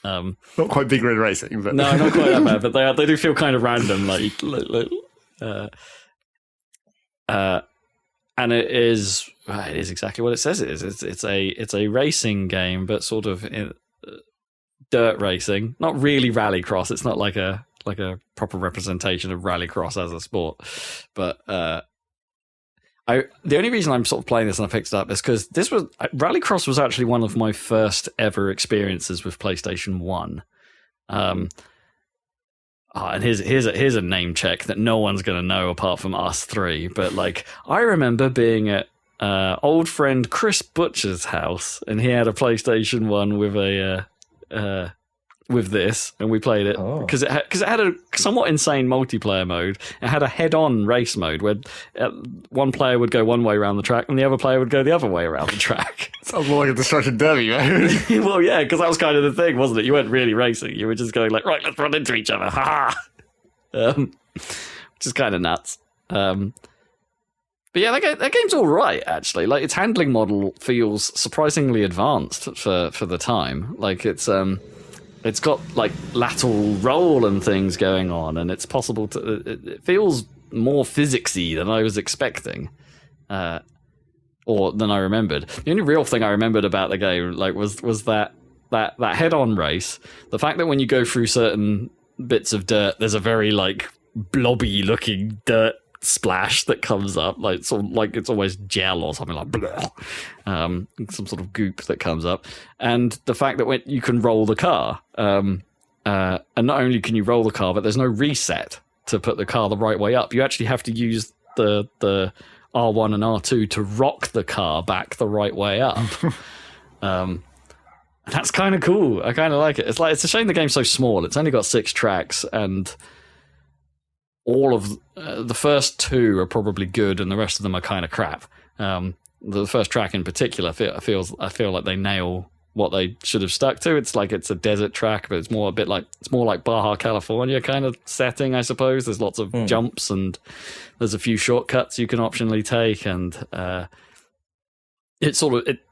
Speaker 3: Not quite Big Red Racing, but
Speaker 1: no, not quite that bad. But they do feel kind of random, and it is exactly what it says it is. It's a racing game, but sort of dirt racing. Not really rallycross. It's not like a proper representation of rallycross as a sport, but. The only reason I'm sort of playing this and I picked it up is because Rallycross was actually one of my first ever experiences with PlayStation 1. And here's a name check that no one's going to know apart from us three. But I remember being at old friend Chris Butcher's house, and he had a PlayStation 1 with with this, and we played it because it had a somewhat insane multiplayer mode. It had a head-on race mode where one player would go one way around the track and the other player would go the other way around the track.
Speaker 3: Sounds more like a destruction derby mode.
Speaker 1: Well, yeah, because that was kind of the thing, wasn't it? You weren't really racing. You were just going right, let's run into each other. Ha ha! Which is kind of nuts. But yeah, that game's all right, actually. Its handling model feels surprisingly advanced for the time. It's got lateral roll and things going on, and it's possible to. It feels more physicsy than I was expecting, or than I remembered. The only real thing I remembered about the game, was that head-on race. The fact that when you go through certain bits of dirt, there's a very blobby-looking dirt splash that comes up, it's always gel or something some sort of goop that comes up, and the fact that when you can roll the car, and not only can you roll the car, but there's no reset to put the car the right way up. You actually have to use the R1 and R2 to rock the car back the right way up. That's kind of cool. I kind of like it. It's a shame the game's so small. It's only got 6 tracks, and all of the first 2 are probably good, and the rest of them are kind of crap. The first track in particular, I feel like they nail what they should have stuck to. It's a desert track, but it's more like Baja California kind of setting, I suppose. There's lots of jumps, and there's a few shortcuts you can optionally take, and it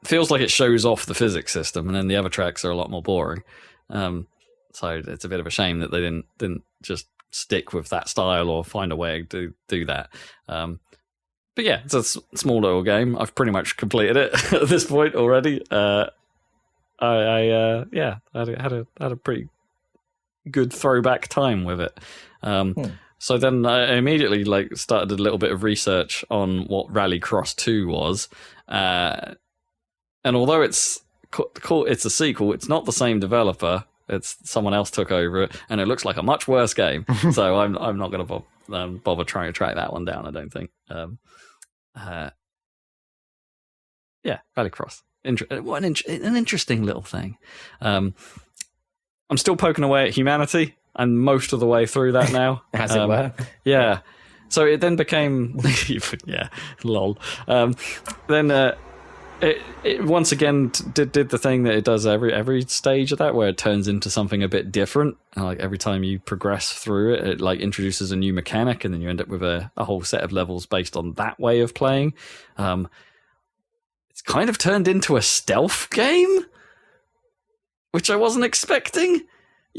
Speaker 1: feels like it shows off the physics system, and then the other tracks are a lot more boring. So it's a bit of a shame that they didn't just stick with that style or find a way to do that. But yeah, it's a small little game. I've pretty much completed it at this point already. I had a pretty good throwback time with it. So then I immediately started a little bit of research on what Rallycross 2 was, and although it's a sequel, it's not the same developer. It's someone else took over it, and it looks like a much worse game. So I'm not going to bother trying to track that one down. I don't think. Rallycross. What an interesting little thing. I'm still poking away at humanity. I'm most of the way through that now.
Speaker 2: As it were.
Speaker 1: Yeah. So it then became... lol. Then it once again did the thing that it does every stage of that, where it turns into something a bit different. And, every time you progress through it, it introduces a new mechanic, and then you end up with a whole set of levels based on that way of playing. It's kind of turned into a stealth game, which I wasn't expecting.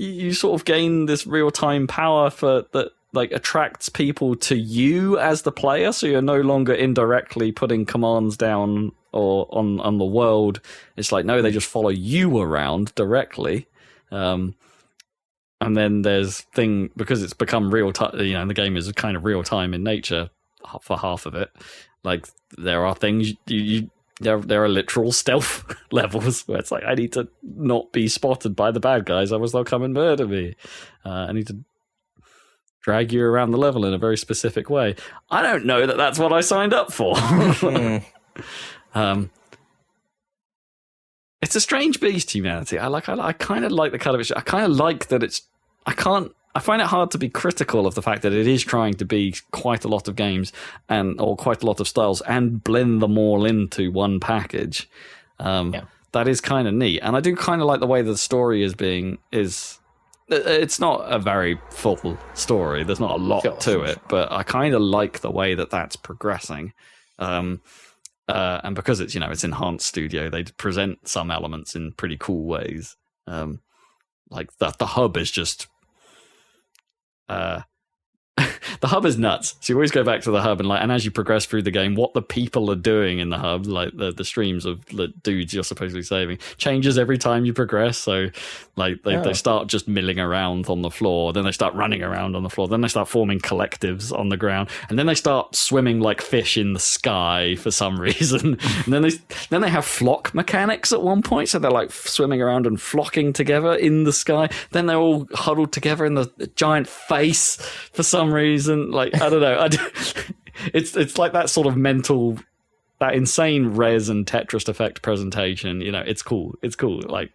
Speaker 1: You sort of gain this real-time power that attracts people to you as the player, so you're no longer indirectly putting commands down or on the world. It's no, they just follow you around directly. And then there's because it's become real time, the game is kind of real time in nature for half of it. There are things there are literal stealth levels where it's I need to not be spotted by the bad guys, otherwise they'll come and murder me. I need to drag you around the level in a very specific way. I don't know that that's what I signed up for. It's a strange beast, humanity. I kind of like the cut of it. I kind of like that I find it hard to be critical of the fact that it is trying to be quite a lot of games or quite a lot of styles and blend them all into one package. That is kind of neat. And I do kind of like the way the story it's not a very full story. There's not a lot to it, but I kind of like the way that that's progressing. And because it's Enhanced Studio, they present some elements in pretty cool ways. The hub is just... the hub is nuts. So you always go back to the hub, and as you progress through the game, what the people are doing in the hub, the streams of the dudes you're supposedly saving, changes every time you progress. So they start just milling around on the floor, then they start running around on the floor, then they start forming collectives on the ground, and then they start swimming like fish in the sky for some reason. And then they have flock mechanics at one point, so they're swimming around and flocking together in the sky. Then they're all huddled together in the giant face for some reason. I don't know. It's like that sort of mental, that insane Res and Tetris Effect presentation. It's cool. It's cool. I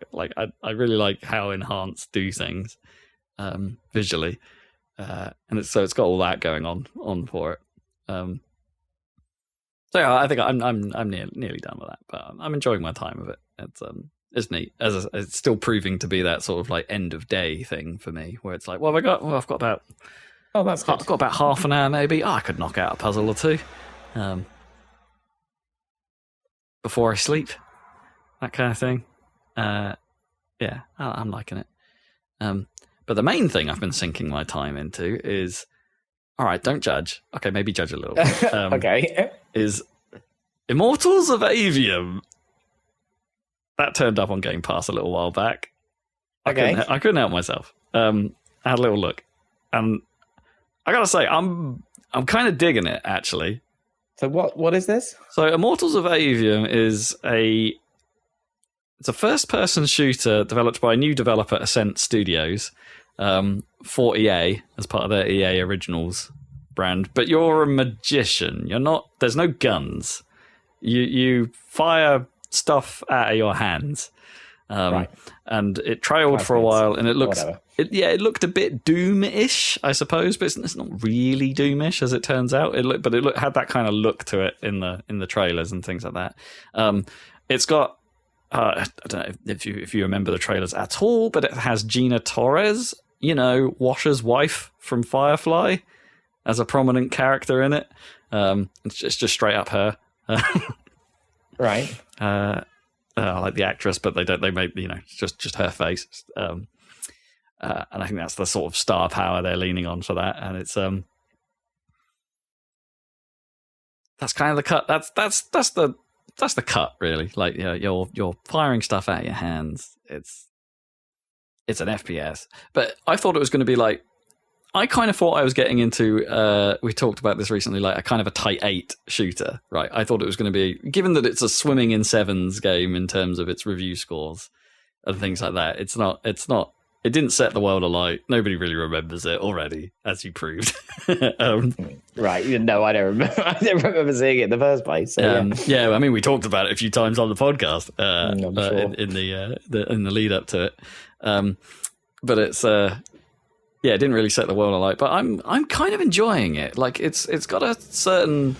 Speaker 1: really like how Enhanced do things visually, and it's got all that going on for it. So yeah, I think I'm nearly done with that, but I'm enjoying my time with it. It's neat. It's still proving to be that sort of end of day thing for me, where it's I've got about.
Speaker 2: Oh, that's good.
Speaker 1: I've got about half an hour, maybe. I could knock out a puzzle or two before I sleep. That kind of thing. Yeah, I'm liking it. But the main thing I've been sinking my time into is, all right, don't judge. Okay, maybe judge a little bit.
Speaker 2: Okay.
Speaker 1: Is Immortals of Aveum. That turned up on Game Pass a little while back.
Speaker 2: Okay.
Speaker 1: I couldn't help myself. I had a little look. And I gotta say, I'm kind of digging it, actually.
Speaker 2: So what is this?
Speaker 1: So Immortals of Aveum is a first-person shooter developed by a new developer, Ascent Studios, for EA as part of their EA Originals brand. But you're a magician. You're not. There's no guns. You fire stuff out of your hands.
Speaker 2: Right.
Speaker 1: And it trailed for a while, and it looked a bit Doom-ish, I suppose, but it's not really Doom-ish as it turns out. It had that kind of look to it in the trailers and things like that. It's got I don't know if you remember the trailers at all, but it has Gina Torres, Washer's wife from Firefly, as a prominent character in it. It's just straight up her.
Speaker 2: Right.
Speaker 1: I like the actress, but they made just her face. and I think that's the sort of star power they're leaning on for that. And it's that's kind of the cut. That's the cut, really. Like, you're firing stuff out of your hands. It's an FPS, but I thought it was going to be like. I kind of thought I was getting into. We talked about this recently, like a kind of a tight 8 shooter, right? I thought it was going to be, given that it's a swimming in sevens game in terms of its review scores and things like that. It's not. It didn't set the world alight. Nobody really remembers it already, as you proved.
Speaker 2: Right? No, I don't remember. I don't remember seeing it in the first place. So,
Speaker 1: yeah, I mean, we talked about it a few times on the podcast
Speaker 2: sure.
Speaker 1: in the lead up to it. But it's it didn't really set the world alight. But I'm kind of enjoying it. Like it's got a certain.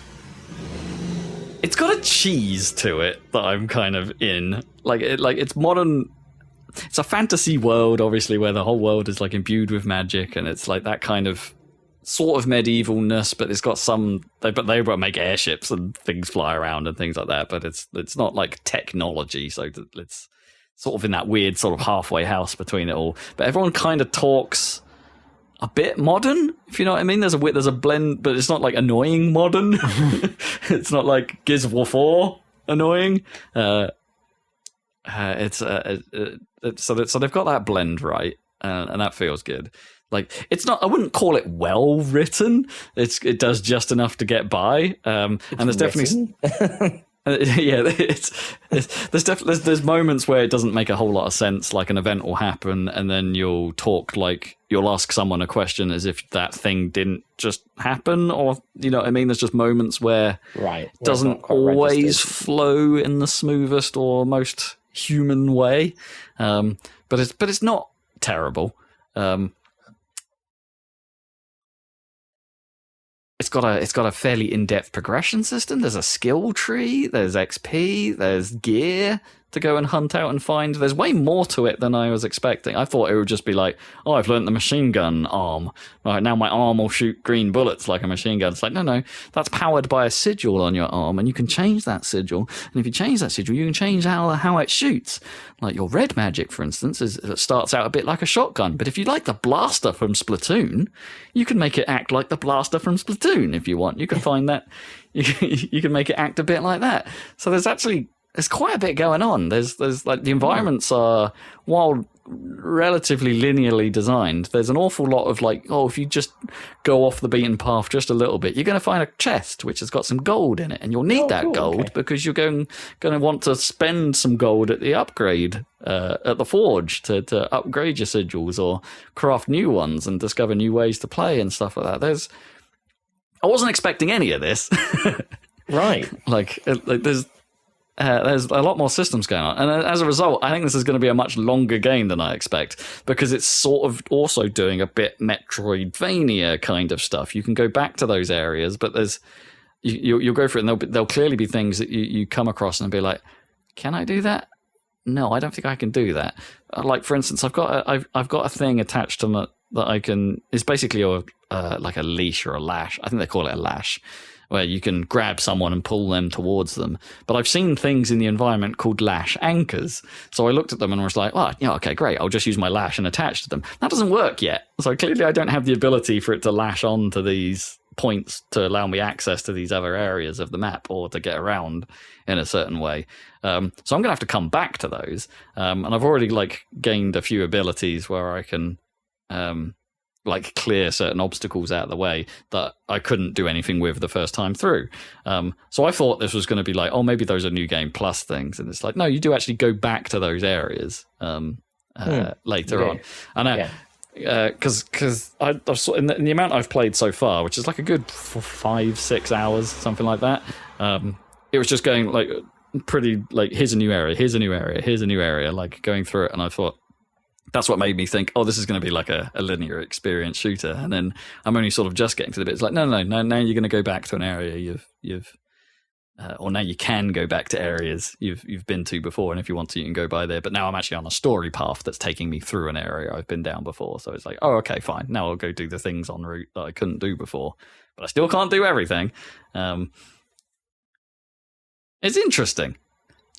Speaker 1: It's got a cheese to it that I'm kind of in. Like it's modern. It's a fantasy world, obviously, where the whole world is like imbued with magic, and it's like that kind of sort of medievalness, but it's got some. But they make airships and things fly around and things like that. But it's not like technology, so it's sort of in that weird sort of halfway house between it all. But everyone kind of talks a bit modern, if you know what I mean. There's a blend, but it's not like annoying modern. It's not like Gears of War 4 annoying. So they've got that blend right, and that feels good. Like it's not. I wouldn't call it well written. It does just enough to get by. And there's definitely. There's moments where it doesn't make a whole lot of sense. Like an event will happen, and then you'll ask someone a question as if that thing didn't just happen, or you know what I mean. There's just moments where it doesn't always flow in the smoothest or most human way, but it's not terrible. It's got a fairly in-depth progression system. There's a skill tree. There's XP. There's gear to go and hunt out and find. There's way more to it than I was expecting. I thought it would just be like, oh, I've learned the machine gun arm. Right, now my arm will shoot green bullets like a machine gun. It's like, no, that's powered by a sigil on your arm, and you can change that sigil. And if you change that sigil, you can change how it shoots. Like your red magic, for instance, it starts out a bit like a shotgun. But if you like the blaster from Splatoon, you can make it act like the blaster from Splatoon if you want. You can find that. You can make it act a bit like that. So there's quite a bit going on. There's like the environments are, while relatively linearly designed, there's an awful lot of like, if you just go off the beaten path just a little bit, you're going to find a chest which has got some gold in it, and you'll need gold because you're going to want to spend some gold at the upgrade at the forge to upgrade your sigils or craft new ones and discover new ways to play and stuff like that. I wasn't expecting any of this.
Speaker 2: Right.
Speaker 1: Like there's a lot more systems going on. And as a result, I think this is going to be a much longer game than I expect, because it's sort of also doing a bit Metroidvania kind of stuff. You can go back to those areas, but you'll go for it, and there'll clearly be things that you come across and be like, can I do that? No, I don't think I can do that. Like, for instance, I've got a thing attached to my, that I can. It's basically like a leash or a lash. I think they call it a lash, where you can grab someone and pull them towards them. But I've seen things in the environment called lash anchors. So I looked at them and was like, okay, great. I'll just use my lash and attach to them. That doesn't work yet. So clearly I don't have the ability for it to lash on to these points to allow me access to these other areas of the map or to get around in a certain way. So I'm going to have to come back to those. And I've already gained a few abilities where I can clear certain obstacles out of the way that I couldn't do anything with the first time through. So I thought this was going to be like, maybe those are New Game Plus things. And it's like, no, you do actually go back to those areas later on. And because I've sort in the amount I've played so far, which is like a good 5-6 hours, something like that. It was just going like pretty like, here's a new area, here's a new area, here's a new area, like going through it. And I thought, that's what made me think, this is going to be like a linear experience shooter. And then I'm only sort of just getting to the bit. It's like, no, now you're going to go back to an area or now you can go back to areas you've been to before. And if you want to, you can go by there. But now I'm actually on a story path that's taking me through an area I've been down before. So it's like, okay, fine. Now I'll go do the things en route that I couldn't do before. But I still can't do everything. It's interesting.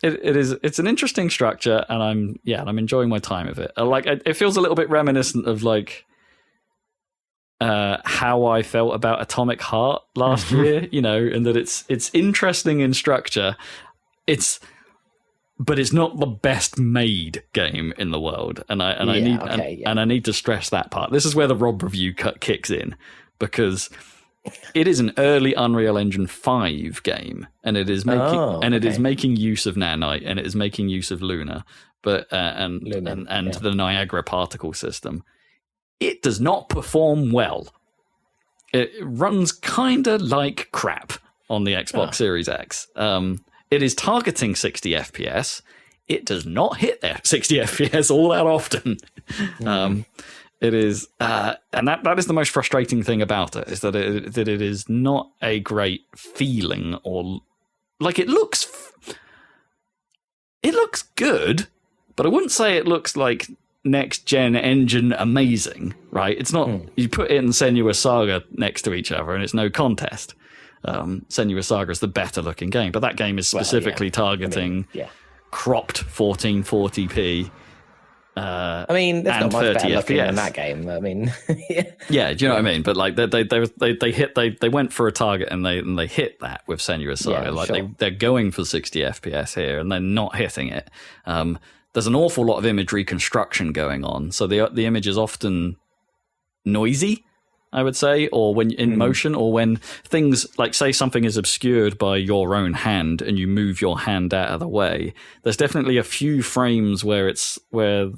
Speaker 1: it's an interesting structure, and I'm enjoying my time of it. Like it feels a little bit reminiscent of like how I felt about Atomic Heart last year, you know, and that it's interesting in structure. But it's not the best made game in the world, and I need to stress that part. This is where the Rob review kicks in, because it is an early Unreal Engine 5 game, and it is making use of Nanite, and it is making use of Luna, but the Niagara particle system. It does not perform well. It runs kind of like crap on the Xbox Series X. It is targeting 60 FPS. It does not hit 60 FPS all that often. It is, and that is the most frustrating thing about it, is that it is not a great feeling, or like it looks good, but I wouldn't say it looks like next gen engine amazing, right? It's not. You put it and Senua's Saga next to each other, and it's no contest. Senua's Saga is the better looking game, but that game is specifically targeting cropped 1440p.
Speaker 2: I mean, there's not much better looking than that game. I mean,
Speaker 1: yeah, do you know what I mean? But like they went for a target and they hit that with Senua's Saga. They're going for 60 FPS here, and they're not hitting it. There's an awful lot of image reconstruction going on, so the image is often noisy, I would say, or when in motion, or when things like, say something is obscured by your own hand and you move your hand out of the way. There's definitely a few frames where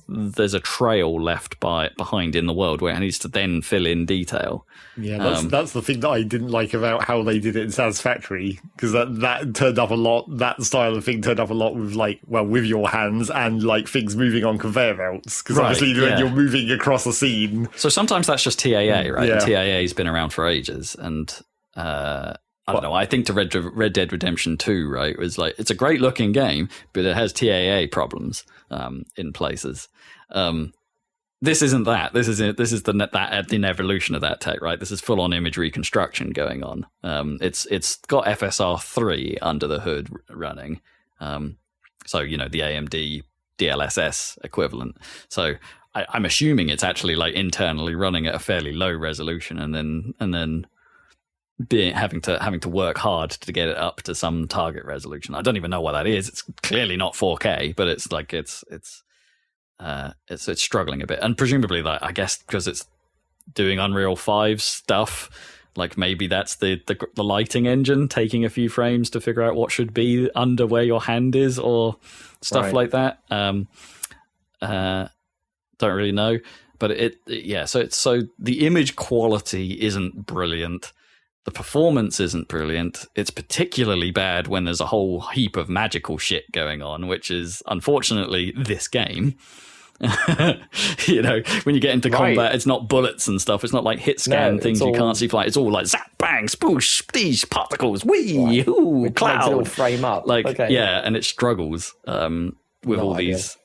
Speaker 1: there's a trail left behind in the world where it needs to then fill in detail.
Speaker 3: Yeah, that's the thing that I didn't like about how they did it in Satisfactory, because that turned up a lot. That style of thing turned up a lot with with your hands and like things moving on conveyor belts, because obviously when you're moving across a scene.
Speaker 1: So sometimes that's just TAA, right? Yeah. TAA's been around for ages, and I don't know. I think to Red Dead Redemption 2, right, was like, it's a great looking game, but it has TAA problems in places. This isn't that. This is the evolution of that tech, right? This is full on image reconstruction going on. It's got FSR 3 under the hood running, so the AMD DLSS equivalent. So I'm assuming it's actually like internally running at a fairly low resolution, and then having to work hard to get it up to some target resolution. I don't even know what that is. It's clearly not 4K, but it's like it's struggling a bit, and presumably, like, I guess because it's doing Unreal 5 stuff, like maybe that's the lighting engine taking a few frames to figure out what should be under where your hand is, or stuff like that. Don't really know, but so the image quality isn't brilliant. The performance isn't brilliant. It's particularly bad when there's a whole heap of magical shit going on, which is unfortunately this game. When you get into combat, it's not bullets and stuff. It's not like hit scan things you can't see fly. It's all like zap, bang, spoosh, these particles, wee, ooh, cloud.
Speaker 2: It'll frame up.
Speaker 1: And it struggles with all these.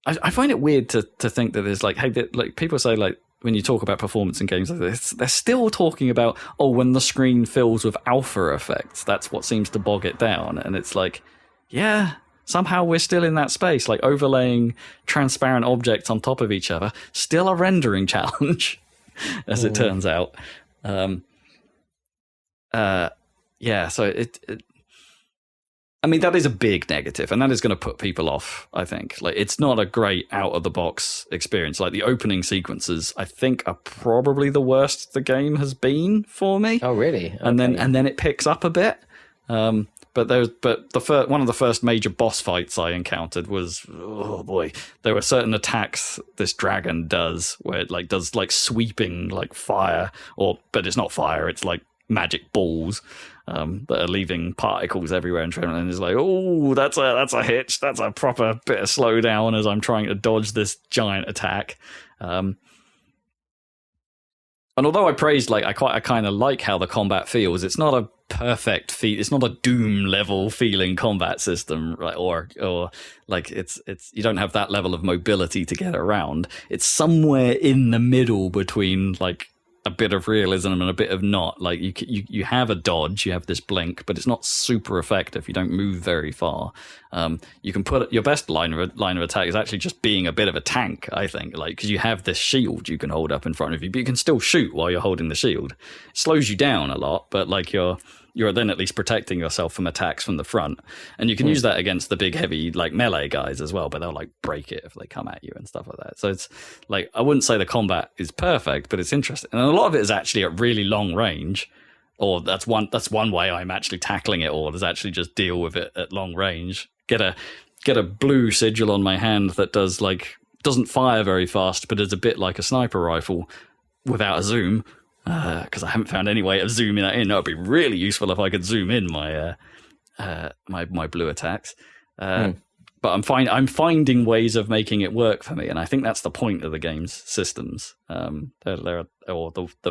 Speaker 1: I find it weird to think that there's like, hey, like people say, like, when you talk about performance in games like this, they're still talking about, when the screen fills with alpha effects, that's what seems to bog it down. And it's like, yeah, somehow we're still in that space, like overlaying transparent objects on top of each other, still a rendering challenge, as it turns out. So it I mean, that is a big negative, and that is going to put people off, I think. Like, it's not a great out-of-the-box experience. Like, the opening sequences, I think, are probably the worst the game has been for me.
Speaker 2: Oh, really? Okay.
Speaker 1: And then it picks up a bit. But one of the first major boss fights I encountered was, oh boy, there were certain attacks this dragon does where it does sweeping fire, but it's not fire, it's like magic balls that are leaving particles everywhere, and it's like, oh, that's a hitch, that's a proper bit of slowdown as I'm trying to dodge this giant attack. And although I praised, I kind of like how the combat feels, it's not a perfect it's not a Doom level feeling combat system, right? Or it's you don't have that level of mobility to get around. It's somewhere in the middle between a bit of realism and a bit of not. Like you have a dodge, you have this blink, but it's not super effective. You don't move very far. You can put your best line of attack is actually just being a bit of a tank, I think, like because you have this shield you can hold up in front of you, but you can still shoot while you're holding the shield. It slows you down a lot, but like you're then at least protecting yourself from attacks from the front, and you can use that against the big heavy like melee guys as well, but they'll like break it if they come at you and stuff like that. So it's like I wouldn't say the combat is perfect, but it's interesting, and a lot of it is actually at really long range, or that's one way I'm actually tackling it all, is actually just deal with it at long range. Get a blue sigil on my hand that doesn't fire very fast, but is a bit like a sniper rifle without a zoom. Because I haven't found any way of zooming that in. That would be really useful if I could zoom in my my blue attacks. But I'm finding ways of making it work for me, and I think that's the point of the game's systems. The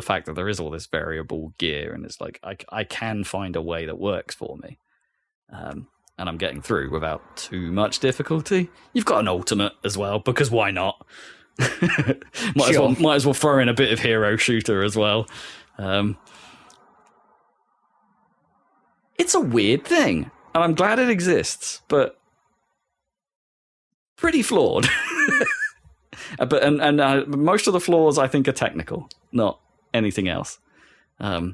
Speaker 1: fact that there is all this variable gear, and it's like I can find a way that works for me, and I'm getting through without too much difficulty. You've got an ultimate as well, because why not? might as well throw in a bit of hero shooter as well. It's a weird thing, and I'm glad it exists, but pretty flawed. But most of the flaws I think are technical, not anything else. I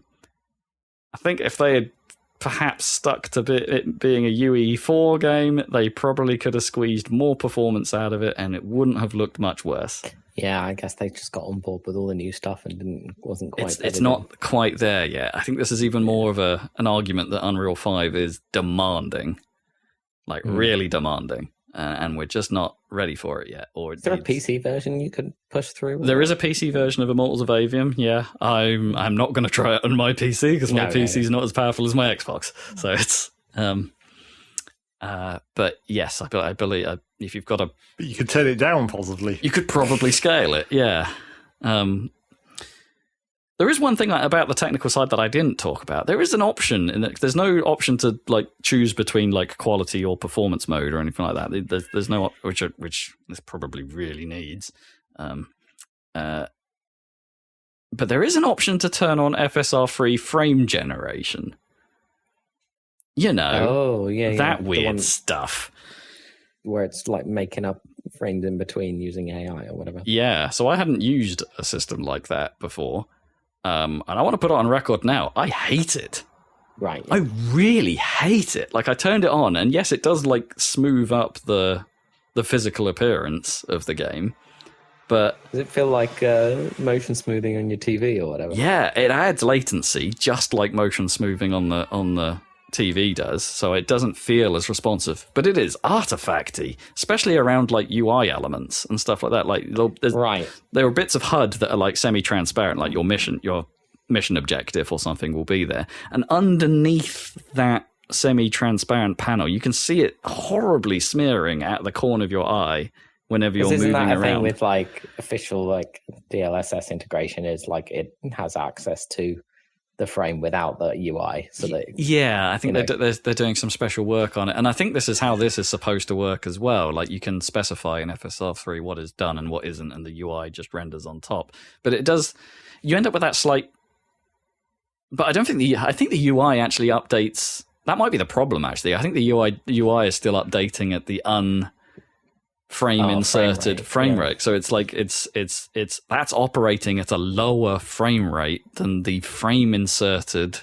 Speaker 1: think if they had perhaps stuck to it being a UE4 game, they probably could have squeezed more performance out of it, and it wouldn't have looked much worse.
Speaker 2: Yeah, I guess they just got on board with all the new stuff and wasn't quite.
Speaker 1: It's not quite there yet. I think this is even more of an argument that Unreal 5 is demanding, like really demanding, and we're just not ready for it yet. Or
Speaker 2: is there a PC version you could push through?
Speaker 1: There is a PC version of Immortals of Avium. Yeah, I'm not going to try it on my PC because my PC is not as powerful as my Xbox. So it's but yes, I believe if you've got a,
Speaker 3: but you could turn it down possibly.
Speaker 1: You could probably scale it. Yeah. There is one thing about the technical side that I didn't talk about. There is an option, and there's no option to like choose between like quality or performance mode or anything like that. There's no which this probably really needs. But there is an option to turn on FSR3 frame generation. You know, that weird stuff
Speaker 2: where it's like making up frames in between using AI or whatever.
Speaker 1: Yeah, so I hadn't used a system like that before. And I want to put it on record now. I hate it.
Speaker 2: Right.
Speaker 1: I really hate it. Like I turned it on, and yes, it does like smooth up the physical appearance of the game. But
Speaker 2: does it feel like motion smoothing on your TV or whatever?
Speaker 1: Yeah, it adds latency, just like motion smoothing on the TV does. So it doesn't feel as responsive, but it is artifacty, especially around like UI elements and stuff like that. Like there are bits of HUD that are like semi-transparent, like your mission objective or something will be there, and underneath that semi-transparent panel, you can see it horribly smearing at the corner of your eye whenever you're moving around. Isn't that a thing
Speaker 2: with like official like DLSS integration? Is like it has access to the frame without the UI, so that
Speaker 1: I think they're doing some special work on it, and I think this is how this is supposed to work as well. Like you can specify in FSR3 what is done and what isn't, and the UI just renders on top. But it does, you end up with that slight. But I think the UI actually updates. That might be the problem. Actually, I think the UI is still updating at the inserted frame rate. So it's like it's that's operating at a lower frame rate than the frame inserted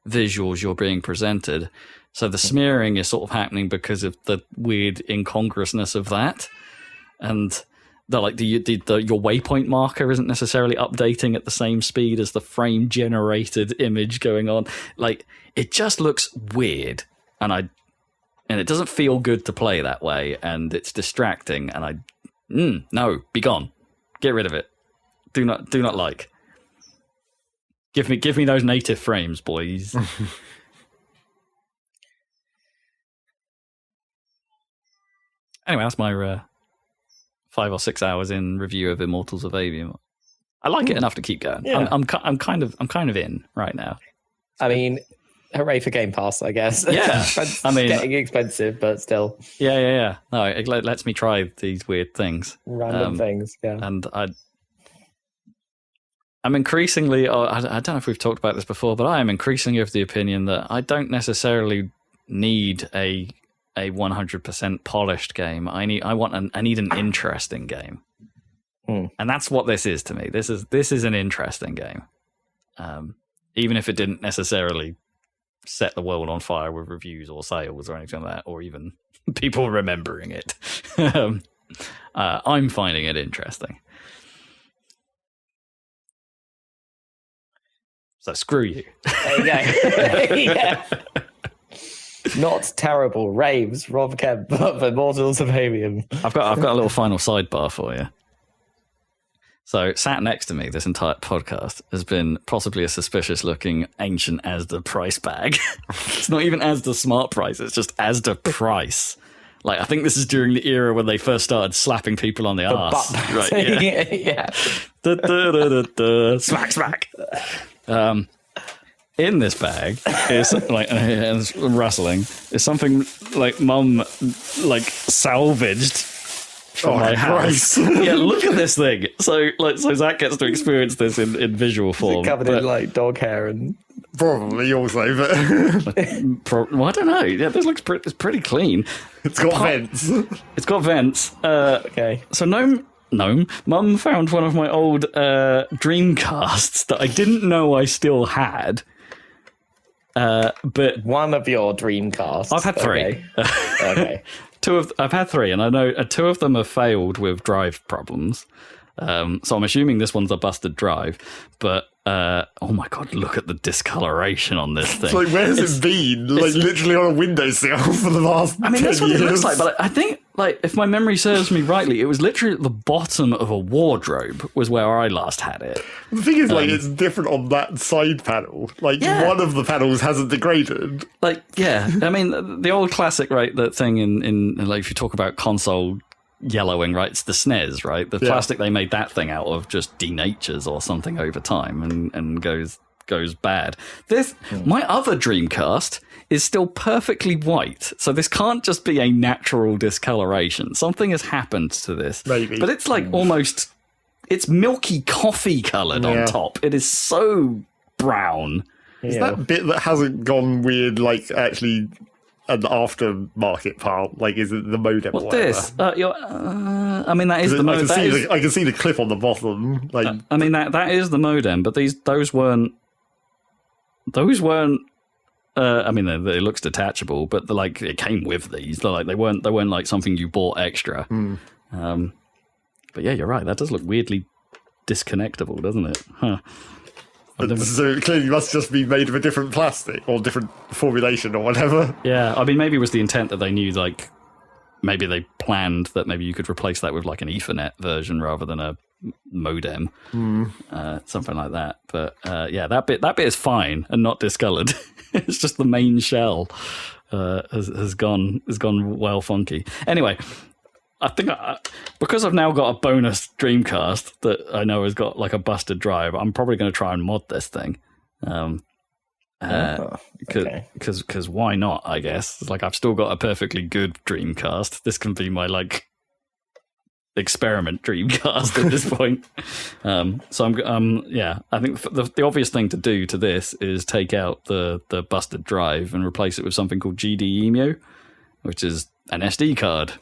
Speaker 1: visuals you're being presented. So the smearing is sort of happening because of the weird incongruousness of that, and your waypoint marker isn't necessarily updating at the same speed as the frame generated image going on. Like it just looks weird, and it doesn't feel good to play that way, and it's distracting, and no, be gone. Get rid of it. Do not like. Give me those native frames, boys. Anyway, that's my 5 or 6 hours in review of Immortals of Aveum. I like it enough to keep going. Yeah. I'm kind of in right now.
Speaker 2: I mean, hooray for Game Pass, I guess.
Speaker 1: Yeah,
Speaker 2: I mean, getting expensive, but still.
Speaker 1: Yeah. No, it lets me try these weird things,
Speaker 2: random things. Yeah,
Speaker 1: and I'm increasingly, I don't know if we've talked about this before, but I am increasingly of the opinion that I don't necessarily need a 100% polished game. I need an interesting game. And that's what this is to me. This is an interesting game. Even if it didn't necessarily set the world on fire with reviews or sales or anything like that, or even people remembering it. I'm finding it interesting. So screw you.
Speaker 2: There you go. Yeah. Not terrible. Raves, Rob Kemp of Immortals of Aveum.
Speaker 1: I've got a little final sidebar for you. So sat next to me this entire podcast has been possibly a suspicious looking ancient Asda price bag. It's not even Asda Smart Price, it's just Asda Price. Like, I think this is during the era when they first started slapping people on the arse. Right, yeah.
Speaker 2: Yeah.
Speaker 1: Smack, smack. In this bag is like it's rustling. Is something like Mum like salvaged from my house. Yeah, look at this thing. So Zach gets to experience this in visual form.
Speaker 2: Covered in like dog hair and
Speaker 3: probably also, but
Speaker 1: well, I don't know. Yeah, this looks it's pretty clean.
Speaker 3: It's got vents.
Speaker 1: It's got vents.
Speaker 2: Okay.
Speaker 1: So Mum found one of my old Dreamcasts that I didn't know I still had. But
Speaker 2: one of your Dreamcasts.
Speaker 1: I've had three.
Speaker 2: Okay.
Speaker 1: I've had three, and I know two of them have failed with drive problems. So I'm assuming this one's a busted drive. But oh my god, look at the discoloration on this thing.
Speaker 3: It's like, where's it been? Like, literally on a windowsill for the last 10
Speaker 1: that's what
Speaker 3: years.
Speaker 1: it looks like. But I think, like, if my memory serves me rightly, it was literally at the bottom of a wardrobe was where I last had it.
Speaker 3: The thing is, like, it's different on that side panel. Like, one of the panels hasn't degraded.
Speaker 1: Like, yeah. I mean, the old classic, right, that thing in like, if you talk about console yellowing, right, it's the SNES, right? The plastic they made that thing out of just denatures or something over time and goes bad. My other Dreamcast is still perfectly white, so this can't just be a natural discoloration. Something has happened to this.
Speaker 3: Maybe.
Speaker 1: But it's like almost, it's milky coffee coloured on top. It is so brown.
Speaker 3: Is that bit that hasn't gone weird, like, actually an aftermarket part? Like, is it the modem?
Speaker 1: What's this? I mean, that is the modem.
Speaker 3: I can see the clip on the bottom. Like,
Speaker 1: I mean, that is the modem, but those weren't. I mean, it looks detachable, but like it came with these. They're like they weren't like something you bought extra. But yeah, you're right. That does look weirdly disconnectable, doesn't it? Huh.
Speaker 3: So it clearly must just be made of a different plastic or different formulation or whatever.
Speaker 1: Yeah, I mean, maybe it was the intent that they knew, like, maybe they planned that maybe you could replace that with like an Ethernet version rather than a modem, something like that. But yeah, that bit is fine and not discolored. It's just the main shell has gone well funky. Anyway, I think because I've now got a bonus Dreamcast that I know has got like a busted drive, I'm probably going to try and mod this thing. Because why not? I guess it's like I've still got a perfectly good Dreamcast. This can be my like experiment Dreamcast at this point. So I think the obvious thing to do to this is take out the busted drive and replace it with something called GD-EMU, which is an SD card.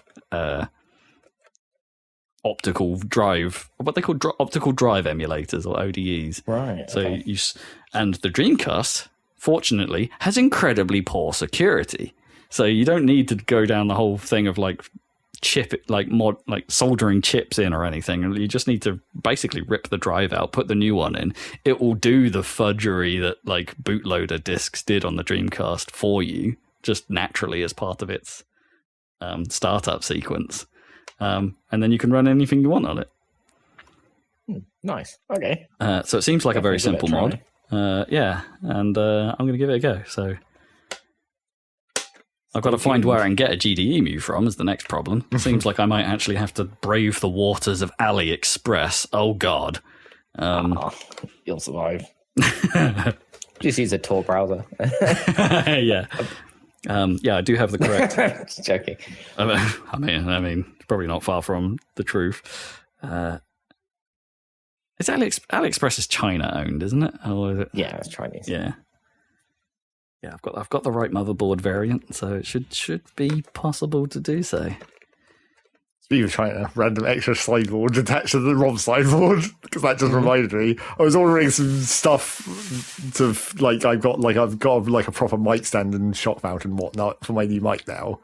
Speaker 1: Optical drive, what they call optical drive emulators or ODEs.
Speaker 2: Right.
Speaker 1: So and the Dreamcast, fortunately, has incredibly poor security. So you don't need to go down the whole thing of like soldering chips in or anything. You just need to basically rip the drive out, put the new one in. It will do the fudgery that like bootloader discs did on the Dreamcast for you, just naturally as part of its startup sequence. And then you can run anything you want on it.
Speaker 2: Nice. Okay.
Speaker 1: So it seems like a very simple mod. Yeah, and I'm going to give it a go. So I've got to find where I can get a GD-EMU from is the next problem. It seems like I might actually have to brave the waters of AliExpress. Oh, God.
Speaker 2: You'll survive. Just use a Tor browser.
Speaker 1: Yeah. Yeah, I do have the correct.
Speaker 2: Just joking.
Speaker 1: I mean, it's probably not far from the truth. It's AliExpress is China owned, isn't it? Or is it?
Speaker 2: Yeah, it's Chinese.
Speaker 1: Yeah. Yeah, I've got the right motherboard variant, so it should be possible to do so.
Speaker 3: Speaking of China, random extra sideboard attached to the ROM sideboard, because that just reminded me. I was ordering some stuff to I've got a proper mic stand and shock mount and whatnot for my new mic now.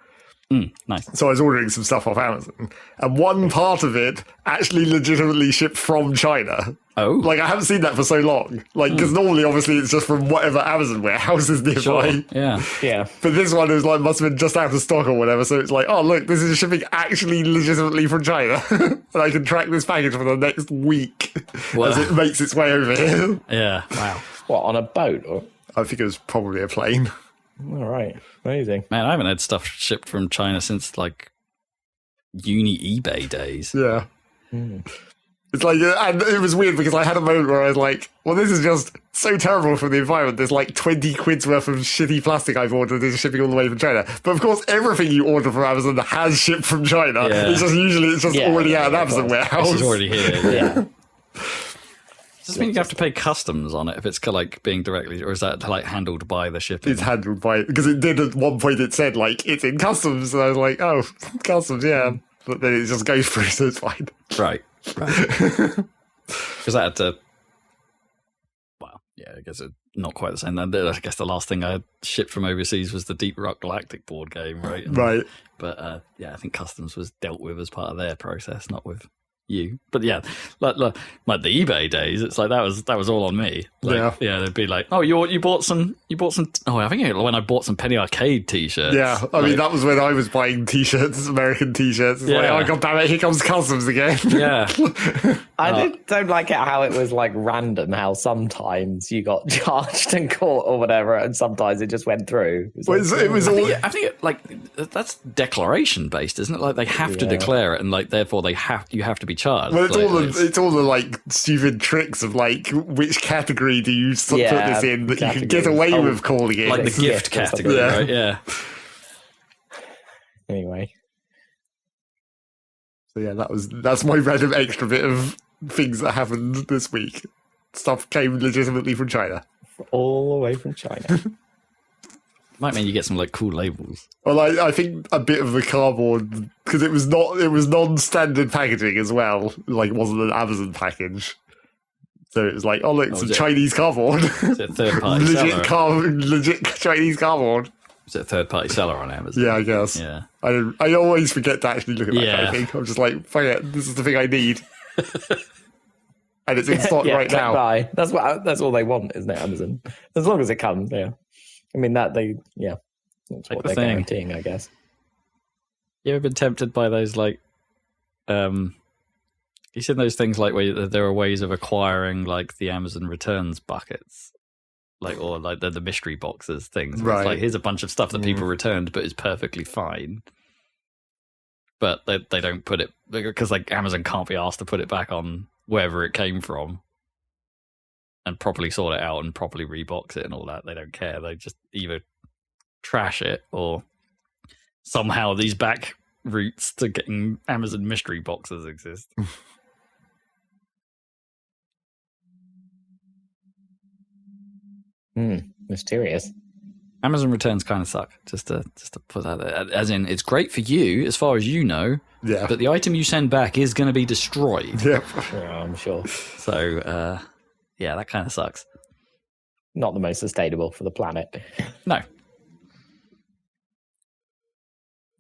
Speaker 1: Nice.
Speaker 3: So I was ordering some stuff off Amazon, and one part of it actually legitimately shipped from China.
Speaker 1: Oh,
Speaker 3: Like, I haven't seen that for so long. Like, because normally, obviously, it's just from whatever Amazon warehouse is nearby.
Speaker 1: sure. Yeah.
Speaker 2: Yeah.
Speaker 3: But this one is like must have been just out of stock or whatever. So it's like, oh look, this is shipping actually legitimately from China, and I can track this package for the next week as it makes its way over here.
Speaker 1: Yeah. Wow.
Speaker 2: What, on a boat? Or?
Speaker 3: I think it was probably a plane.
Speaker 2: All right. Amazing.
Speaker 1: Man, I haven't had stuff shipped from China since like uni eBay days.
Speaker 3: Yeah. It's like, and it was weird because I had a moment where I was like, well, this is just so terrible for the environment. There's like 20 quid's worth of shitty plastic I've ordered is shipping all the way from China. But of course, everything you order from Amazon has shipped from China.
Speaker 1: Yeah.
Speaker 3: It's just already out of Amazon warehouse.
Speaker 1: It's already here.
Speaker 2: Yeah.
Speaker 1: Does this mean you have to pay customs on it if it's like being directly, or is that like handled by the shipping?
Speaker 3: It's handled by, because it did at one point, it said like, it's in customs. And I was like, oh, customs, yeah. But then it just goes through, so it's fine.
Speaker 1: Right. Because I had to. Well, yeah, I guess it's not quite the same. I guess the last thing I had shipped from overseas was the Deep Rock Galactic board game, right?
Speaker 3: Right.
Speaker 1: But yeah, I think customs was dealt with as part of their process, not with you. But yeah, like the eBay days, it's like that was all on me. Like, yeah, they'd be like, oh, you bought some. Oh, I think when I bought some Penny Arcade t-shirts.
Speaker 3: Yeah, I mean that was when I was buying t-shirts, American t-shirts. It's like, oh god damn it, here comes customs again.
Speaker 1: Yeah.
Speaker 2: I don't like it how it was like random, how sometimes you got charged and caught or whatever, and sometimes it just went through.
Speaker 3: It was all.
Speaker 1: I think that's declaration based, isn't it? Like they have to declare it, and like therefore you have to be charged.
Speaker 3: Well, it's all the like stupid tricks of like which category do you put this in that you can get away with calling it,
Speaker 1: like the gift category, right? Yeah.
Speaker 2: Anyway.
Speaker 3: So yeah, that's my random extra bit of things that happened this week. Stuff came legitimately from China.
Speaker 2: All the way from China.
Speaker 1: Might mean you get some like cool labels.
Speaker 3: Well, I think a bit of the cardboard, because it was non-standard packaging as well. Like it wasn't an Amazon package, so it was like, oh look, some Chinese cardboard.
Speaker 1: Is it a third-party seller?
Speaker 3: Legit Chinese cardboard.
Speaker 1: Is it a third-party seller on Amazon?
Speaker 3: Yeah, I guess.
Speaker 1: Yeah.
Speaker 3: I always forget to actually look at that kind of thing. I'm just like, fuck it, this is the thing I need. And it's in stock right now.
Speaker 2: Buy. That's all they want, isn't it, Amazon? As long as it comes, yeah. I mean that's what they're guaranteeing, I guess.
Speaker 1: You ever been tempted by those like, you seen those things like where there are ways of acquiring like the Amazon returns buckets, like or like the mystery boxes things. Right. It's like here's a bunch of stuff that people returned, but is perfectly fine. But they don't put it because like Amazon can't be asked to put it back on wherever it came from. And properly sort it out and properly rebox it and all that. They don't care. They just either trash it or somehow these back routes to getting Amazon mystery boxes exist.
Speaker 2: Mysterious.
Speaker 1: Amazon returns kind of suck. Just to put that there. As in, it's great for you as far as you know.
Speaker 3: Yeah.
Speaker 1: But the item you send back is going to be destroyed.
Speaker 3: Yeah,
Speaker 2: I'm sure.
Speaker 1: So. Yeah, that kind of sucks.
Speaker 2: Not the most sustainable for the planet.
Speaker 1: No.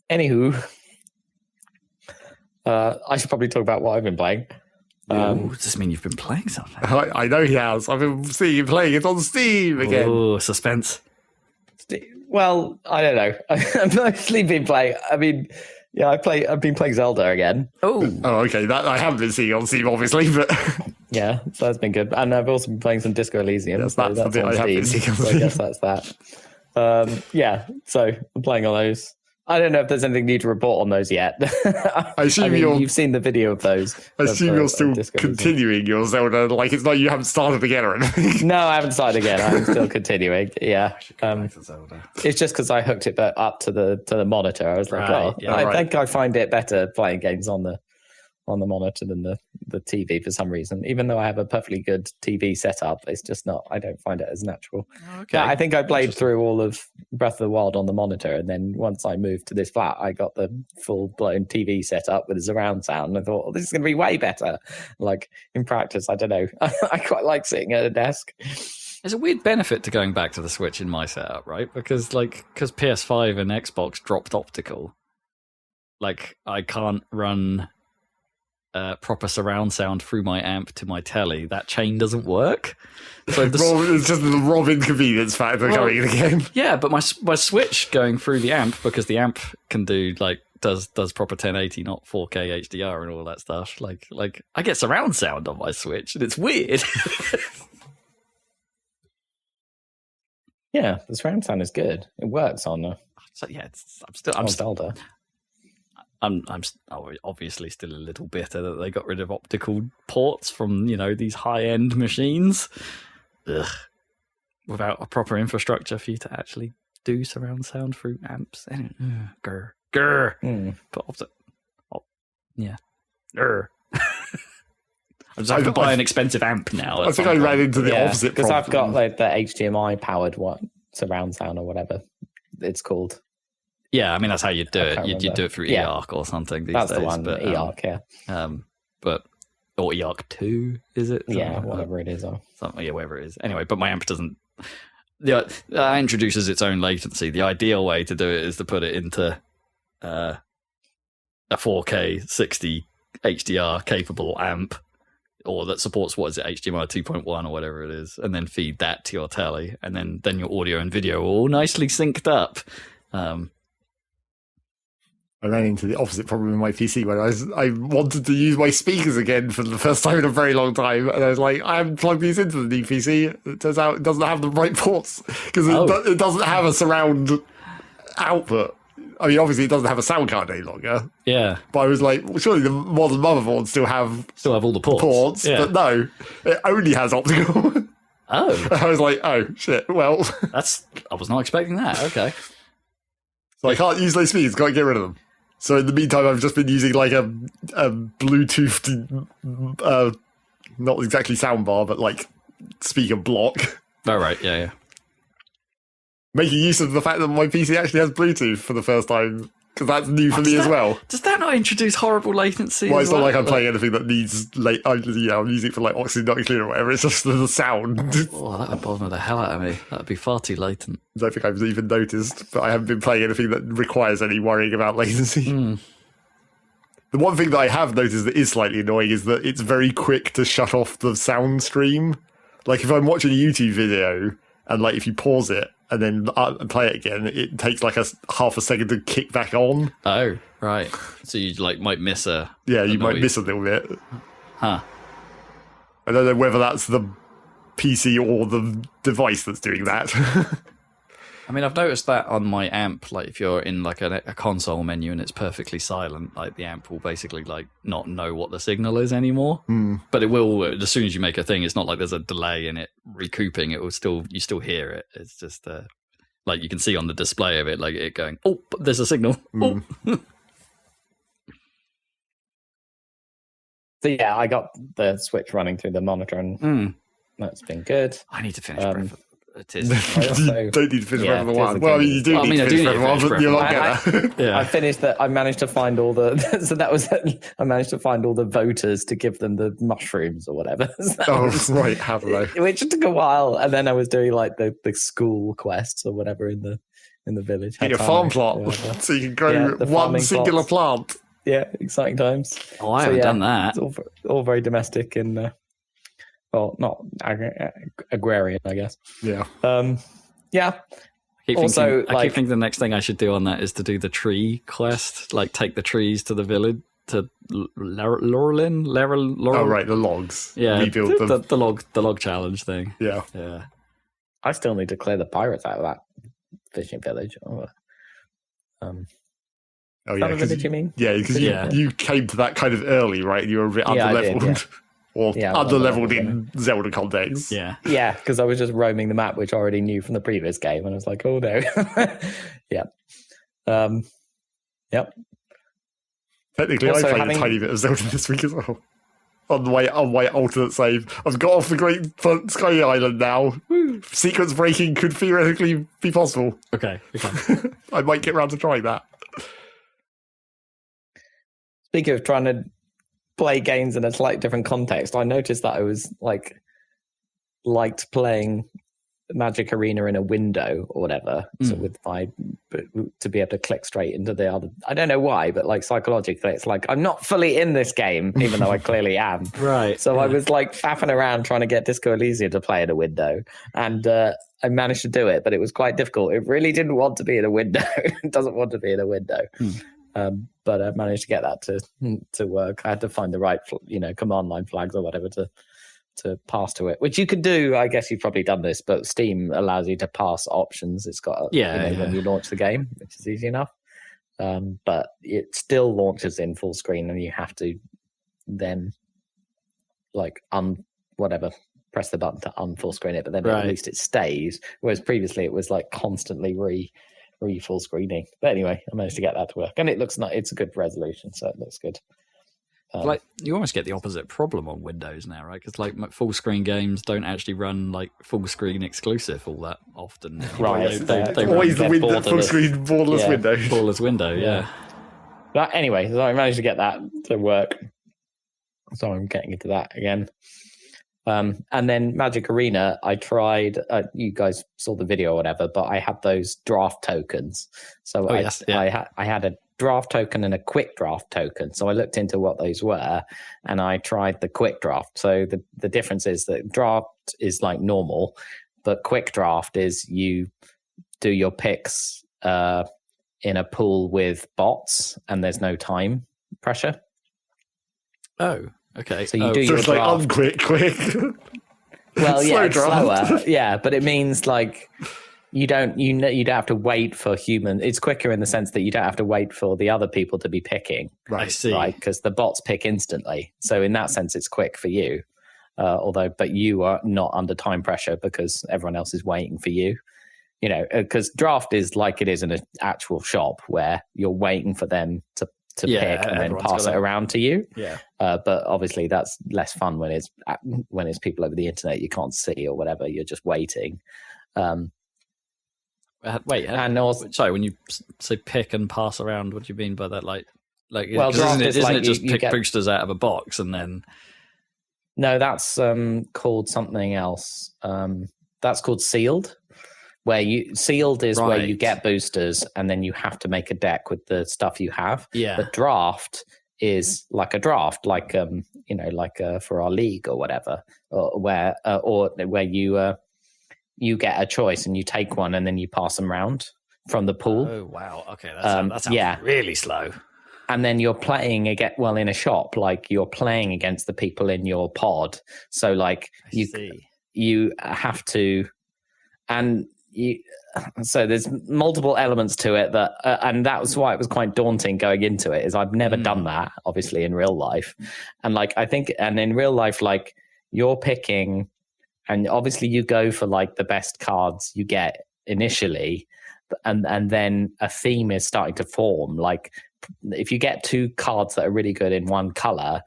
Speaker 2: Anywho, I should probably talk about what I've been playing.
Speaker 1: Does this mean you've been playing something?
Speaker 3: I know he has. I've been seeing him playing it on Steam again.
Speaker 1: Oh, suspense.
Speaker 2: Well, I don't know. I've mostly been playing. I mean, yeah, I've been playing Zelda again.
Speaker 1: Oh,
Speaker 3: okay. That I haven't been seeing on Steam, obviously, but
Speaker 2: yeah, so that's been good. And I've also been playing some Disco Elysium.
Speaker 3: Yes,
Speaker 2: that's
Speaker 3: the bit
Speaker 2: on
Speaker 3: I have been
Speaker 2: Steam.
Speaker 3: seeing on
Speaker 2: So I
Speaker 3: Steam.
Speaker 2: guess that's that. Yeah, so I'm playing on those. I don't know if there's anything new to report on those yet.
Speaker 3: I assume
Speaker 2: you've seen the video of those.
Speaker 3: I assume you're still
Speaker 2: Disco
Speaker 3: continuing your Zelda. Like it's not you haven't started again or anything.
Speaker 2: No, I haven't started again. I'm still continuing. Yeah, it's just because I hooked it up to the monitor. I was like, I think I find it better playing games on the on the monitor than the TV for some reason. Even though I have a perfectly good TV setup, it's just not. I don't find it as natural.
Speaker 1: Okay.
Speaker 2: Yeah, I think I played through all of Breath of the Wild on the monitor, and then once I moved to this flat, I got the full-blown TV setup with a surround sound. And I thought, this is going to be way better. Like, in practice, I don't know. I quite like sitting at a desk.
Speaker 1: There's a weird benefit to going back to the Switch in my setup, right? Because PS5 and Xbox dropped optical. Like, I can't run proper surround sound through my amp to my telly. That chain doesn't work. So
Speaker 3: it's just the Rob inconvenience factor coming in again.
Speaker 1: Yeah, but my Switch going through the amp, because the amp can do does proper 1080, not 4K HDR and all that stuff. Like I get surround sound on my Switch, and it's weird.
Speaker 2: Yeah, the surround sound is good. It works on.
Speaker 1: So yeah, I'm
Speaker 2: Zelda.
Speaker 1: I'm obviously still a little bitter that they got rid of optical ports from these high end machines. Ugh. Without a proper infrastructure for you to actually do surround sound through amps. Grr. But yeah. Grr. I just have to buy an expensive amp now.
Speaker 3: I think I ran into the opposite
Speaker 2: because
Speaker 3: problem.
Speaker 2: I've got like the HDMI powered surround sound or whatever it's called.
Speaker 1: Yeah, I mean that's how you do it. You do it through eARC or something these days.
Speaker 2: That's the one,
Speaker 1: but,
Speaker 2: eARC, yeah.
Speaker 1: Or eARC 2, is it?
Speaker 2: Yeah, whatever it is.
Speaker 1: Something, yeah, whatever it is. Anyway, but my amp doesn't. Introduces its own latency. The ideal way to do it is to put it into a 4K 60 HDR capable amp, or that supports HDMI 2.1 or whatever it is, and then feed that to your telly, and then your audio and video are all nicely synced up.
Speaker 3: I ran into the opposite problem in my PC when I wanted to use my speakers again for the first time in a very long time, and I was like, I haven't plugged these into the new PC. It turns out it doesn't have the right ports because it doesn't have a surround output. I mean, obviously it doesn't have a sound card any longer.
Speaker 1: Yeah,
Speaker 3: but I was like, well, surely the modern motherboards still have
Speaker 1: all the ports. Yeah.
Speaker 3: But no, it only has optical.
Speaker 1: Oh,
Speaker 3: I was like, oh shit. Well,
Speaker 1: I was not expecting that. Okay,
Speaker 3: so I can't use those speakers. Got to get rid of them. So in the meantime, I've just been using like a Bluetooth, not exactly soundbar, but like speaker block.
Speaker 1: Oh, right, yeah.
Speaker 3: Making use of the fact that my PC actually has Bluetooth for the first time, because that's new for me as well.
Speaker 1: Does that not introduce horrible latency?
Speaker 3: Well, it's not like I'm playing anything that needs I'm using it for like oxygen not clear or whatever. It's just the sound.
Speaker 1: Oh, that would bother the hell out of me. That would be far too latent.
Speaker 3: I don't think I've even noticed, but I haven't been playing anything that requires any worrying about latency. The one thing that I have noticed that is slightly annoying is that it's very quick to shut off the sound stream. Like if I'm watching a YouTube video and like if you pause it and then play it again, it takes like half a second to kick back on.
Speaker 1: Oh, right. So you might miss a...
Speaker 3: Yeah, you might miss a little bit.
Speaker 1: Huh.
Speaker 3: I don't know whether that's the PC or the device that's doing that.
Speaker 1: I mean, I've noticed that on my amp, like if you're in like a console menu and it's perfectly silent, like the amp will basically like not know what the signal is anymore. But it will, as soon as you make a thing, it's not like there's a delay in it recouping. It will you still hear it. It's just like you can see on the display of it, like it going, oh, there's a signal. Oh.
Speaker 2: So yeah, I got the Switch running through the monitor and that's been good.
Speaker 1: I need to finish Breath of It is.
Speaker 3: You don't need to finish Breath of the Wild. Well, I mean, you do need to finish Breath of the Wild, but you're not gonna.
Speaker 2: I finished that. I managed to find all the. So that was. I managed to find all the voters to give them the mushrooms or whatever.
Speaker 3: Right, have they?
Speaker 2: Which took a while, and then I was doing like the school quests or whatever in the village.
Speaker 3: Get your farm plot, so you can grow one singular plant.
Speaker 2: Yeah, exciting times.
Speaker 1: Oh, I haven't done that.
Speaker 2: It's all very domestic and. Well, not agrarian, I guess.
Speaker 3: Yeah.
Speaker 2: Yeah.
Speaker 1: I keep thinking the next thing I should do on that is to do the tree quest, like take the trees to the village to Laurelin.
Speaker 3: Oh, right, the logs.
Speaker 1: Yeah,
Speaker 3: rebuild
Speaker 1: the log challenge thing.
Speaker 3: Yeah.
Speaker 2: I still need to clear the pirates out of that fishing village. Village, you mean?
Speaker 3: Yeah, because you came to that kind of early, right? You were a bit under-leveled. Or under-leveled in Zelda context.
Speaker 1: Yeah.
Speaker 2: Yeah, because I was just roaming the map, which I already knew from the previous game, and I was like, oh no. Yeah. Yep.
Speaker 3: Technically,
Speaker 2: Also,
Speaker 3: I played a tiny bit of Zelda this week as well. On my alternate save. I've got off the Great Sky Island now. Sequence breaking could theoretically be possible.
Speaker 1: Okay.
Speaker 3: I might get around to trying that.
Speaker 2: Speaking of trying to play games in a slightly different context, I noticed that I was liked playing Magic Arena in a window or whatever, so to be able to click straight into the other. I don't know why, but like psychologically, it's like I'm not fully in this game, even though I clearly am.
Speaker 1: Right.
Speaker 2: So I was like faffing around trying to get Disco Elysium to play in a window, and I managed to do it, but it was quite difficult. It really didn't want to be in a window. It doesn't want to be in a window. But I managed to get that to work. I had to find the right, command line flags or whatever to pass to it, which you can do. I guess you've probably done this, but Steam allows you to pass options. It's got when you launch the game, which is easy enough. But it still launches in full screen, and you have to then press the button to unfull screen it. But then at least it stays. Whereas previously it was like constantly re full screening. But anyway, I managed to get that to work, and it looks nice. It's a good resolution, so it looks good.
Speaker 1: You almost get the opposite problem on Windows now, right? Because full screen games don't actually run full screen exclusive all that often.
Speaker 2: Right,
Speaker 3: they always the full screen borderless window.
Speaker 1: Borderless window, yeah.
Speaker 2: But anyway, so I managed to get that to work. So I'm getting into that again. And then Magic Arena, I tried. You guys saw the video or whatever, but I had those draft tokens. So I had a draft token and a quick draft token. So I looked into what those were, and I tried the quick draft. So the difference is that draft is like normal, but quick draft is you do your picks in a pool with bots, and there's no time pressure.
Speaker 1: Oh. Okay.
Speaker 2: So you do your draft.
Speaker 3: Quick.
Speaker 2: Well, yeah, it's
Speaker 3: draft.
Speaker 2: slower. Yeah, but it means you don't have to wait for human. It's quicker in the sense that you don't have to wait for the other people to be picking.
Speaker 1: Right. I see.
Speaker 2: Right, because the bots pick instantly. So in that sense, it's quick for you. But you are not under time pressure because everyone else is waiting for you. Because draft is like it is in an actual shop where you're waiting for them to pick and then pass it around to you.
Speaker 1: Yeah.
Speaker 2: But obviously that's less fun when it's people over the internet you can't see or whatever. You're just waiting.
Speaker 1: Wait, and also, sorry, when you say pick and pass around, what do you mean by that? Isn't it just pick boosters out of a box and then?
Speaker 2: No, that's called something else. That's called sealed. Where you get boosters and then you have to make a deck with the stuff you have.
Speaker 1: Yeah.
Speaker 2: The draft is like a draft, for our league or whatever, where you get a choice and you take one and then you pass them around from the pool.
Speaker 1: Oh wow! Okay, that sounds really slow.
Speaker 2: And then you're playing in a shop, you're playing against the people in your pod. So you have to, and. So there's multiple elements to it and that was why it was quite daunting going into it. Is I've never done that, obviously, in real life, and I think, and in real life, you're picking, and obviously you go for the best cards you get initially, and then a theme is starting to form. If you get two cards that are really good in one color,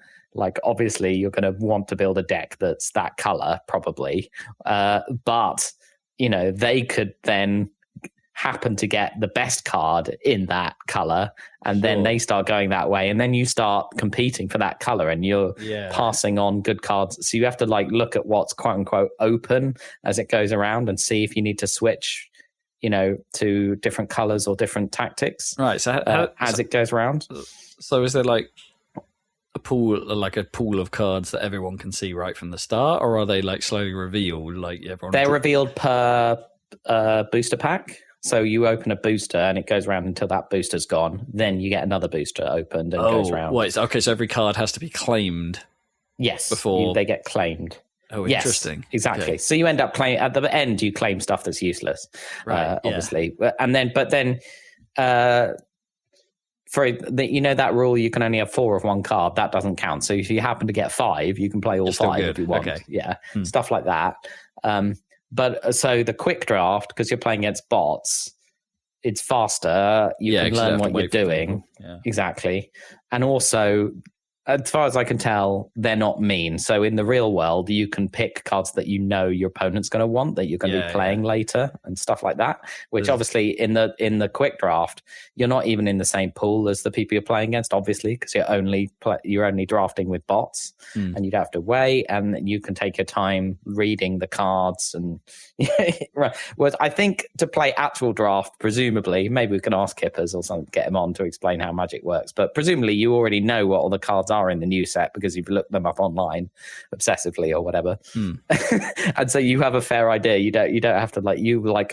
Speaker 2: obviously you're going to want to build a deck that's that color, probably, but. They could then happen to get the best card in that color, and then they start going that way, and then you start competing for that color, and you're passing on good cards. So you have to look at what's quote unquote open as it goes around, and see if you need to switch, to different colors or different tactics.
Speaker 1: Right. So
Speaker 2: as it goes around.
Speaker 1: So is there a pool of cards that everyone can see right from the start, or are they slowly revealed?
Speaker 2: They're revealed per booster pack. So you open a booster and it goes around until that booster's gone. Then you get another booster opened and goes around.
Speaker 1: Wait, okay, so every card has to be claimed.
Speaker 2: Yes,
Speaker 1: before
Speaker 2: they get claimed.
Speaker 1: Oh, interesting.
Speaker 2: Yes, exactly. Okay. So you end up claiming at the end. You claim stuff that's useless,
Speaker 1: right?
Speaker 2: Obviously, and then for that rule, you can only have 4 of one card. That doesn't count. So if you happen to get 5, you can play all 5 if you want. Okay. Yeah, stuff like that. But so the quick draft, because you're playing against bots, it's faster. You can learn what you're doing.
Speaker 1: Yeah.
Speaker 2: Exactly. And also, as far as I can tell, they're not mean. So in the real world, you can pick cards that you know your opponent's going to want, that you're going to be playing later and stuff like that, which obviously in the quick draft, you're not even in the same pool as the people you're playing against, obviously, because you're only drafting with bots and you'd have to wait, and you can take your time reading the cards. And whereas I think to play actual draft, presumably, maybe we can ask Kippers or something, get him on to explain how Magic works, but presumably you already know what all the cards are in the new set because you've looked them up online obsessively or whatever. And so you have a fair idea. You don't have to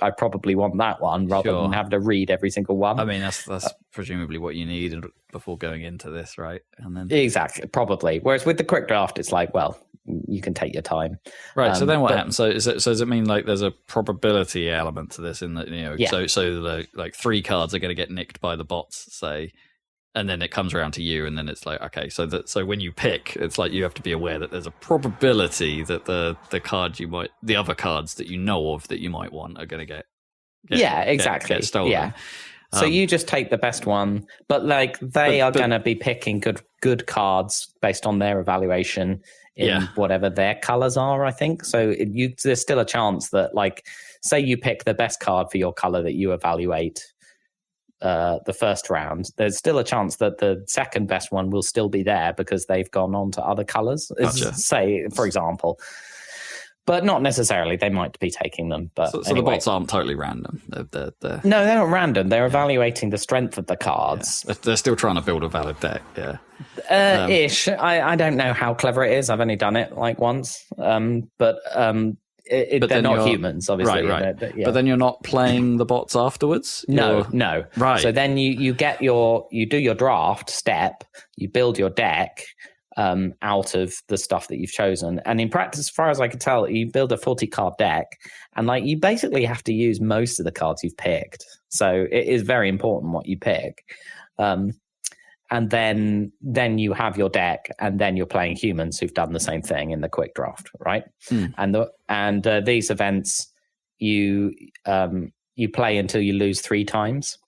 Speaker 2: I probably want that one rather than have to read every single one.
Speaker 1: I mean, that's presumably what you need before going into this, right? And then
Speaker 2: exactly, probably. Whereas with the quick draft, it's like, well, you can take your time,
Speaker 1: right? So then what happens? So does it mean like there's a probability element to this in that, so the like 3 cards are going to get nicked by the bots, say, and then it comes around to you, and then it's like, okay, so when you pick, it's like you have to be aware that there's a probability that the other cards that you know of that you might want are going to get stolen.
Speaker 2: Yeah. So you just take the best one, but like they are going to be picking good cards based on their evaluation in whatever their colors are, I think. So there's still a chance that, like, say you pick the best card for your color that you evaluate the first round, there's still a chance that the second best one will still be there because they've gone on to other colors.
Speaker 1: Gotcha.
Speaker 2: Say, for example. But not necessarily. They might be taking them. But
Speaker 1: so the bots aren't totally random. They're
Speaker 2: No, they're not random. They're evaluating the strength of the cards.
Speaker 1: Yeah. They're still trying to build a valid deck. Yeah.
Speaker 2: Ish. I don't know how clever it is. I've only done it like once. But they're not humans, obviously.
Speaker 1: Right. But then you're not playing the bots afterwards?
Speaker 2: No.
Speaker 1: Right.
Speaker 2: So then you do your draft step, you build your deck out of the stuff that you've chosen. And in practice, as far as I could tell, you build a 40-card deck, and like you basically have to use most of the cards you've picked. So it is very important what you pick. And then you have your deck, and then you're playing humans who've done the same thing in the quick draft, right? And these events, you play until you lose 3 times,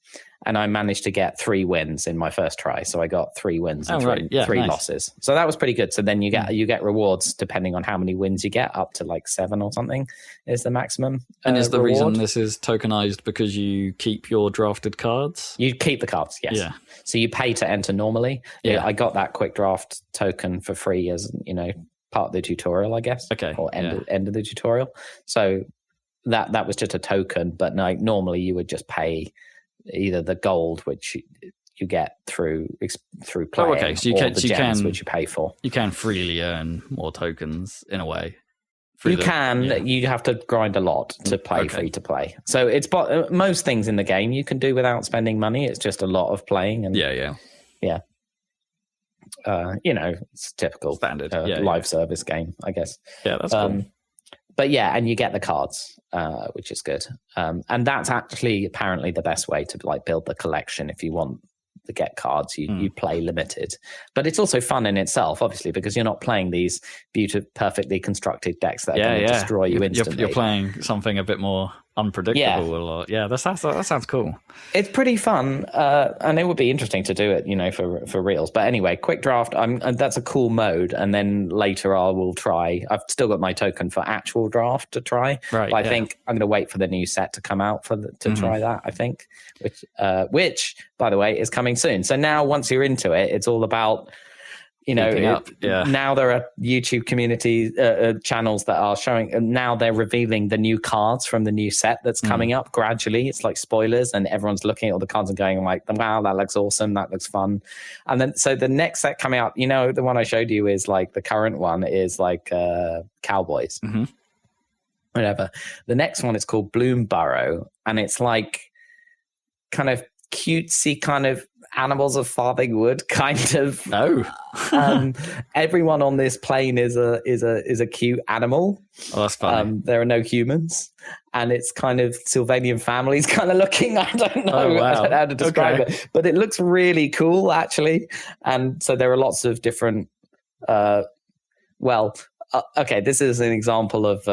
Speaker 2: and I managed to get 3 wins in my first try. So I got 3 wins and 3 losses. So that was pretty good. So then you get rewards depending on how many wins you get, up to like 7 or something is the maximum.
Speaker 1: And is the
Speaker 2: reward.
Speaker 1: reason this is tokenized because you keep your drafted cards?
Speaker 2: You keep the cards, yes.
Speaker 1: Yeah.
Speaker 2: So you pay to enter normally.
Speaker 1: Yeah.
Speaker 2: I got that quick draft token for free as, part of the tutorial, I guess.
Speaker 1: Okay.
Speaker 2: Or end of the tutorial. So that was just a token, but like normally you would just pay either the gold, which you get through playing,
Speaker 1: so
Speaker 2: the gems, which you pay for.
Speaker 1: You can freely earn more tokens in a way.
Speaker 2: You have to grind a lot to play free to play. So it's most things in the game you can do without spending money. It's just a lot of playing. And yeah. It's typical
Speaker 1: standard
Speaker 2: live service game, I guess.
Speaker 1: Yeah, that's cool.
Speaker 2: But yeah, and you get the cards, which is good. And that's actually apparently the best way to like build the collection. If you want to get cards, you play limited. But it's also fun in itself, obviously, because you're not playing these perfectly constructed decks that are going to destroy you instantly.
Speaker 1: You're playing something a bit more unpredictable. That sounds cool.
Speaker 2: It's pretty fun, and it would be interesting to do it, for reals. But anyway, quick draft. That's a cool mode, and then later I will try. I've still got my token for actual draft to try.
Speaker 1: Right.
Speaker 2: But I think I'm going to wait for the new set to come out to try that. I think, which by the way is coming soon. So now once you're into it, it's all about. Now there are YouTube community channels that are showing, and now they're revealing the new cards from the new set that's coming up gradually. It's like spoilers, and everyone's looking at all the cards and going like, wow, that looks awesome. That looks fun. And then, so the next set coming out, the one I showed you is like, the current one is like Cowboys.
Speaker 1: Mm-hmm.
Speaker 2: Whatever. The next one is called Bloomburrow, and it's like kind of cutesy kind of Animals of Farthing Wood kind of. Everyone on this plane is a cute animal.
Speaker 1: Oh, that's funny.
Speaker 2: There are no humans, and it's kind of Sylvanian families kind of looking. I don't know.
Speaker 1: Oh, wow.
Speaker 2: I don't know how to describe it, but it looks really cool actually. And so there are lots of different. This is an example of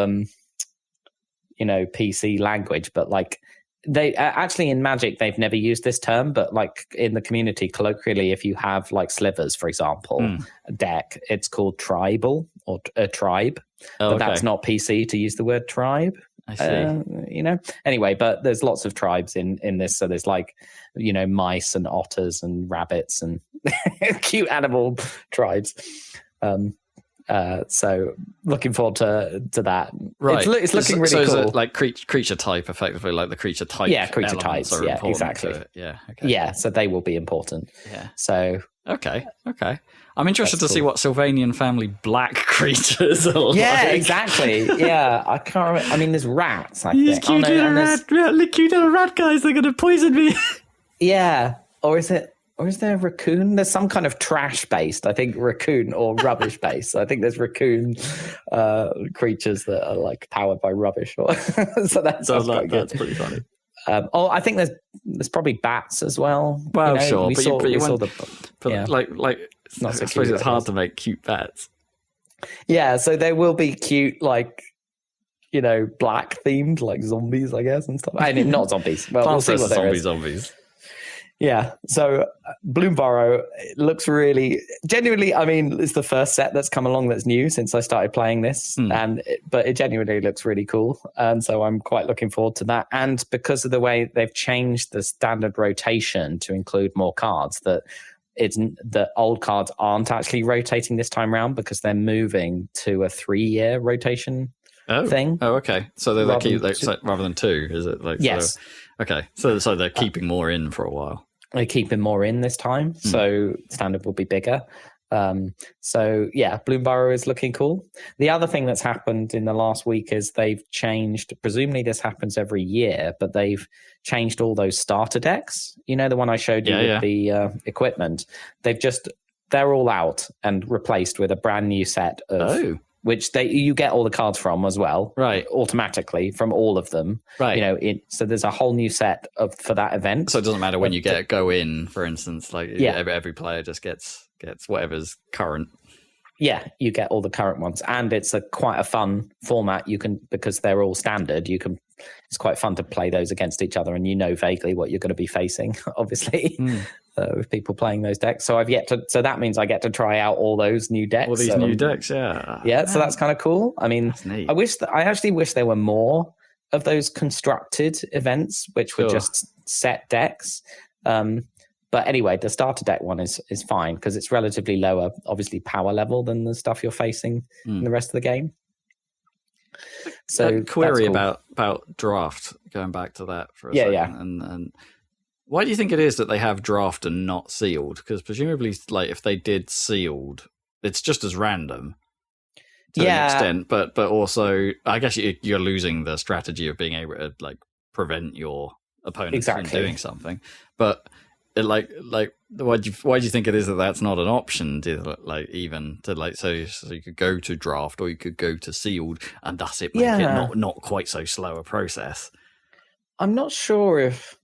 Speaker 2: PC language, but like they actually in Magic they've never used this term, but like in the community colloquially, if you have like slivers, for example, a deck, it's called tribal or a tribe. But that's not PC to use the word tribe.
Speaker 1: I see.
Speaker 2: You know. Anyway, but there's lots of tribes in this. So there's like, you know, mice and otters and rabbits and cute animal tribes. So looking forward to that.
Speaker 1: Right,
Speaker 2: it's looking really
Speaker 1: cool.
Speaker 2: So
Speaker 1: is it like creature type, effectively, like the creature type?
Speaker 2: Yeah, creature types. Yeah, exactly.
Speaker 1: Yeah, okay.
Speaker 2: Yeah, so they will be important.
Speaker 1: Yeah.
Speaker 2: So
Speaker 1: okay. I'm interested to see what Sylvanian family black creatures are like.
Speaker 2: Yeah, exactly. Yeah, I can't remember. I mean, there's rats. I think.
Speaker 1: These cute little rat guys. They're going to poison me.
Speaker 2: Yeah, or is there a raccoon? There's some kind of trash based, I think, raccoon or rubbish based. I think there's raccoon creatures that are like powered by rubbish. So that's
Speaker 1: pretty funny.
Speaker 2: I think there's probably bats as well.
Speaker 1: Well,
Speaker 2: you know,
Speaker 1: sure, I
Speaker 2: not so
Speaker 1: suppose
Speaker 2: cute,
Speaker 1: it's hard to make cute bats.
Speaker 2: Yeah, so they will be cute, like, you know, black themed, like zombies, I guess, and stuff. I mean, not zombies. Well, we'll see what there is.
Speaker 1: Zombies.
Speaker 2: Yeah, so Bloomburrow looks really genuinely. I mean, it's the first set that's come along that's new since I started playing this, but it genuinely looks really cool, and so I'm quite looking forward to that. And because of the way they've changed the standard rotation to include more cards, that the old cards aren't actually rotating this time around because they're moving to a 3-year rotation thing.
Speaker 1: Oh, okay. So rather than 2, is it? Like,
Speaker 2: yes.
Speaker 1: So, okay. So they're keeping more in for a while.
Speaker 2: They're keeping more in this time, so standard will be bigger. So yeah, Bloomburrow is looking cool. The other thing that's happened in the last week is they've changed, presumably this happens every year, but they've changed all those starter decks. You know, the one I showed you with the equipment. They're all out and replaced with a brand new set of which you get all the cards from as well,
Speaker 1: right?
Speaker 2: Automatically from all of them,
Speaker 1: right?
Speaker 2: You know, so there's a whole new set for that event.
Speaker 1: So it doesn't matter when you go in, for instance, like every player just gets whatever's current.
Speaker 2: Yeah, you get all the current ones, and it's quite a fun format. You can, because they're all standard. It's quite fun to play those against each other, and you know vaguely what you're going to be facing. Obviously, with people playing those decks. So So that means I get to try out all those new decks.
Speaker 1: All these new decks, yeah.
Speaker 2: Yeah, so that's kind of cool. I mean, I actually wish there were more of those constructed events, which were just set decks. But anyway, the starter deck one is fine because it's relatively lower, obviously, power level than the stuff you're facing in the rest of the game. So
Speaker 1: a query about draft, going back to that for a second. And why do you think it is that they have draft and not sealed? Because presumably, like, if they did sealed, it's just as random to an extent, but also, I guess you're losing the strategy of being able to, like, prevent your opponents from doing something. But why do you think it is that that's not an option to, like, even to, like, so you could go to draft or you could go to sealed, and thus it make it not quite so slow a process?
Speaker 2: I'm not sure if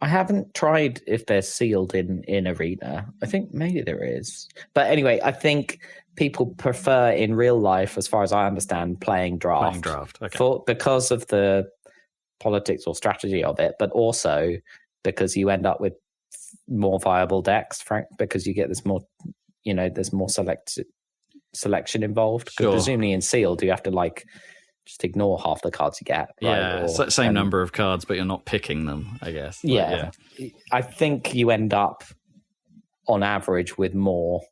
Speaker 2: I haven't tried if they're sealed in Arena. I think maybe there is, but anyway, I think people prefer in real life, as far as I understand, playing draft. Okay. Because of the politics or strategy of it, but also because you end up with more viable decks, because you get this more, you know, there's more selection involved. Sure. Presumably in sealed, you have to, like, just ignore half the cards you get.
Speaker 1: Yeah, right? Same number of cards, but you're not picking them, I guess.
Speaker 2: Yeah. I think you end up, on average, with more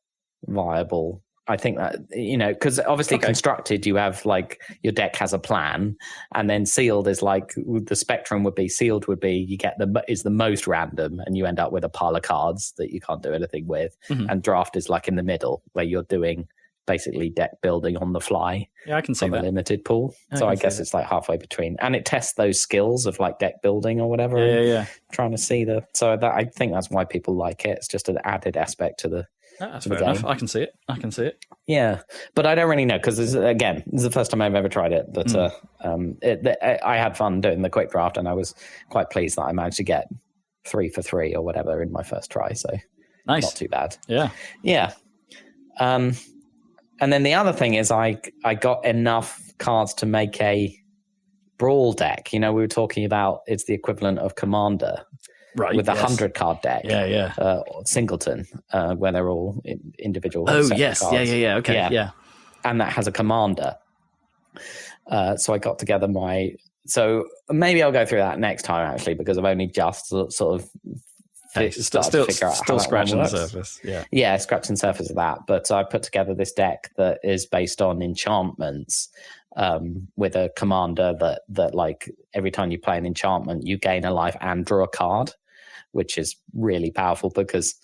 Speaker 2: viable. I think that, you know, because obviously constructed, you have, like, your deck has a plan, and then sealed is like, the spectrum would be, sealed would be, you get is the most random, and you end up with a pile of cards that you can't do anything with. And draft is like in the middle, where you're doing basically deck building on the fly.
Speaker 1: Yeah, I can see
Speaker 2: from a limited pool. So I guess it's like halfway between, and it tests those skills of, like, deck building or whatever.
Speaker 1: Yeah.
Speaker 2: Trying to see I think that's why people like it. It's just an added aspect to the.
Speaker 1: That's fair enough. I can see it.
Speaker 2: Yeah, but I don't really know, because this is the first time I've ever tried it. But I had fun doing the quick draft, and I was quite pleased that I managed to get 3 for 3 or whatever in my first try. So
Speaker 1: nice,
Speaker 2: not too bad.
Speaker 1: Yeah.
Speaker 2: And then the other thing is I got enough cards to make a Brawl deck, we were talking about, it's the equivalent of Commander,
Speaker 1: right?
Speaker 2: With a 100-card deck.
Speaker 1: Yeah.
Speaker 2: Singleton, where they're all individual.
Speaker 1: Oh, yes.
Speaker 2: Cards.
Speaker 1: Yeah. Okay. Yeah.
Speaker 2: And that has a Commander. So I got together so maybe I'll go through that next time, actually, because I've only just sort of started to figure out
Speaker 1: still
Speaker 2: how
Speaker 1: scratching the
Speaker 2: works.
Speaker 1: surface.
Speaker 2: Yeah, scratching the surface of that. But I put together this deck that is based on enchantments, with a commander that like every time you play an enchantment, you gain a life and draw a card, which is really powerful because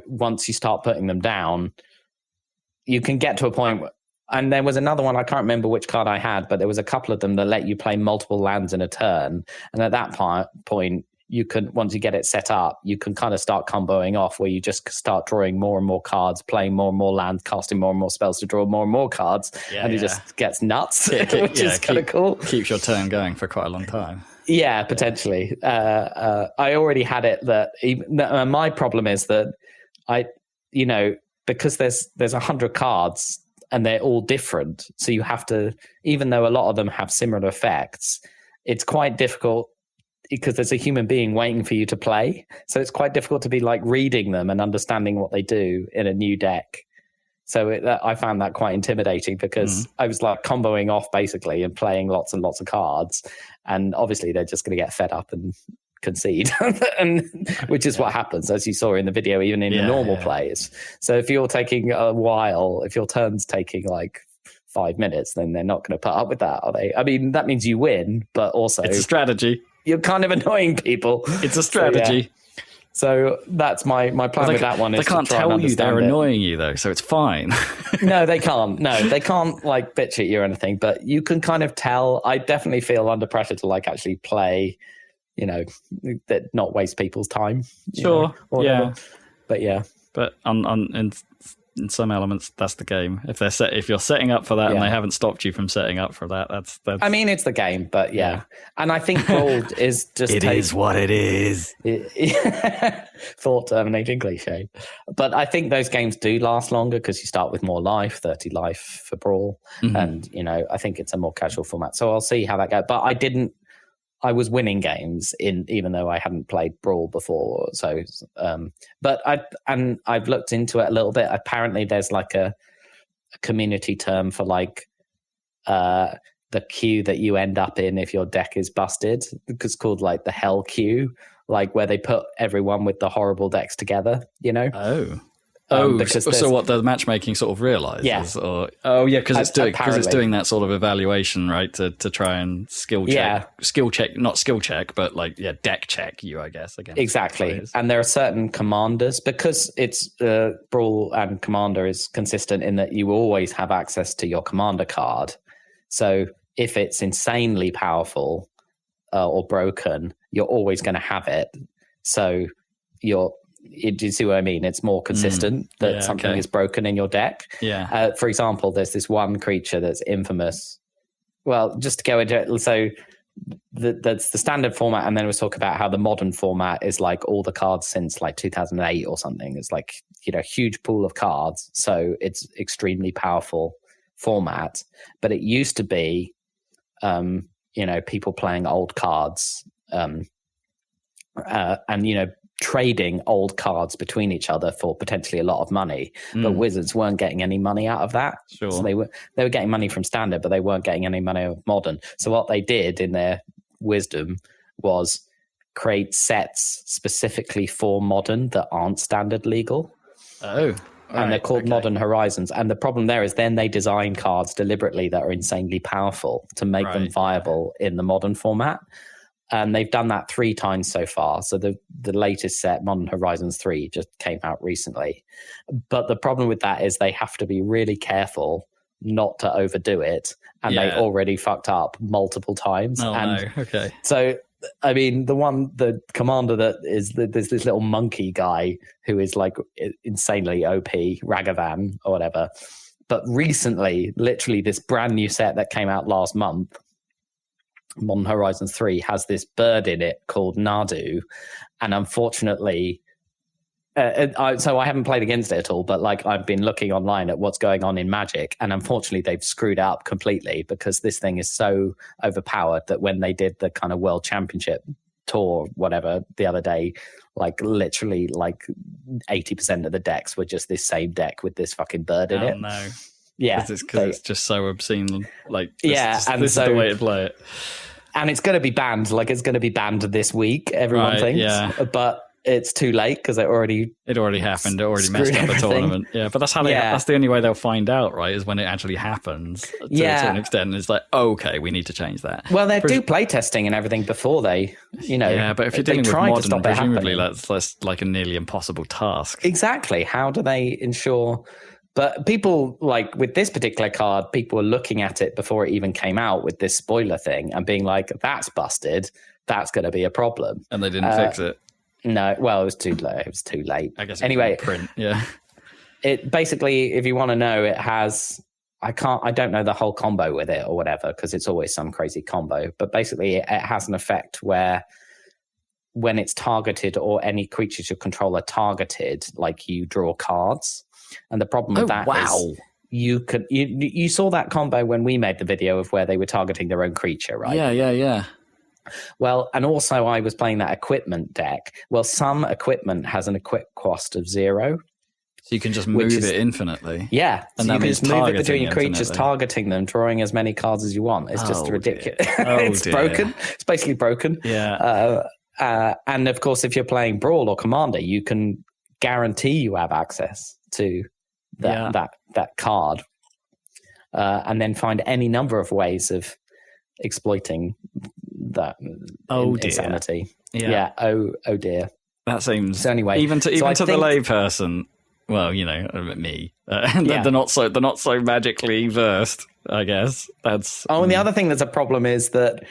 Speaker 2: once you start putting them down, you can get to a point and there was another one, I can't remember which card I had, but there was a couple of them that let you play multiple lands in a turn. And at that point, you can, once you get it set up, you can kind of start comboing off where you just start drawing more and more cards, playing more and more lands, casting more and more spells to draw more and more cards. And it just gets nuts, which is kind of cool.
Speaker 1: Keeps your turn going for quite a long time.
Speaker 2: Yeah, potentially. I already had it my problem is that because there's 100 cards, and they're all different. So you have to, even though a lot of them have similar effects, it's quite difficult because there's a human being waiting for you to play. So it's quite difficult to be like reading them and understanding what they do in a new deck. So I found that quite intimidating because I was like comboing off basically and playing lots and lots of cards. And obviously they're just going to get fed up and concede, which is what happens, as you saw in the video, even in the normal plays. So if you're taking a while, if your turn's taking like 5 minutes, then they're not going to put up with that, are they? I mean, that means you win, but also
Speaker 1: it's a strategy.
Speaker 2: You're kind of annoying people.
Speaker 1: It's a strategy.
Speaker 2: So that's my plan with that one.
Speaker 1: They can't tell you they're annoying you though, so it's fine.
Speaker 2: No, they can't. No, they can't like bitch at you or anything, but you can kind of tell. I definitely feel under pressure to like actually play, that not waste people's time.
Speaker 1: Sure.
Speaker 2: But
Speaker 1: But in some elements, that's the game. If you're setting up for that and they haven't stopped you from setting up for that, that's.
Speaker 2: I mean, it's the game, but and I think Brawl is just.
Speaker 1: It is what it is.
Speaker 2: Thought terminating cliche, but I think those games do last longer because you start with more life, 30 life for Brawl, and I think it's a more casual format. So I'll see how that goes. But I was winning games even though I hadn't played Brawl before. So, but I've looked into it a little bit. Apparently, there's like a community term for like the queue that you end up in if your deck is busted. It's called like the hell queue, like where they put everyone with the horrible decks together.
Speaker 1: Because so what the matchmaking sort of realizes?
Speaker 2: Yeah.
Speaker 1: Because it's doing that sort of evaluation, right? To try and skill check, not skill check, but like deck check you, I guess.
Speaker 2: Exactly. Players. And there are certain commanders because it's Brawl and Commander is consistent in that you always have access to your Commander card. So if it's insanely powerful or broken, you're always going to have it. So do you see what I mean? It's more consistent that something is broken in your deck.
Speaker 1: Yeah.
Speaker 2: For example, there's this one creature that's infamous. Well, just to go into it, so that's the standard format, and then we'll talk about how the modern format is like all the cards since like 2008 or something. It's like huge pool of cards, so it's extremely powerful format. But it used to be, people playing old cards, and trading old cards between each other for potentially a lot of money, but Wizards weren't getting any money out of that.
Speaker 1: Sure.
Speaker 2: So they were getting money from Standard, but they weren't getting any money out of Modern. So what they did in their wisdom was create sets specifically for Modern that aren't Standard legal. And they're called Modern Horizons. And the problem there is then they design cards deliberately that are insanely powerful to make them viable in the Modern format. And they've done that 3 times so far. So the latest set, Modern Horizons 3, just came out recently. But the problem with that is they have to be really careful not to overdo it. And they already fucked up multiple times.
Speaker 1: Okay.
Speaker 2: So, I mean, the commander that is, there's this little monkey guy who is like insanely OP, Ragavan or whatever. But recently, literally this brand new set that came out last month, Modern Horizons 3, has this bird in it called Nadu, and unfortunately, So I haven't played against it at all, but like I've been looking online at what's going on in Magic, and unfortunately they've screwed it up completely because this thing is so overpowered that when they did the kind of World Championship tour, whatever, the other day, like literally like 80% of the decks were just this same deck with this fucking bird in it.
Speaker 1: No.
Speaker 2: Yeah,
Speaker 1: because it's just so obscene. Like,
Speaker 2: this
Speaker 1: is the way to play it.
Speaker 2: And it's going to be banned. Like, it's going to be banned this week. Everyone thinks, but it's too late because it already
Speaker 3: happened.
Speaker 2: It
Speaker 3: already messed up the tournament. Yeah, but that's how that's the only way they'll find out, right? Is when it actually happens. To an extent, it's like, okay, we need to change that.
Speaker 2: Well, they do play testing and everything before they,
Speaker 1: Yeah, but if you're dealing with modern, presumably that's like a nearly impossible task.
Speaker 2: Exactly. How do they ensure? But people, like with this particular card, people were looking at it before it even came out with this spoiler thing and being like, that's busted. That's going to be a problem.
Speaker 1: And they didn't fix it.
Speaker 2: No, well, it was too late. It was too late.
Speaker 1: I guess
Speaker 2: anyway,
Speaker 1: print. Yeah.
Speaker 2: It basically, if you want to know, it has. I don't know the whole combo with it or whatever because it's always some crazy combo. But basically, it has an effect where when it's targeted or any creatures you control are targeted, like you draw cards. And the problem with that is you saw that combo when we made the video of where they were targeting their own creature, right?
Speaker 1: Yeah.
Speaker 2: Well, and also I was playing that equipment deck. Well, some equipment has an equip cost of 0.
Speaker 1: So you can just move it infinitely.
Speaker 2: Yeah.
Speaker 1: And
Speaker 2: so
Speaker 1: that
Speaker 2: you can
Speaker 1: means
Speaker 2: just move it between your
Speaker 1: infinitely.
Speaker 2: creatures, targeting them, drawing as many cards as you want. It's just ridiculous. It's broken. It's basically broken.
Speaker 1: Yeah.
Speaker 2: And of course, if you're playing Brawl or Commander, you can guarantee you have access to that card, and then find any number of ways of exploiting that insanity. Yeah. Oh dear.
Speaker 1: That seems.
Speaker 2: So anyway,
Speaker 1: even to the layperson. Well, me. They're not so magically versed. I guess that's.
Speaker 2: Oh, and the other thing that's a problem is that.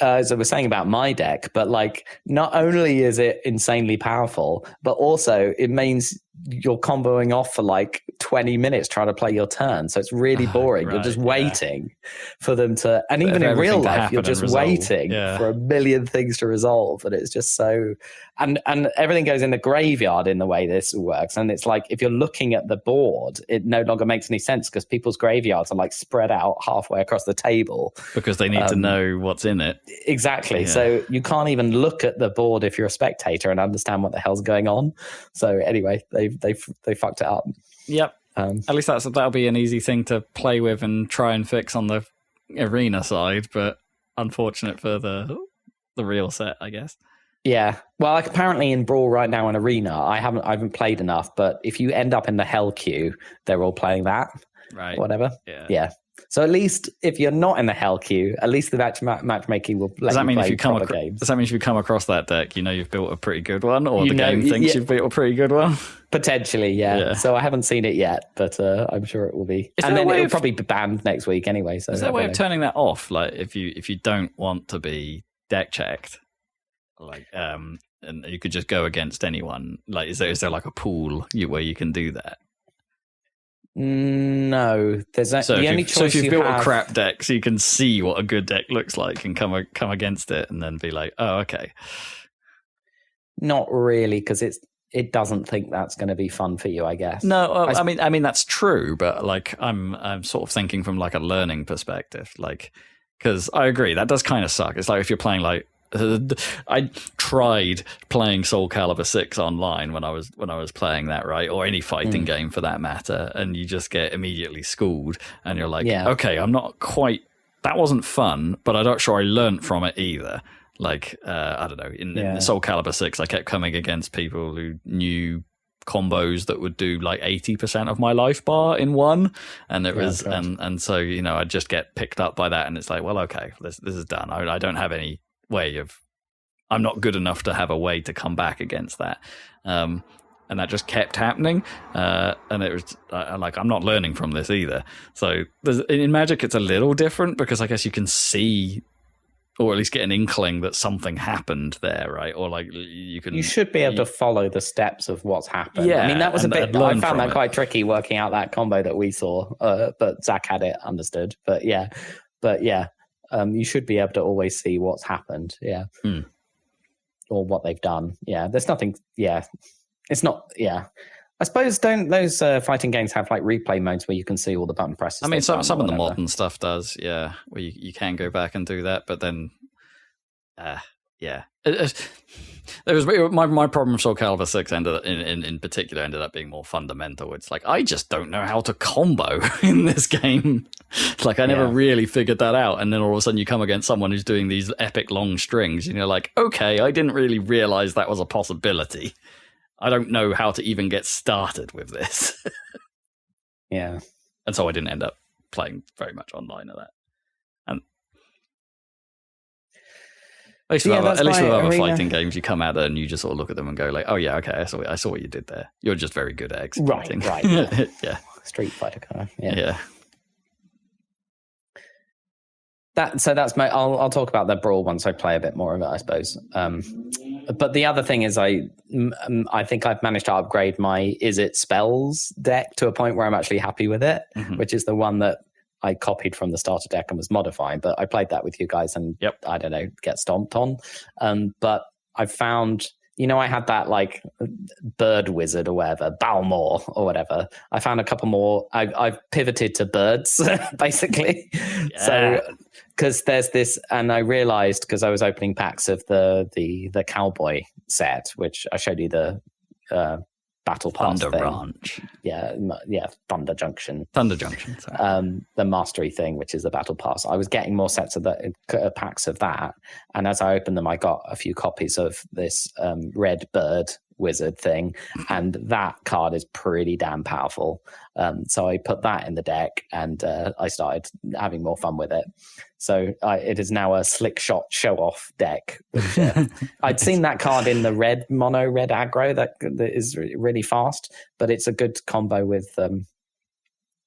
Speaker 2: As I was saying about my deck, but like not only is it insanely powerful, but also it means you're comboing off for like 20 minutes trying to play your turn. So it's really boring. Right, you're just waiting for them to, and even in real life, you're just waiting for a million things to resolve. And it's just so, and everything goes in the graveyard in the way this works. And it's like, if you're looking at the board, it no longer makes any sense because people's graveyards are like spread out halfway across the table.
Speaker 1: Because they need to know what's in it.
Speaker 2: Exactly. Yeah. So you can't even look at the board if you're a spectator and understand what the hell's going on. So anyway, they fucked it up.
Speaker 1: Yep. At least that'll be an easy thing to play with and try and fix on the arena side, but unfortunate for the real set, I guess.
Speaker 2: Yeah. Well, like apparently in Brawl right now in Arena, I haven't played enough, but if you end up in the hell queue, they're all playing that.
Speaker 1: Right.
Speaker 2: Whatever.
Speaker 1: Yeah.
Speaker 2: So at least if you're not in the hell queue, at least the matchmaking will let you play proper games.
Speaker 1: Does that mean if you come across that deck, you've built a pretty good one, or the game thinks you've built a pretty good one?
Speaker 2: Potentially, yeah. So I haven't seen it yet, but I'm sure it will be. And then it'll probably be banned next week anyway. So
Speaker 1: is there a way of turning that off? Like if you don't want to be deck checked, like and you could just go against anyone. Like is there like a pool where you can do that?
Speaker 2: No, there's the only choice.
Speaker 1: So if you've built a crap deck, so you can see what a good deck looks like and come against it, and then be like, oh, okay.
Speaker 2: Not really, because it doesn't think that's going to be fun for you, I guess.
Speaker 1: No, I mean that's true, but like I'm sort of thinking from like a learning perspective, like because I agree that does kind of suck. It's like if you're playing like. I tried playing Soul Calibur 6 online when I was playing that, right, or any fighting game for that matter, and you just get immediately schooled, and you're like, okay, I'm not quite. That wasn't fun, but I'm not sure I learnt from it either. Like I don't know, in Soul Calibur 6, I kept coming against people who knew combos that would do like 80% of my life bar in one, and it was and so I'd just get picked up by that, and it's like, well, okay, this is done. I don't have any way of I'm not good enough to have a way to come back against that, and that just kept happening, and it was like I'm not learning from this either. So in Magic it's a little different because I guess you can see or at least get an inkling that something happened there, right? Or like you should
Speaker 2: be able to follow the steps of what's happened.
Speaker 1: Yeah,
Speaker 2: I mean that was a bit. I found that quite tricky working out that combo that we saw, but Zach had it understood. But yeah. You should be able to always see what's happened, or what they've done. Yeah, there's nothing. Yeah, It's not. Yeah. I suppose don't those fighting games have like replay modes where you can see all the button presses?
Speaker 1: I mean, some of the modern stuff does, yeah, where you can go back and do that, but then, yeah, there was my problem with Soul Calibur 6 in particular ended up being more fundamental. It's like I just don't know how to combo in this game. It's like I never really figured that out, and then all of a sudden you come against someone who's doing these epic long strings, and you're like, okay, I didn't really realize that was a possibility. I don't know how to even get started with this.
Speaker 2: Yeah.
Speaker 1: And so I didn't end up playing very much online of that. And at least with other fighting games, you come at it and you just sort of look at them and go like, oh yeah, okay, I saw what you did there. You're just very good at executing.
Speaker 2: Right.
Speaker 1: Yeah.
Speaker 2: Street Fighter kind of.
Speaker 1: Yeah.
Speaker 2: That's my. I'll talk about the Brawl once I play a bit more of it, I suppose. But the other thing is, I think I've managed to upgrade my Is It Spells deck to a point where I'm actually happy with it, which is the one that I copied from the starter deck and was modifying. But I played that with you guys, and I don't know, get stomped on. But I found. I had that like bird wizard or whatever, Balmor or whatever. I found a couple more. I've pivoted to birds basically. Yeah. So because there's this, and I realized because I was opening packs of the cowboy set, which I showed you the battle pass
Speaker 1: Thunder
Speaker 2: thing.
Speaker 1: Ranch.
Speaker 2: Yeah, Thunder Junction.
Speaker 1: Sorry.
Speaker 2: The mastery thing, which is the battle pass. I was getting more sets of packs of that, and as I opened them, I got a few copies of this red bird wizard thing, and that card is pretty damn powerful. So I put that in the deck, and I started having more fun with it. So it is now a slick shot show off deck. Which, I'd seen that card in the red aggro that is really fast, but it's a good combo with the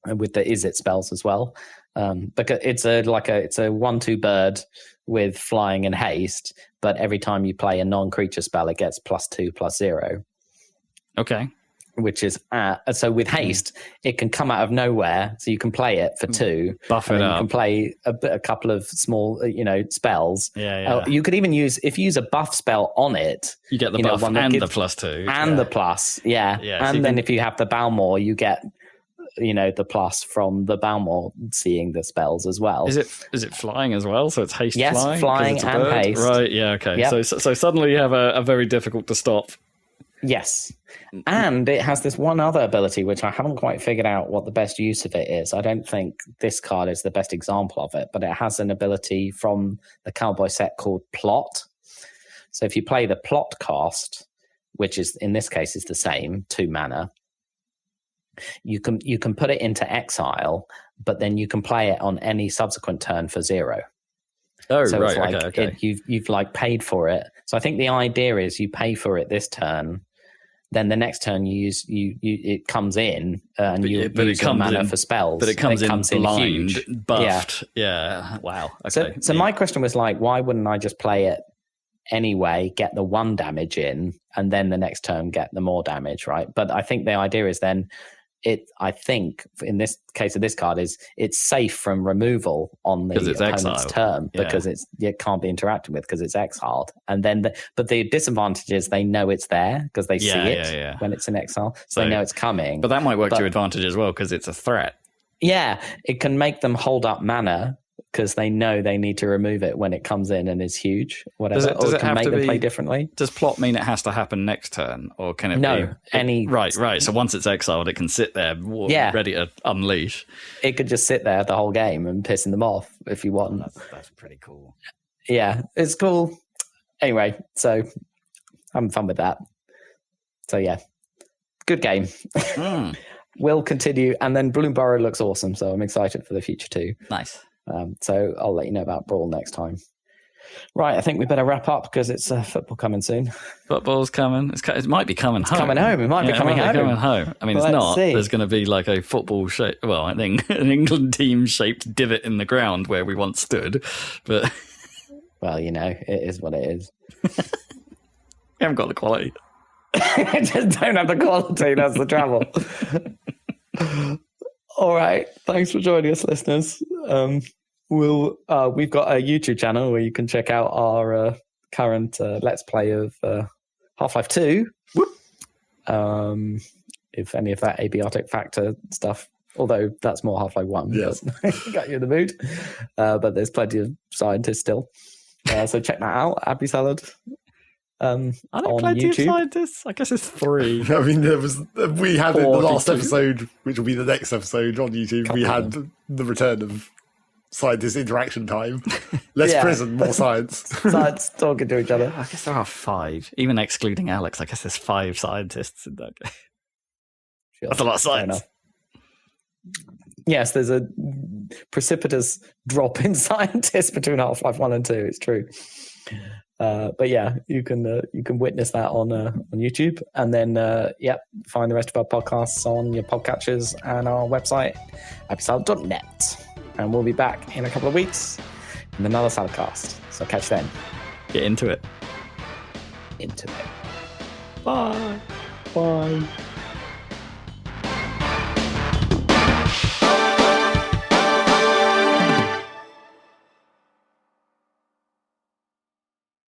Speaker 2: Is It spells as well. Because it's a 1/2 bird with flying and haste, but every time you play a non-creature spell, it gets +2/+0.
Speaker 1: Okay.
Speaker 2: Which is so with haste, it can come out of nowhere, so you can play it for 2.
Speaker 1: Buff it up.
Speaker 2: You can play a couple of small, spells.
Speaker 1: Yeah.
Speaker 2: You could even use if you use a buff spell on it.
Speaker 1: You get the buff and the +2
Speaker 2: and the plus. Yeah.
Speaker 1: So
Speaker 2: and then if you have the Balmor, you get the plus from the Balmor seeing the spells as well.
Speaker 1: Is it flying as well? So it's haste
Speaker 2: yes, flying
Speaker 1: it's
Speaker 2: and haste.
Speaker 1: Right. Yeah. Okay.
Speaker 2: Yep.
Speaker 1: So suddenly you have a very difficult to stop.
Speaker 2: Yes. And it has this one other ability, which I haven't quite figured out what the best use of it is. I don't think this card is the best example of it, but it has an ability from the Cowboy set called Plot. So if you play the Plot cost, which is in this case is the same, 2 mana, you can put it into exile, but then you can play it on any subsequent turn for 0.
Speaker 1: Oh,
Speaker 2: so
Speaker 1: right.
Speaker 2: It's like
Speaker 1: okay.
Speaker 2: You've like paid for it. So I think the idea is you pay for it this turn, then the next turn you use it comes in and you use your mana for spells.
Speaker 1: But it comes in blind,
Speaker 2: huge.
Speaker 1: buffed. Yeah. Wow. Okay.
Speaker 2: So my question was like, why wouldn't I just play it anyway, get the 1 damage in, and then the next turn get the more damage, right? But I think the idea is then I think in this case of this card is it's safe from removal on the opponent's
Speaker 1: exiled.
Speaker 2: turn because it can't be interacted with because it's exiled. And then, but the disadvantage is they know it's there because they see it when it's in exile, so they know it's coming.
Speaker 1: But that might work to your advantage as well because it's a threat.
Speaker 2: Yeah, it can make them hold up mana because they know they need to remove it when it comes in and is huge. Whatever,
Speaker 1: does it
Speaker 2: can
Speaker 1: have
Speaker 2: make
Speaker 1: to
Speaker 2: them play
Speaker 1: be,
Speaker 2: differently.
Speaker 1: Does plot mean it has to happen next turn, or can it?
Speaker 2: No, any
Speaker 1: right. So once it's exiled, it can sit there, ready to unleash.
Speaker 2: It could just sit there the whole game and pissing them off if you want.
Speaker 1: That's pretty cool.
Speaker 2: Yeah, it's cool. Anyway, so having fun with that. So yeah, good game. We'll continue, and then Bloomburrow looks awesome, so I'm excited for the future too.
Speaker 1: Nice.
Speaker 2: So I'll let you know about Brawl next time. Right, I think we better wrap up because it's football coming soon.
Speaker 1: Football's coming. It might be coming home.
Speaker 2: Coming home. It might be coming home.
Speaker 1: I mean, it's not. See. There's going to be like a football shape. Well, I think an England team shaped divot in the ground where we once stood. But
Speaker 2: well, it is what it is.
Speaker 1: We haven't got the quality.
Speaker 2: Just don't have the quality. That's the trouble. All right. Thanks for joining us, listeners. We've got a YouTube channel where you can check out our current Let's Play of Half-Life 2. if any of that Abiotic Factor stuff, although that's more Half-Life 1,
Speaker 3: Yes.
Speaker 2: but got you in the mood. But there's plenty of scientists still. So check that out, Happy Salad.
Speaker 1: Are there
Speaker 2: on
Speaker 1: plenty
Speaker 2: YouTube.
Speaker 1: of scientists? I guess it's 3.
Speaker 3: I mean, we had in the last
Speaker 2: 42.
Speaker 3: episode, which will be the next episode on YouTube, we had the return of scientist interaction time. Less prison, more science.
Speaker 2: Science talking to each other.
Speaker 1: I guess there are 5. Even excluding Alex, I guess there's 5 scientists in that game.
Speaker 2: Sure.
Speaker 1: That's a lot of
Speaker 2: Fair
Speaker 1: science.
Speaker 2: enough. Yes, there's a precipitous drop in scientists between Half-Life 1 and 2. It's true. But yeah, you can witness that on YouTube, and then find the rest of our podcasts on your podcatchers and our website, happysalad.net. And we'll be back in a couple of weeks in another Saladcast. So catch you then.
Speaker 1: Get into it.
Speaker 2: Into it.
Speaker 1: Bye.
Speaker 2: Bye.